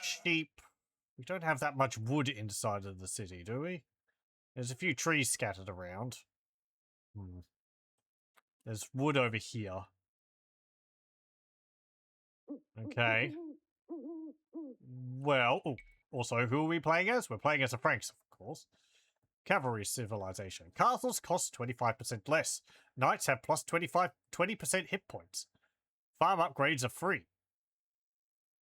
sheep, We don't have that much wood inside of the city, do we? There's a few trees scattered around. There's wood over here. Okay. Well, also, who are we playing as? We're playing as the Franks, of course. Cavalry civilization. Castles cost 25% less. Knights have plus 20% hit points. Farm upgrades are free.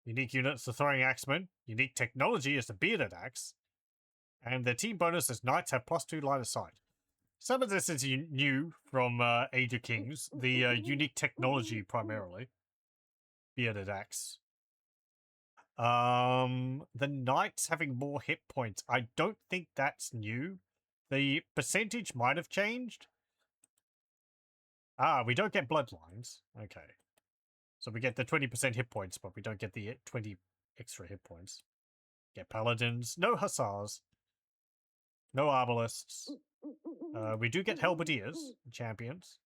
Unique units, the throwing axemen. Unique technology is the bearded axe. And the team bonus is knights have +2 line of sight. Some of this is new from Age of Kings. The unique technology primarily. Bearded axe. The knights having more hit points. I don't think that's new. The percentage might have changed. Ah, we don't get bloodlines. Okay. So we get the 20% hit points, but we don't get the 20 extra hit points. Get paladins. No hussars. No arbalists. We do get halberdiers. Champions.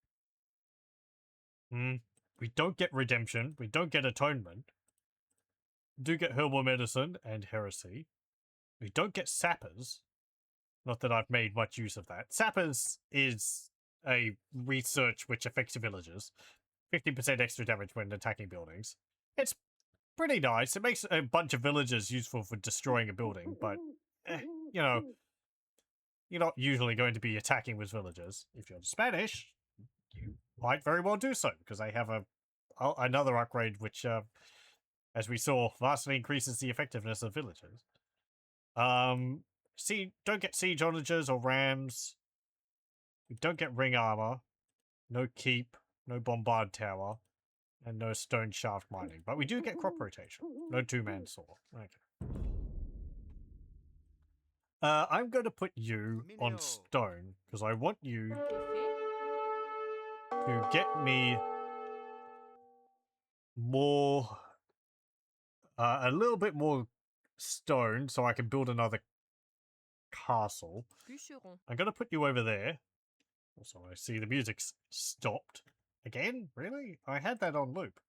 We don't get redemption. We don't get atonement. We do get herbal medicine and heresy. We don't get sappers. Not that I've made much use of that. Sappers is a research which affects villagers. 50% extra damage when attacking buildings. It's pretty nice. It makes a bunch of villagers useful for destroying a building, but, you know, you're not usually going to be attacking with villagers. If you're Spanish, you might very well do so, because they have another upgrade which, as we saw, vastly increases the effectiveness of villagers. Don't get siege onagers or rams. We don't get ring armor. No keep. No bombard tower, and no stone shaft mining. But we do get crop rotation. No two-man saw. Okay. I'm going to put you on stone, because I want you to get me more... a little bit more stone, so I can build another castle. I'm going to put you over there. Also, I see the music's stopped. Again? Really? I had that on loop.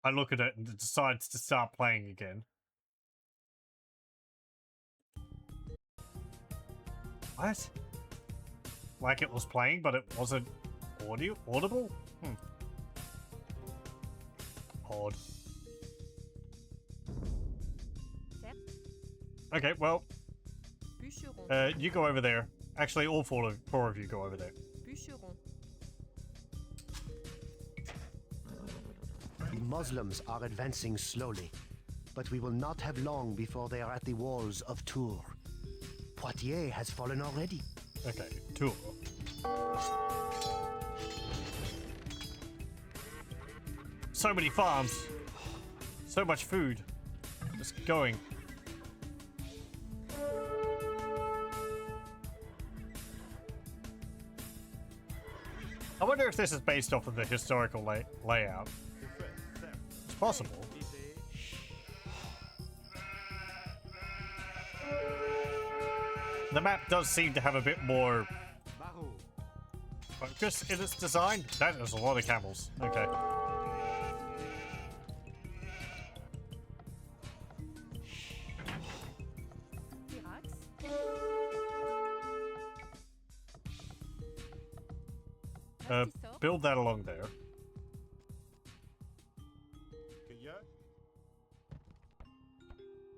I look at it and it decides to start playing again. What? Like it was playing, but it wasn't audible? Odd. Okay, well... you go over there. Actually, all four of you go over there. The Muslims are advancing slowly, but we will not have long before they are at the walls of Tours. Poitiers has fallen already. Okay, Tours. So many farms. So much food. Just going. I wonder if this is based off of the historical layout. It's possible. The map does seem to have a bit more focus in its design. That is a lot of camels. Okay. Build that along there.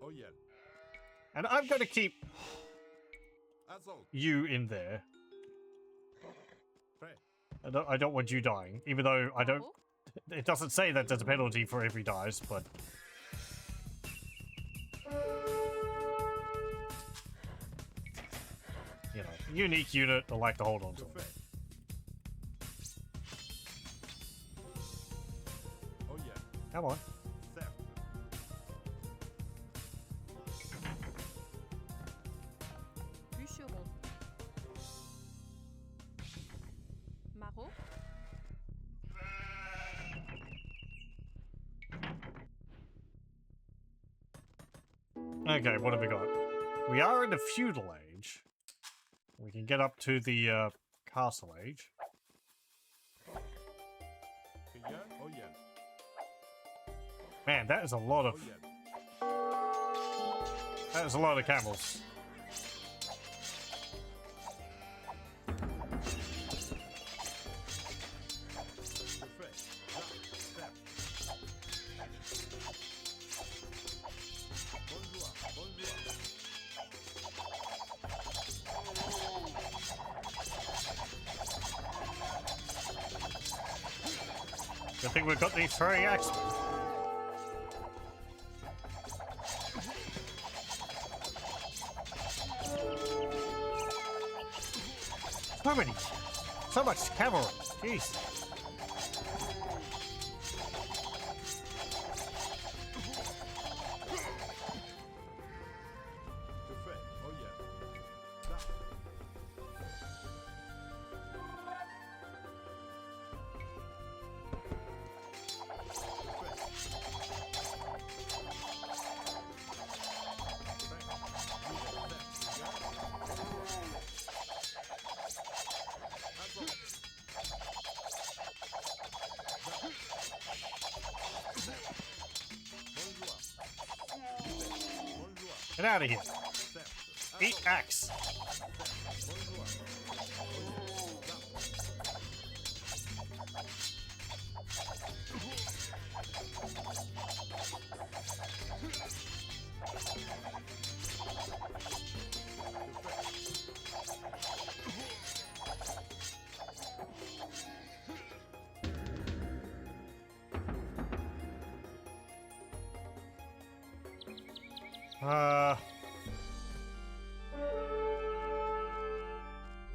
Oh yeah. And I'm going to keep you in there. I don't want you dying, even though I don't... It doesn't say that there's a penalty for every dies, but... You know, unique unit I like to hold on to. Come on. Okay, what have we got? We are in the feudal age. We can get up to the castle age. Man, that is a lot of That was a lot of camels. Good thing we've got these throwing axes. So much cavalry. Jeez. Oh yeah. Get out of here. Eat axe.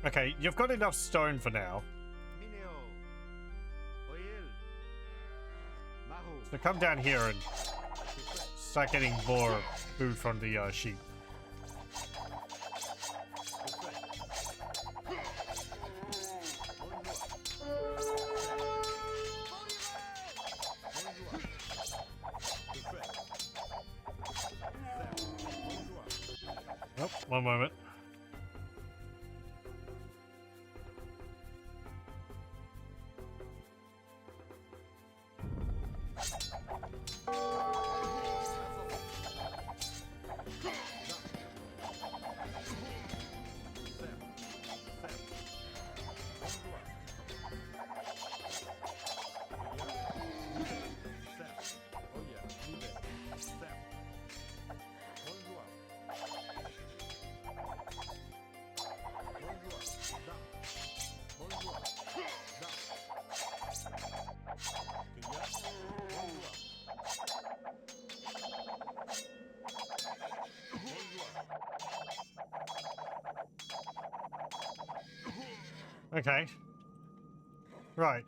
Okay, you've got enough stone for now. So come down here and start getting more food from the sheep. Oh, one moment. Okay. Right.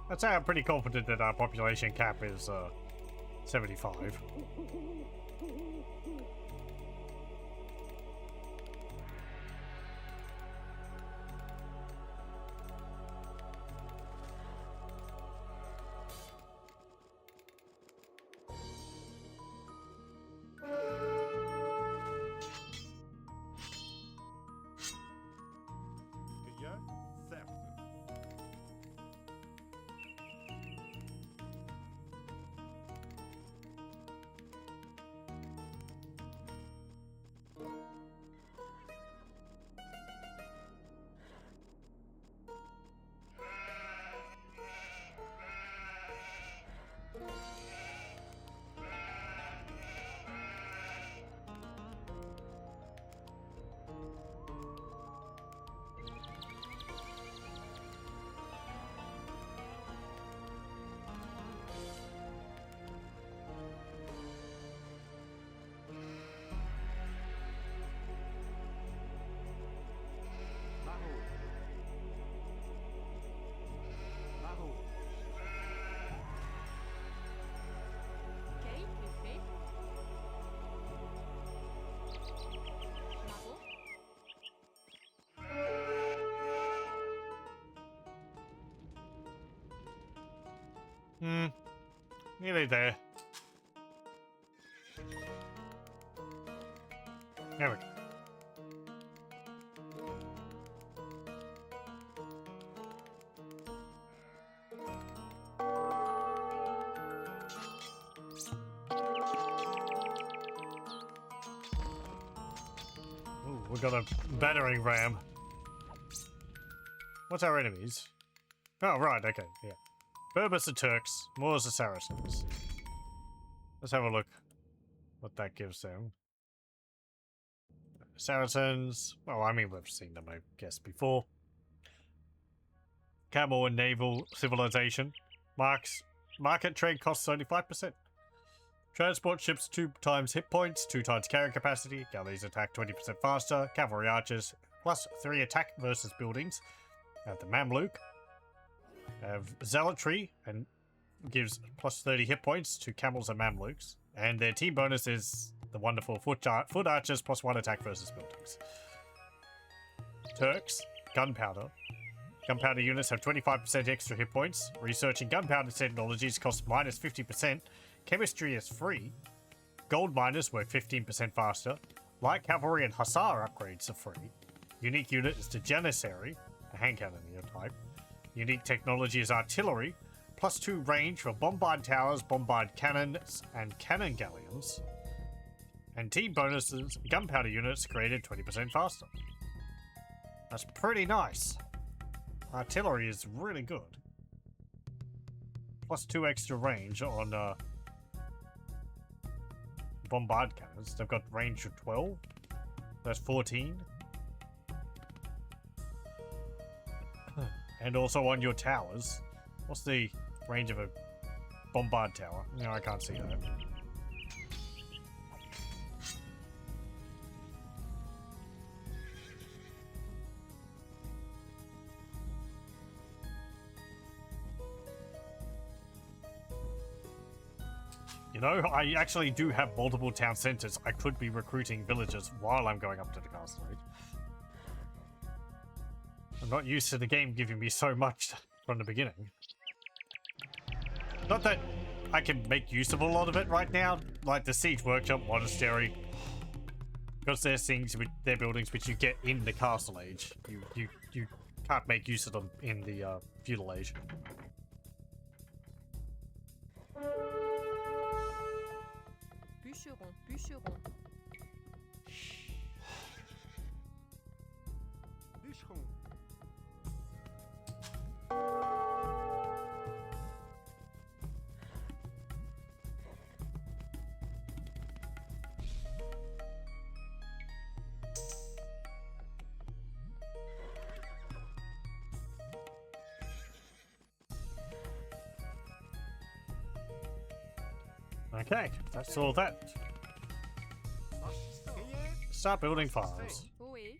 I'd say I'm pretty confident that our population cap is 75. Nearly there. There we go. Ooh, we got a battering ram. What's our enemies? Oh, right, okay, yeah. Berbers are Turks, Moors are Saracens. Let's have a look what that gives them. Saracens, well, I mean, we've seen them, I guess, before. Camel and naval civilization. Market trade costs only 5%. Transport ships 2 times hit points, 2 times carrying capacity. Galleys attack 20% faster. Cavalry archers plus 3 attack versus buildings. Have the Mamluk. Have zealotry and gives plus 30 hit points to camels and Mamluks. And their team bonus is the wonderful foot archers plus 1 attack versus buildings. Turks, gunpowder. Gunpowder units have 25% extra hit points. Researching gunpowder technologies costs minus 50%. Chemistry is free. Gold miners work 15% faster. Light cavalry and hussar upgrades are free. Unique unit is the Janissary, a hand cannoneer type. Unique technology is artillery, plus 2 range for bombard towers, bombard cannons, and cannon galleons. And team bonuses, gunpowder units created 20% faster. That's pretty nice. Artillery is really good. Plus 2 extra range on bombard cannons. They've got range of 12. That's 14. And also on your towers. What's the range of a bombard tower? No, I can't see that. You know, I actually do have multiple town centers. I could be recruiting villagers while I'm going up to the castle age. I'm not used to the game giving me so much from the beginning. Not that I can make use of a lot of it right now, like the Siege Workshop, Monastery. Because there's things, they're buildings which you get in the castle age. You can't make use of them in the feudal age. Bûcheron, bûcheron. Bûcheron. Okay, that's all that. Start building farms. Oui.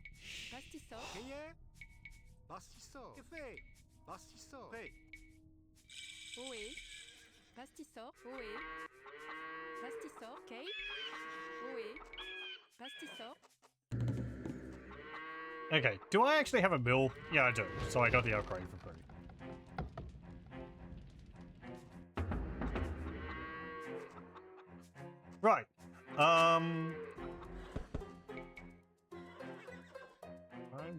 Pastisor. Pastisor. Café. Pastisor. Oui. Pastisor. Oui. Pastisor. Okay. Oui. Pastisor. Okay, do I actually have a mill? Yeah, I do. So I got the upgrade for free. Right. I'm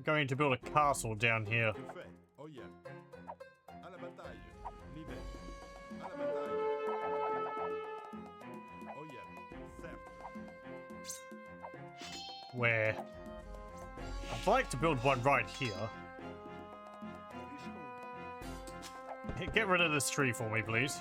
going to build a castle down here. Fait. Oh yeah. À la bataille. Nivel. À la bataille. Oh yeah. Certes. Where I'd like to build one right here. Bûcheron. Get rid of this tree for me, please.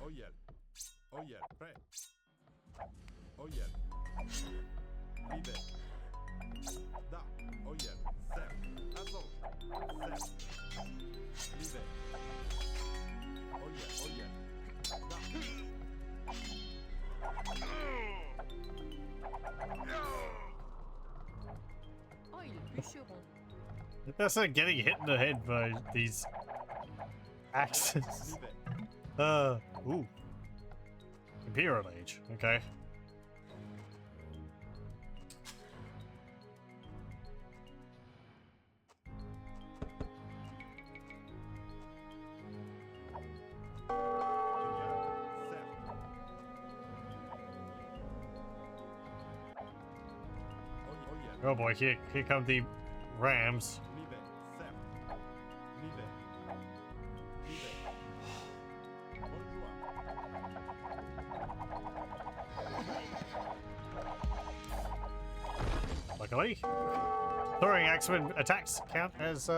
Oyel. Oyel. Prêt. Oyel. Live. Da. Oyel. Sep. Azol. Sep. Live. Oyel. Oyel. Da. Oil, bûcheron. That's not getting hit in the head by these axes. Live. Ooh. Imperial Age, okay. Oh boy, here come the Rams. Luckily, throwing axemen attacks count as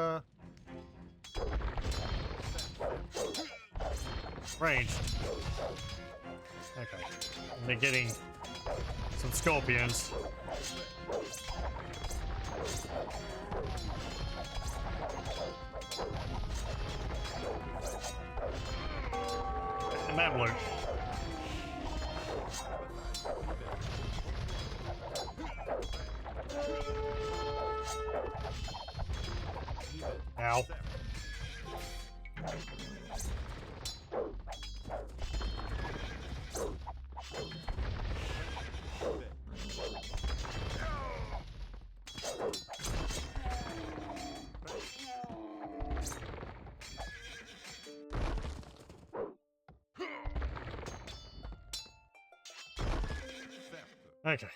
range. Okay, and they're getting some scorpions. And Mamluk. Ow. Okay.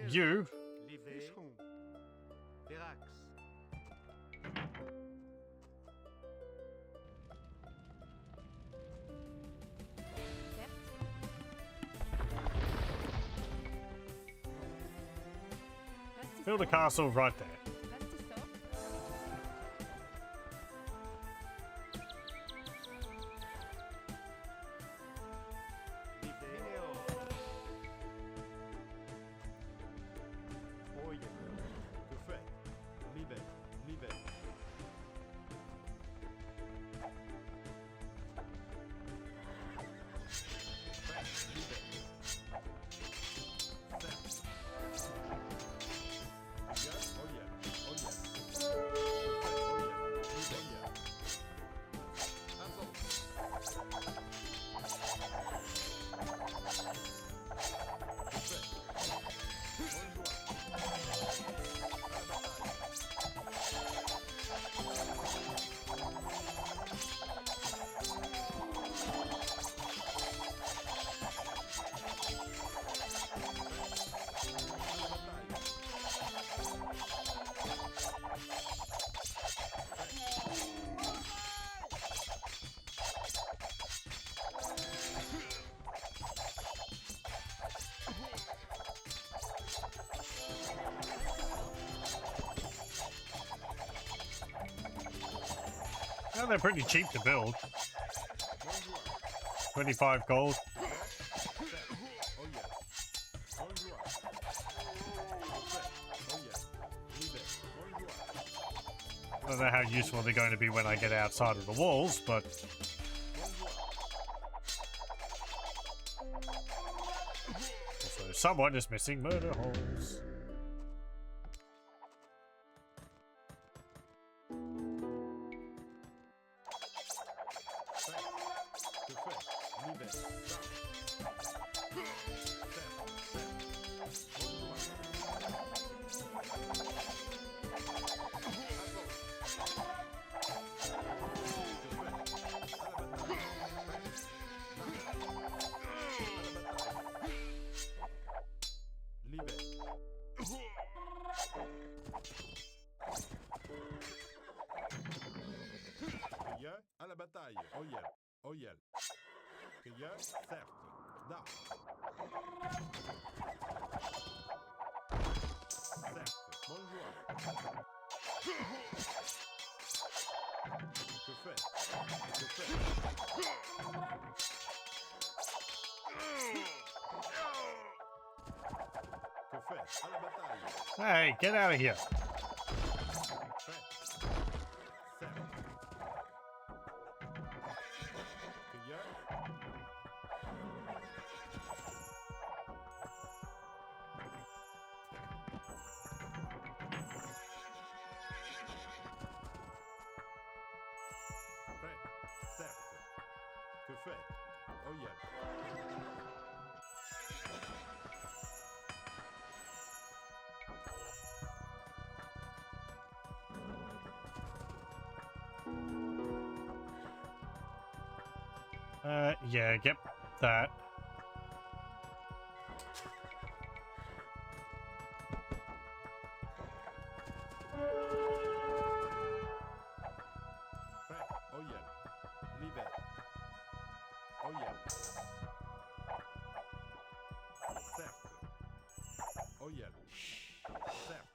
You. Build a castle right there. Well, they're pretty cheap to build. 25 gold. I don't know how useful they're going to be when I get outside of the walls, but... Also, someone is missing murder holes. Alla battaglia. Oyel. Oyel. Che certo. Da. Bonjour. Que faites? Que faites? Que faites? À la bataille. Hey, get out of here. Prêt. Certes. Cueilleur. Prêt. Certes. Que faites? Oh yeah. Yeah, get that. Prêt. Oh yeah. L'hiver. Oh yeah. Certes. Oh yeah. Certes.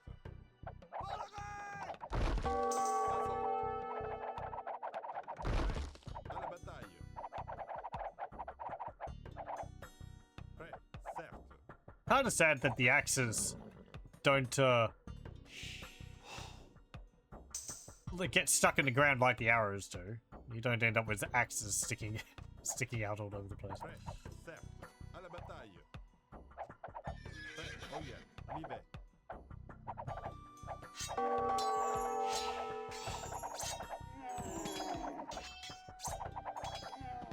À la bataille. Prêt. Certes. Kind of sad that the axes don't like get stuck in the ground like the arrows do. You don't end up with axes sticking out all over the place. Prêt. Certes. À la bataille. Prêt. Oh yeah. L'hiver.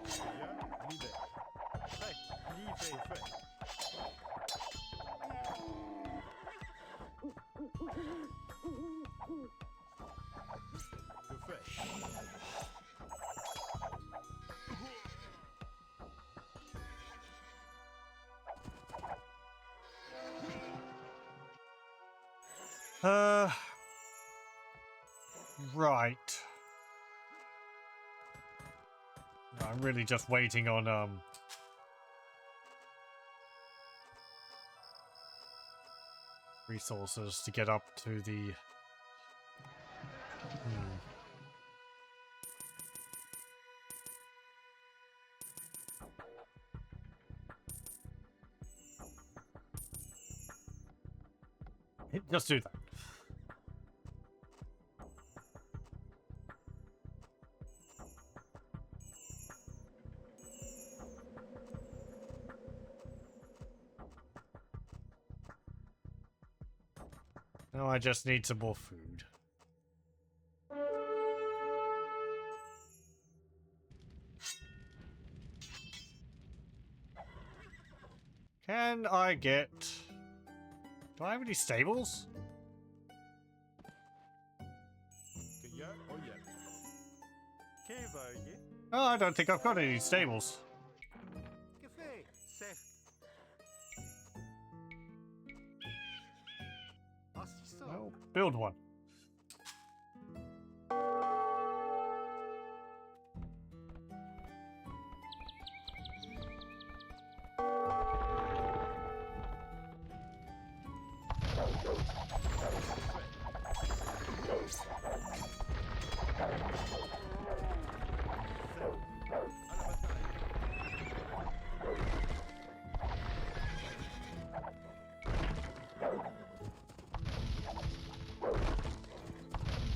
Cueilleur. L'hiver. Prêt. L'hiver. Fait. Que fait? Right. I'm really just waiting on resources to get up to the Just do that. Now I just need some more food. Can I get... Do I have any stables? Cueilleur. Oh yeah. Que veuillez? Oh, I don't think I've got any stables. Que fait? Certes. Assistant. Well, build one.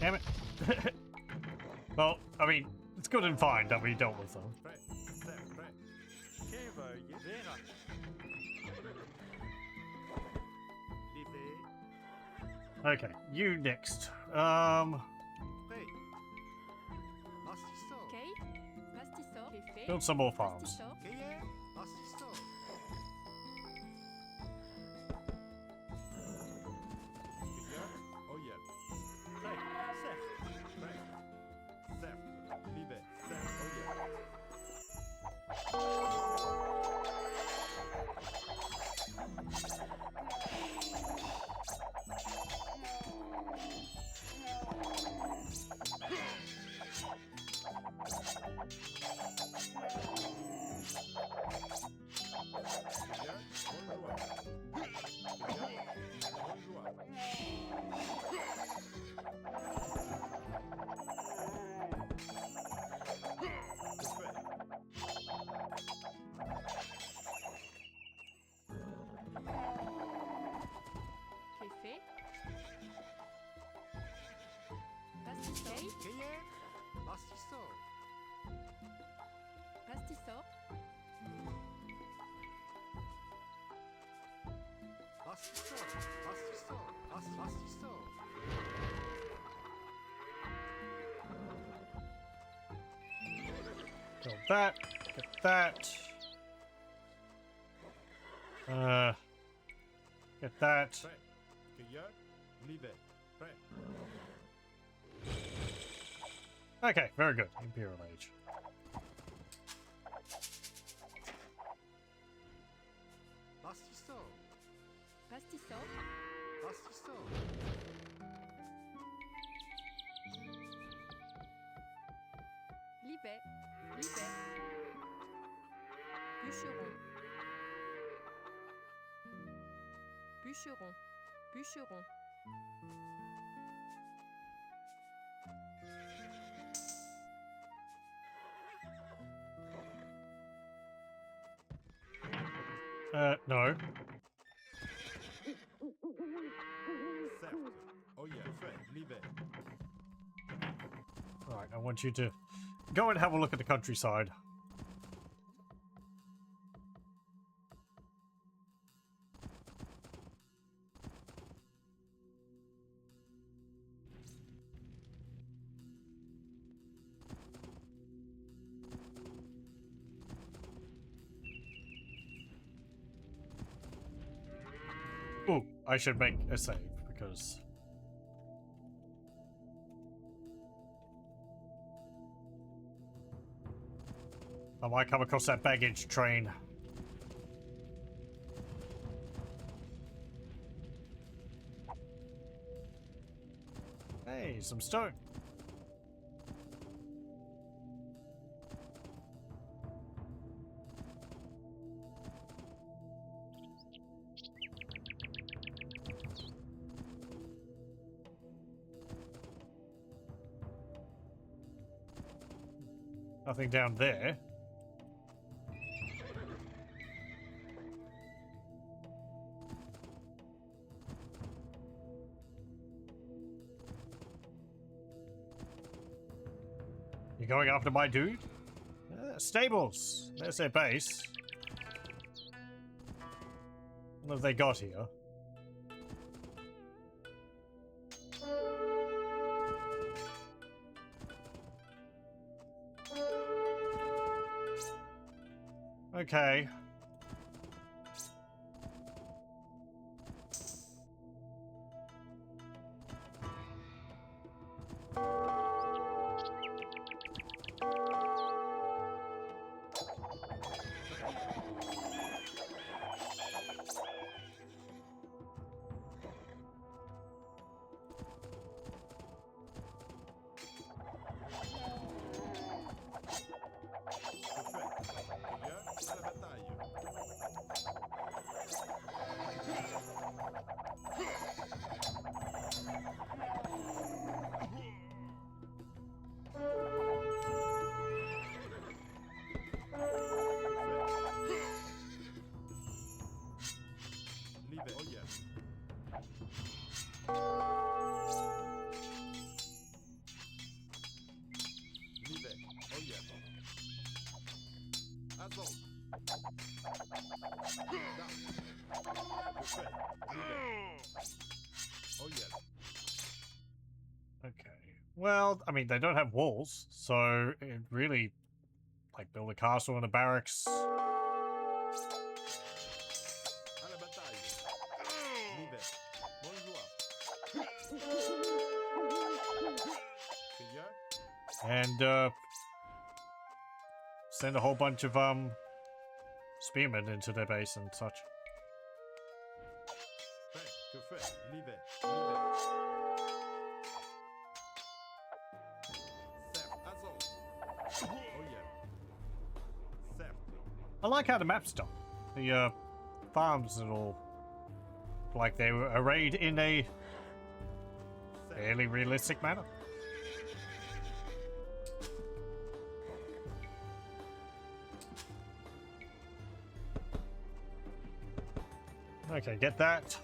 Damn it. Well, I mean, it's good and fine that we dealt with them. Prêt. Certes. Prêt. Que veuillez? Vera. L'hiver. Okay, you next. Prêt. Assistant. Kate, Rastisso, Effet, Build some more farms. Rastisso, Cueilleur. Assistant. Cueilleur. Oh yeah. Prêt. Certes. Prêt. Certes. L'hiver. Certes. Oh yeah. Build that. Get that. Get that. Prêt. Cueilleur, Livet. Prêt. Okay, very good. Imperial Age. Pastisso. Livet. Livet. Bûcheron. Bûcheron. Bûcheron. No. Certes. Oh yeah, fait. Livet. Right, I want you to go and have a look at the countryside. Ooh, I should make a save because I might come across that baggage train. Hey, some stone. Nothing down there. You going after my dude? Stables. There's their base. What have they got here? Okay. Okay. Well, I mean, they don't have walls, so it really, like, build a castle and a barracks. À la bataille. Livet. Bonjour. Cueilleur. And, send a whole bunch of, spearmen into their base and such. Prêt. Que fait? Livet. Livet. Certes. Azul. Oh yeah. Certes. I like how the map's done. The, farms and all, like they were arrayed in a fairly realistic manner. Okay, get that.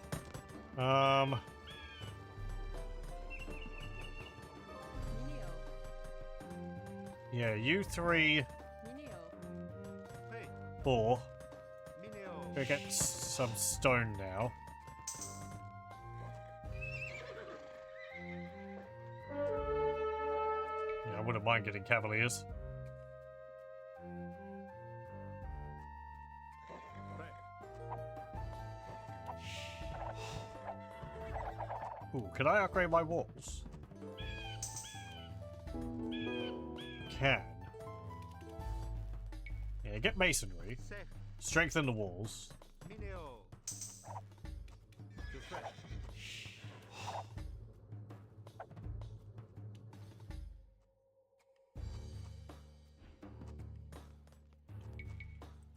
Mineo. Yeah, you three, Mineo. Hey, four. Mineo. Go get some stone now. mind getting cavaliers. Ooh, can I upgrade my walls? Can. Yeah, get masonry. Strengthen the walls. Mineo. Que fait?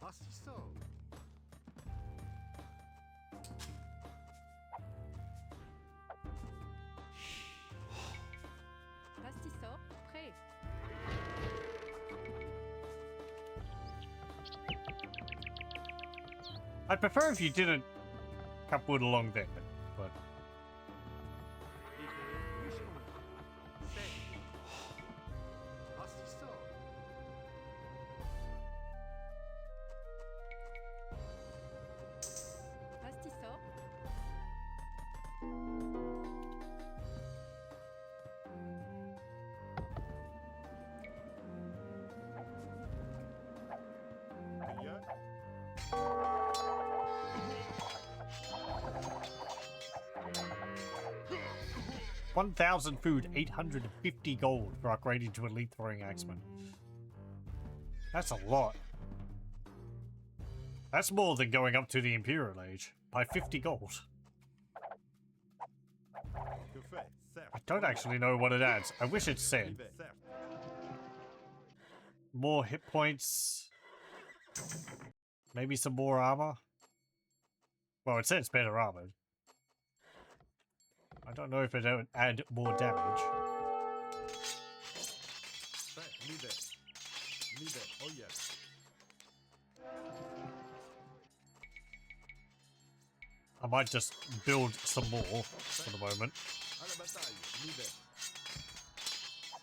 Pastiso. Pastisor, prêt. I'd prefer if you didn't cut wood along there, but Pastiso. Pastisor, Meilleur? 1,000 food, 850 gold for upgrading to elite throwing axeman. That's a lot. That's more than going up to the Imperial Age by 50 gold. Que fait? Certes. I don't actually know what it adds. I wish it said. Libère. Certes. More hit points. Maybe some more armor. Well, it says better armored. I don't know if it would add more damage. Fait. Libère. Libère. Oh yes. I might just build some more for the moment. À la bataille. Libère.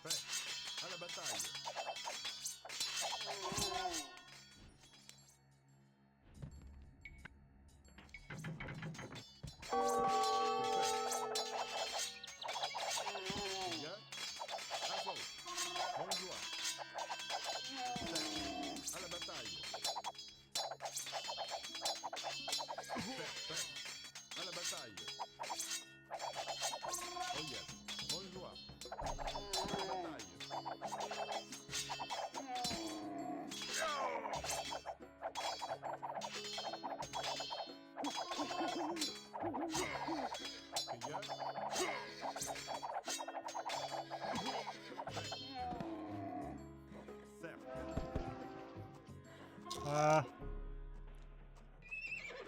Fait. À la bataille. Meilleur? À vous. Bonjour. Fait. À la bataille. Fait. À la bataille. Oh yes. Bonjour. À la bataille. Meilleur? Certes.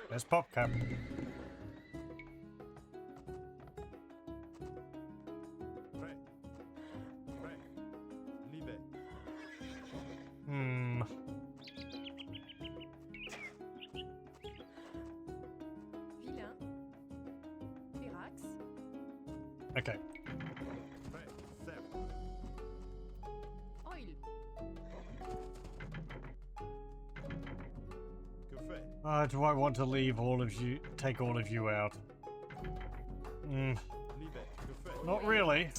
There's PopCap. Prêt. Prêt. Libère. Hmm. vilain. Pirax, Okay. Prêt. Certes. oil. Que fait? Do I want to leave all of you, take all of you out? Hmm. Libère. Que fait? Not really.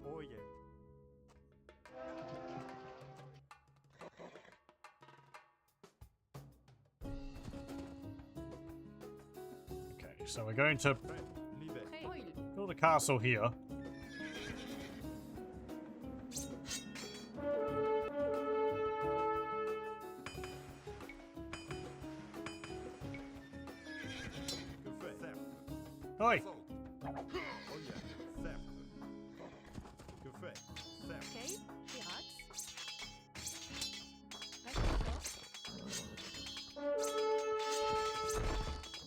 Oh yeah. Okay, so we're going to Prêt. Libère. Prêt. Oil. build a castle here. Que fait? Certes. Oi! Saute. Oh yeah. Certes. Que fait? Certes. Ok, Pirax. Pastisor,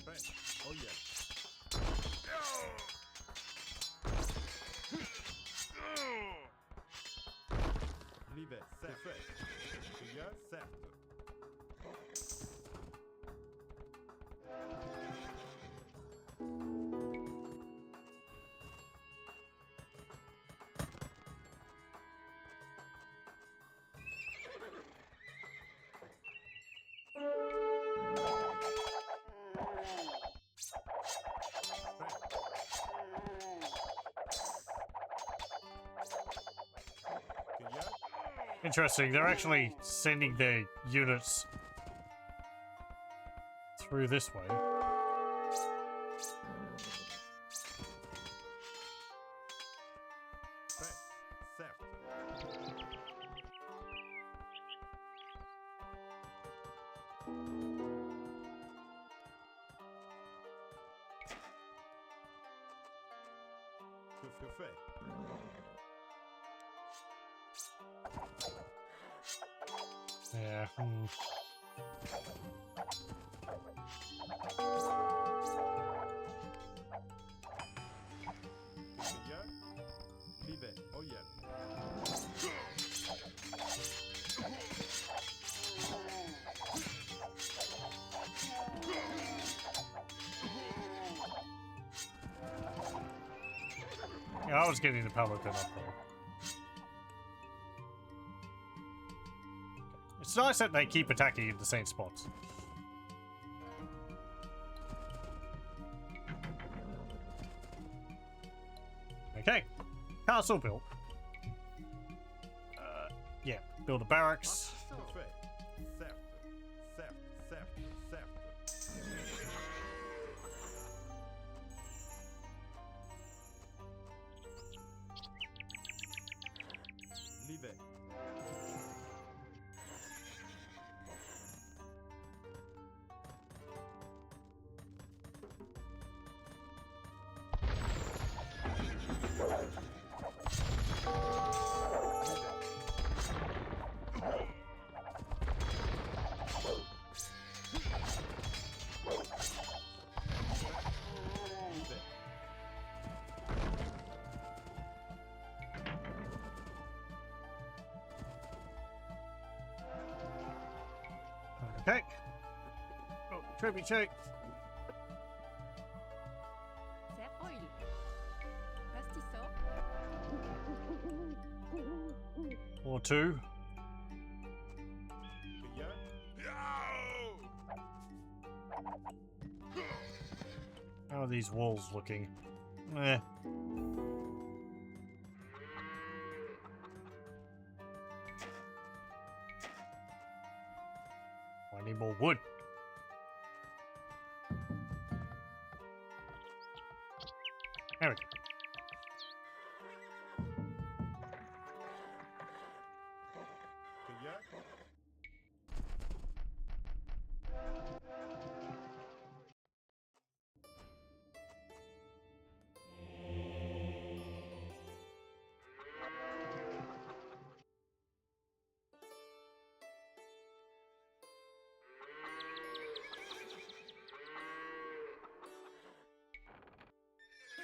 Prêt. Oh yeah. Libère. Certes. Que fait? Meilleur? Certes. Interesting, they're actually sending their units through this way. Que fait? Yeah. Seigneur? Vive, oyen. Yeah, I was getting the Paladin up there. It's nice that they keep attacking in the same spots. Okay, castle built. Yeah, build a barracks. Que fait? Certes, certes, certes, certes. Livet. Okay. Oh, tribute check. Serre oil. Pastissor. Or two. Seigneur? How are these walls looking? Eh. I need more wood. There we go. Seigneur?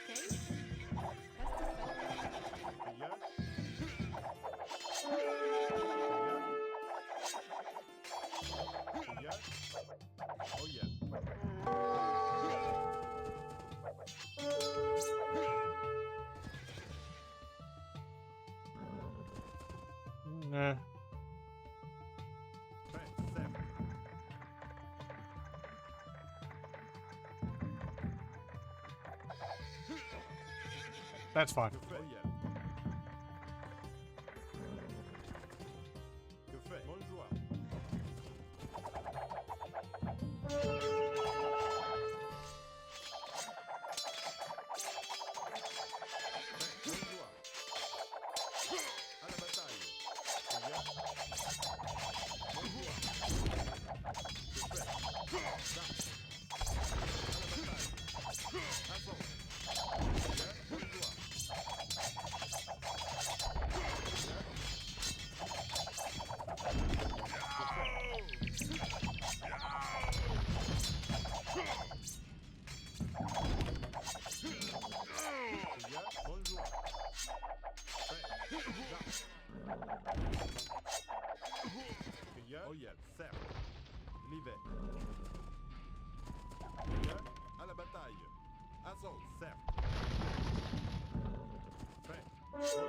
Cake. Pastissor. Seigneur? Seigneur? Oyen. Nah. Prêt, certes. That's fine. Que fait? Oyen. Que fait? Bonjour. Bonjour. À la bataille. Seigneur? Bonjour. Que fait? Dame. À la bataille. Avance. Seigneur? Bonjour. Seigneur, bonjour. Prêt. Seigneur, oyen, certes. Livet. Seigneur, à la bataille. Assaut, certes. Prêt. Bonjour.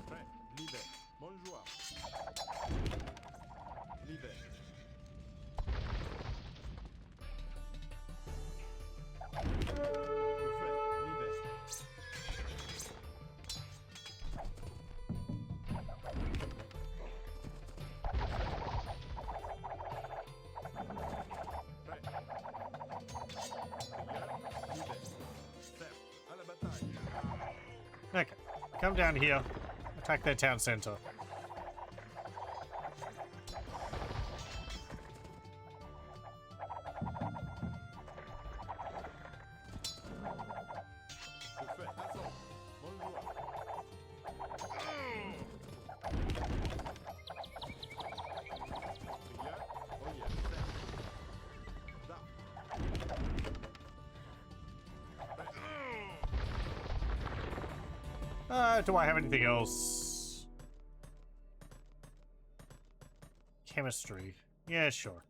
Prêt. Livet. Bonjour. Livet. Que fait? Livet. Okay. Come down here. Attack their town center. Que fait? Assaut. Bonjour. Prière. Oh yeah. Da. Do I have anything else? Chemistry. Yeah, sure.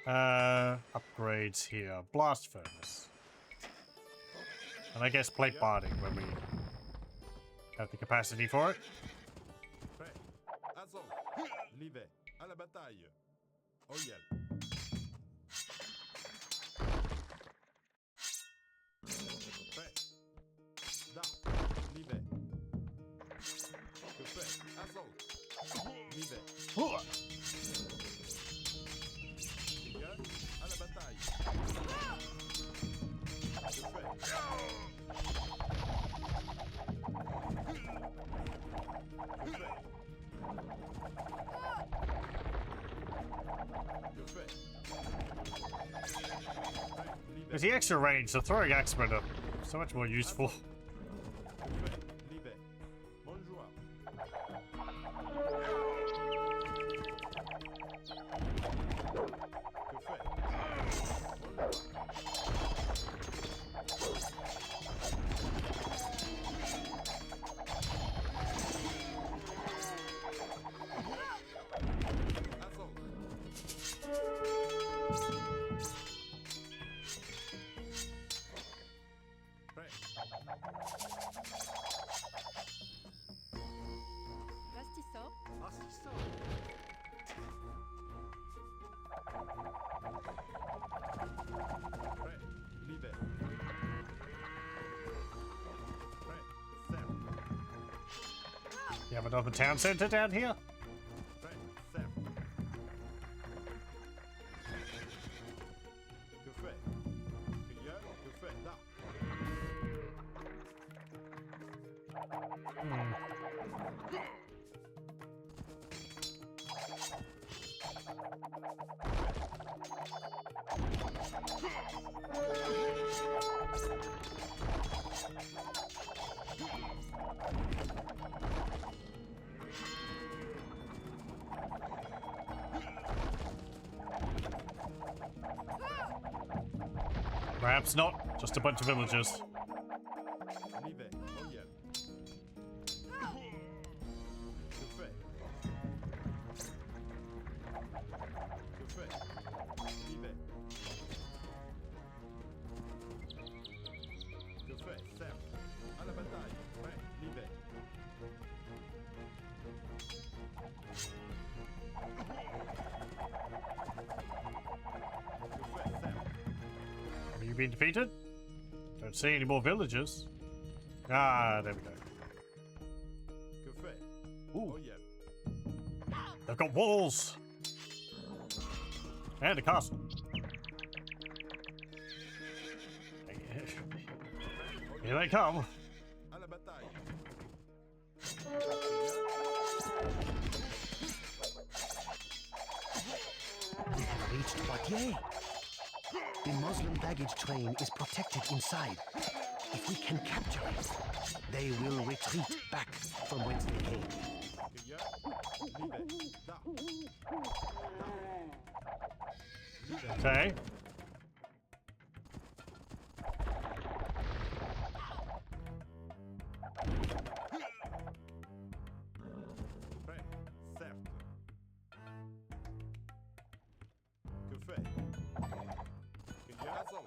Upgrades here. Blast furnace. And I guess plate barding when we have the capacity for it. Prêt. Assaut. L'y vais. À la bataille. Oh yeah. Prêt. Da. L'y vais. Que fait? Assaut. L'y vais. Prière. À la bataille. Que fait? Que fait? Que fait? With the extra range, the throwing axemen are so much more useful. Que fait? L'y vais. Bonjour. Que fait? Assaut. Prêt. Bastissant. Prêt. L'y vais. Prêt. Serre. You have another town center down here? Prêt. Serre. Que fait? Prière. Que fait? Da. Perhaps not. Just a bunch of villagers. L'y vais. Oh yeah. Que fait? Que fait? L'y vais. Que fait? Serre. À la bataille. Prêt. L'y vais. Que fait? Serre. Have you been defeated? Don't see any more villagers. Ah, there we go. Que fait? Ooh. Oh yeah. They've got walls! And a castle. Here they come. À la bataille. We have reached Poitiers. The Muslim baggage train is protected inside. If we can capture it, they will retreat back from whence they came. Prière. L'y vais. Da. Okay. Prêt. Certes. Que fait? Prière. Assaut.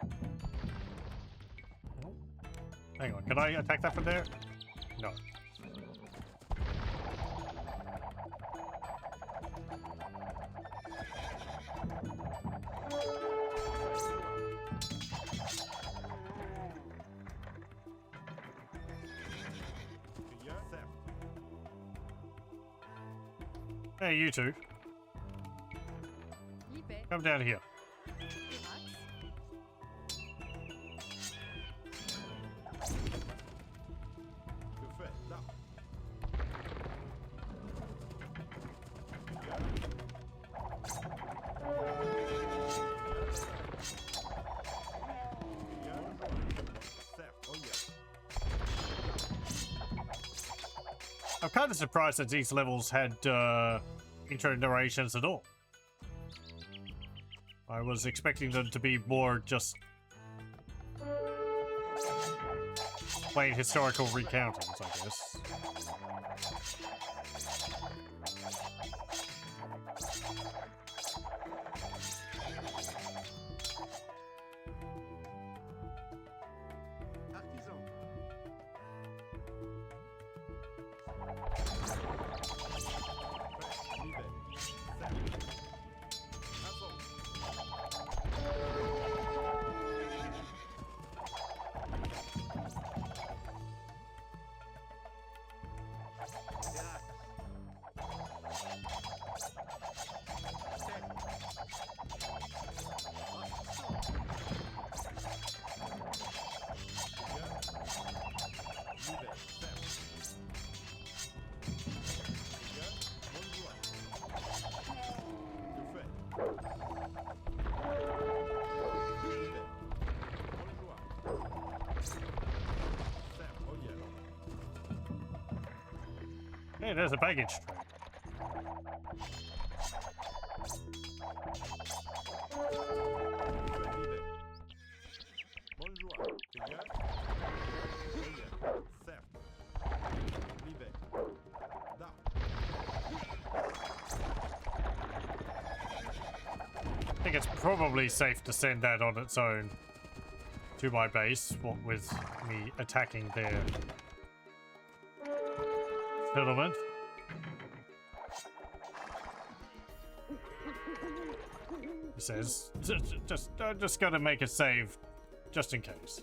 Hang on, can I attack that from there? No. Prière. Certes. Hey, you two. Libet. Come down here. Pirates. I'm kind of surprised that these levels had intro narrations at all. I was expecting them to be more just plain historical recountings, I guess. Hey, there's a baggage train. I think it's probably safe to send that on its own to my base, what with me attacking their settlement. He says, just gotta make a save, just in case.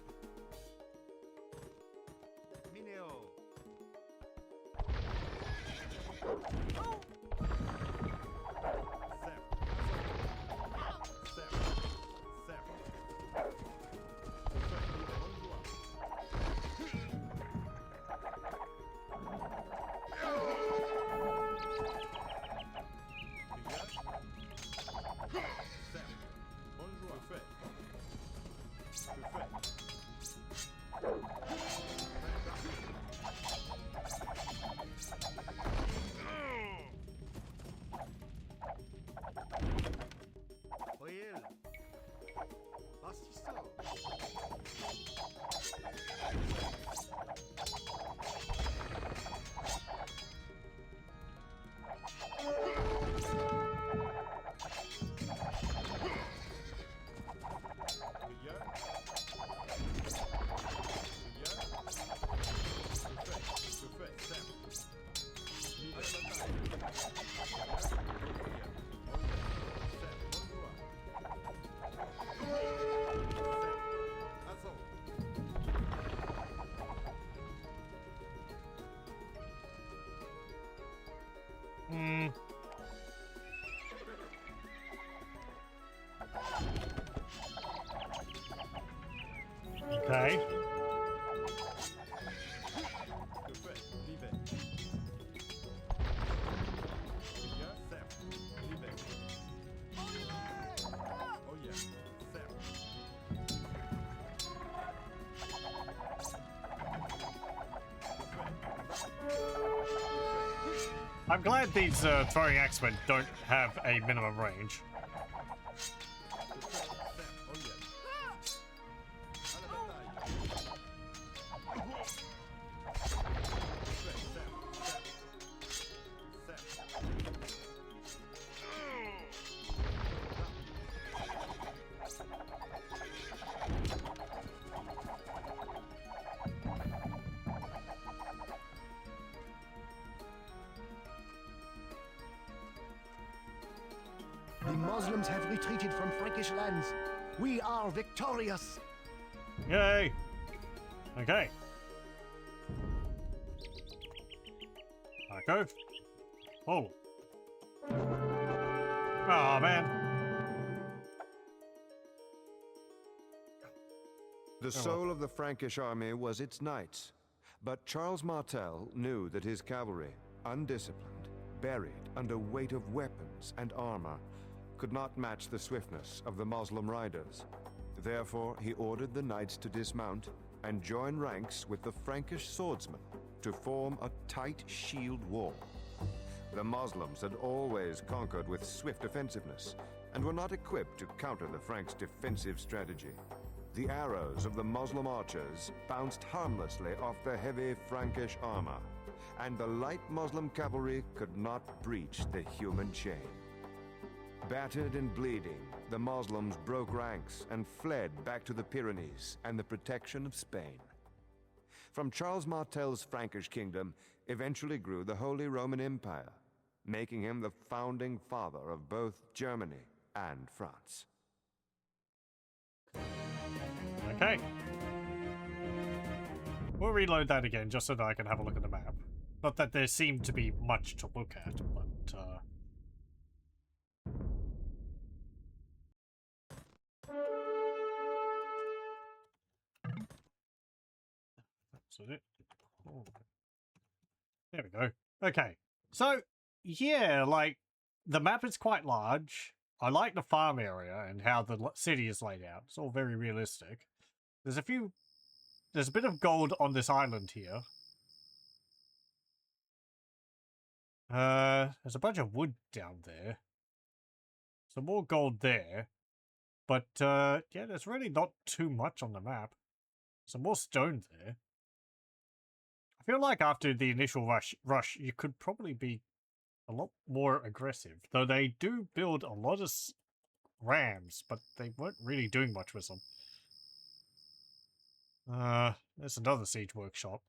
Okay. I'm glad these throwing axemen don't have a minimum range. The Muslims have retreated from Frankish lands. We are victorious. Yay! Okay. Marco. Oh. Oh man. The soul of the Frankish army was its knights, but Charles Martel knew that his cavalry, undisciplined, buried under weight of weapons and armor, could not match the swiftness of the Moslem riders. Therefore, he ordered the knights to dismount and join ranks with the Frankish swordsmen to form a tight shield wall. The Muslims had always conquered with swift offensiveness and were not equipped to counter the Franks' defensive strategy. The arrows of the Muslim archers bounced harmlessly off the heavy Frankish armor, and the light Muslim cavalry could not breach the human chain. Battered and bleeding, the Muslims broke ranks and fled back to the Pyrenees and the protection of Spain. From Charles Martel's Frankish kingdom eventually grew the Holy Roman Empire, making him the founding father of both Germany and France. Okay. We'll reload that again just so that I can have a look at the map. Not that there seemed to be much to look at, but that's it. Oh. There we go. Okay. So, yeah, like, the map is quite large. I like the farm area and how the city is laid out. It's all very realistic. There's a bit of gold on this island here. There's a bunch of wood down there. Some more gold there. But, yeah, there's really not too much on the map. Some more stone there. I feel like after the initial rush, you could probably be a lot more aggressive. Though they do build a lot of rams, but they weren't really doing much with them. There's another siege workshop.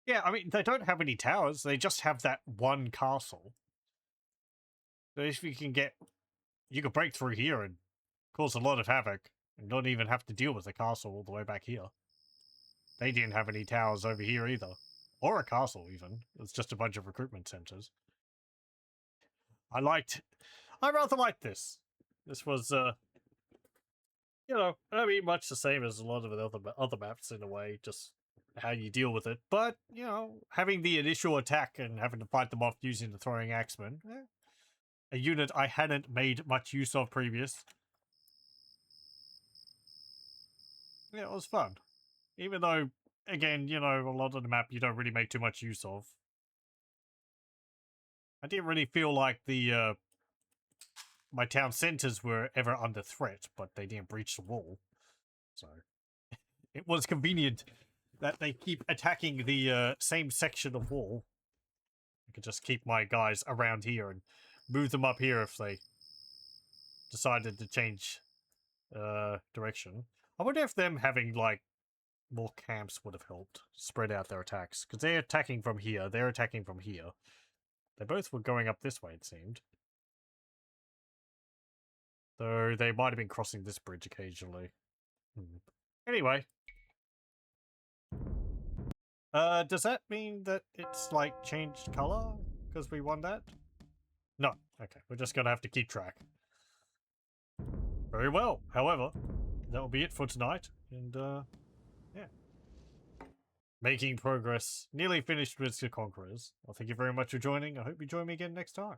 Yeah, I mean, they don't have any towers. They just have that one castle. So if you can you could break through here and cause a lot of havoc and not even have to deal with the castle all the way back here. They didn't have any towers over here either. Or a castle, even. It's just a bunch of recruitment centers. I rather liked this. This was, you know, I mean, much the same as a lot of the other maps in a way, just how you deal with it. But, you know, having the initial attack and having to fight them off using the throwing axemen, a unit I hadn't made much use of previous. Yeah, it was fun. Even though, again, you know, a lot of the map you don't really make too much use of. I didn't really feel like the, my town centers were ever under threat, but they didn't breach the wall. So, it was convenient that they keep attacking the same section of wall. I could just keep my guys around here and move them up here if they decided to change direction. I wonder if them having, like, more camps would have helped spread out their attacks. Because they're attacking from here, they're attacking from here. They both were going up this way, it seemed. Though they might have been crossing this bridge occasionally. Anyway. Does that mean that it's, like, changed color? Because we won that? No. Okay, we're just gonna have to keep track. Very well. However, that'll be it for tonight. And, yeah. Making progress. Nearly finished with the Conquerors. Well, thank you very much for joining. I hope you join me again next time.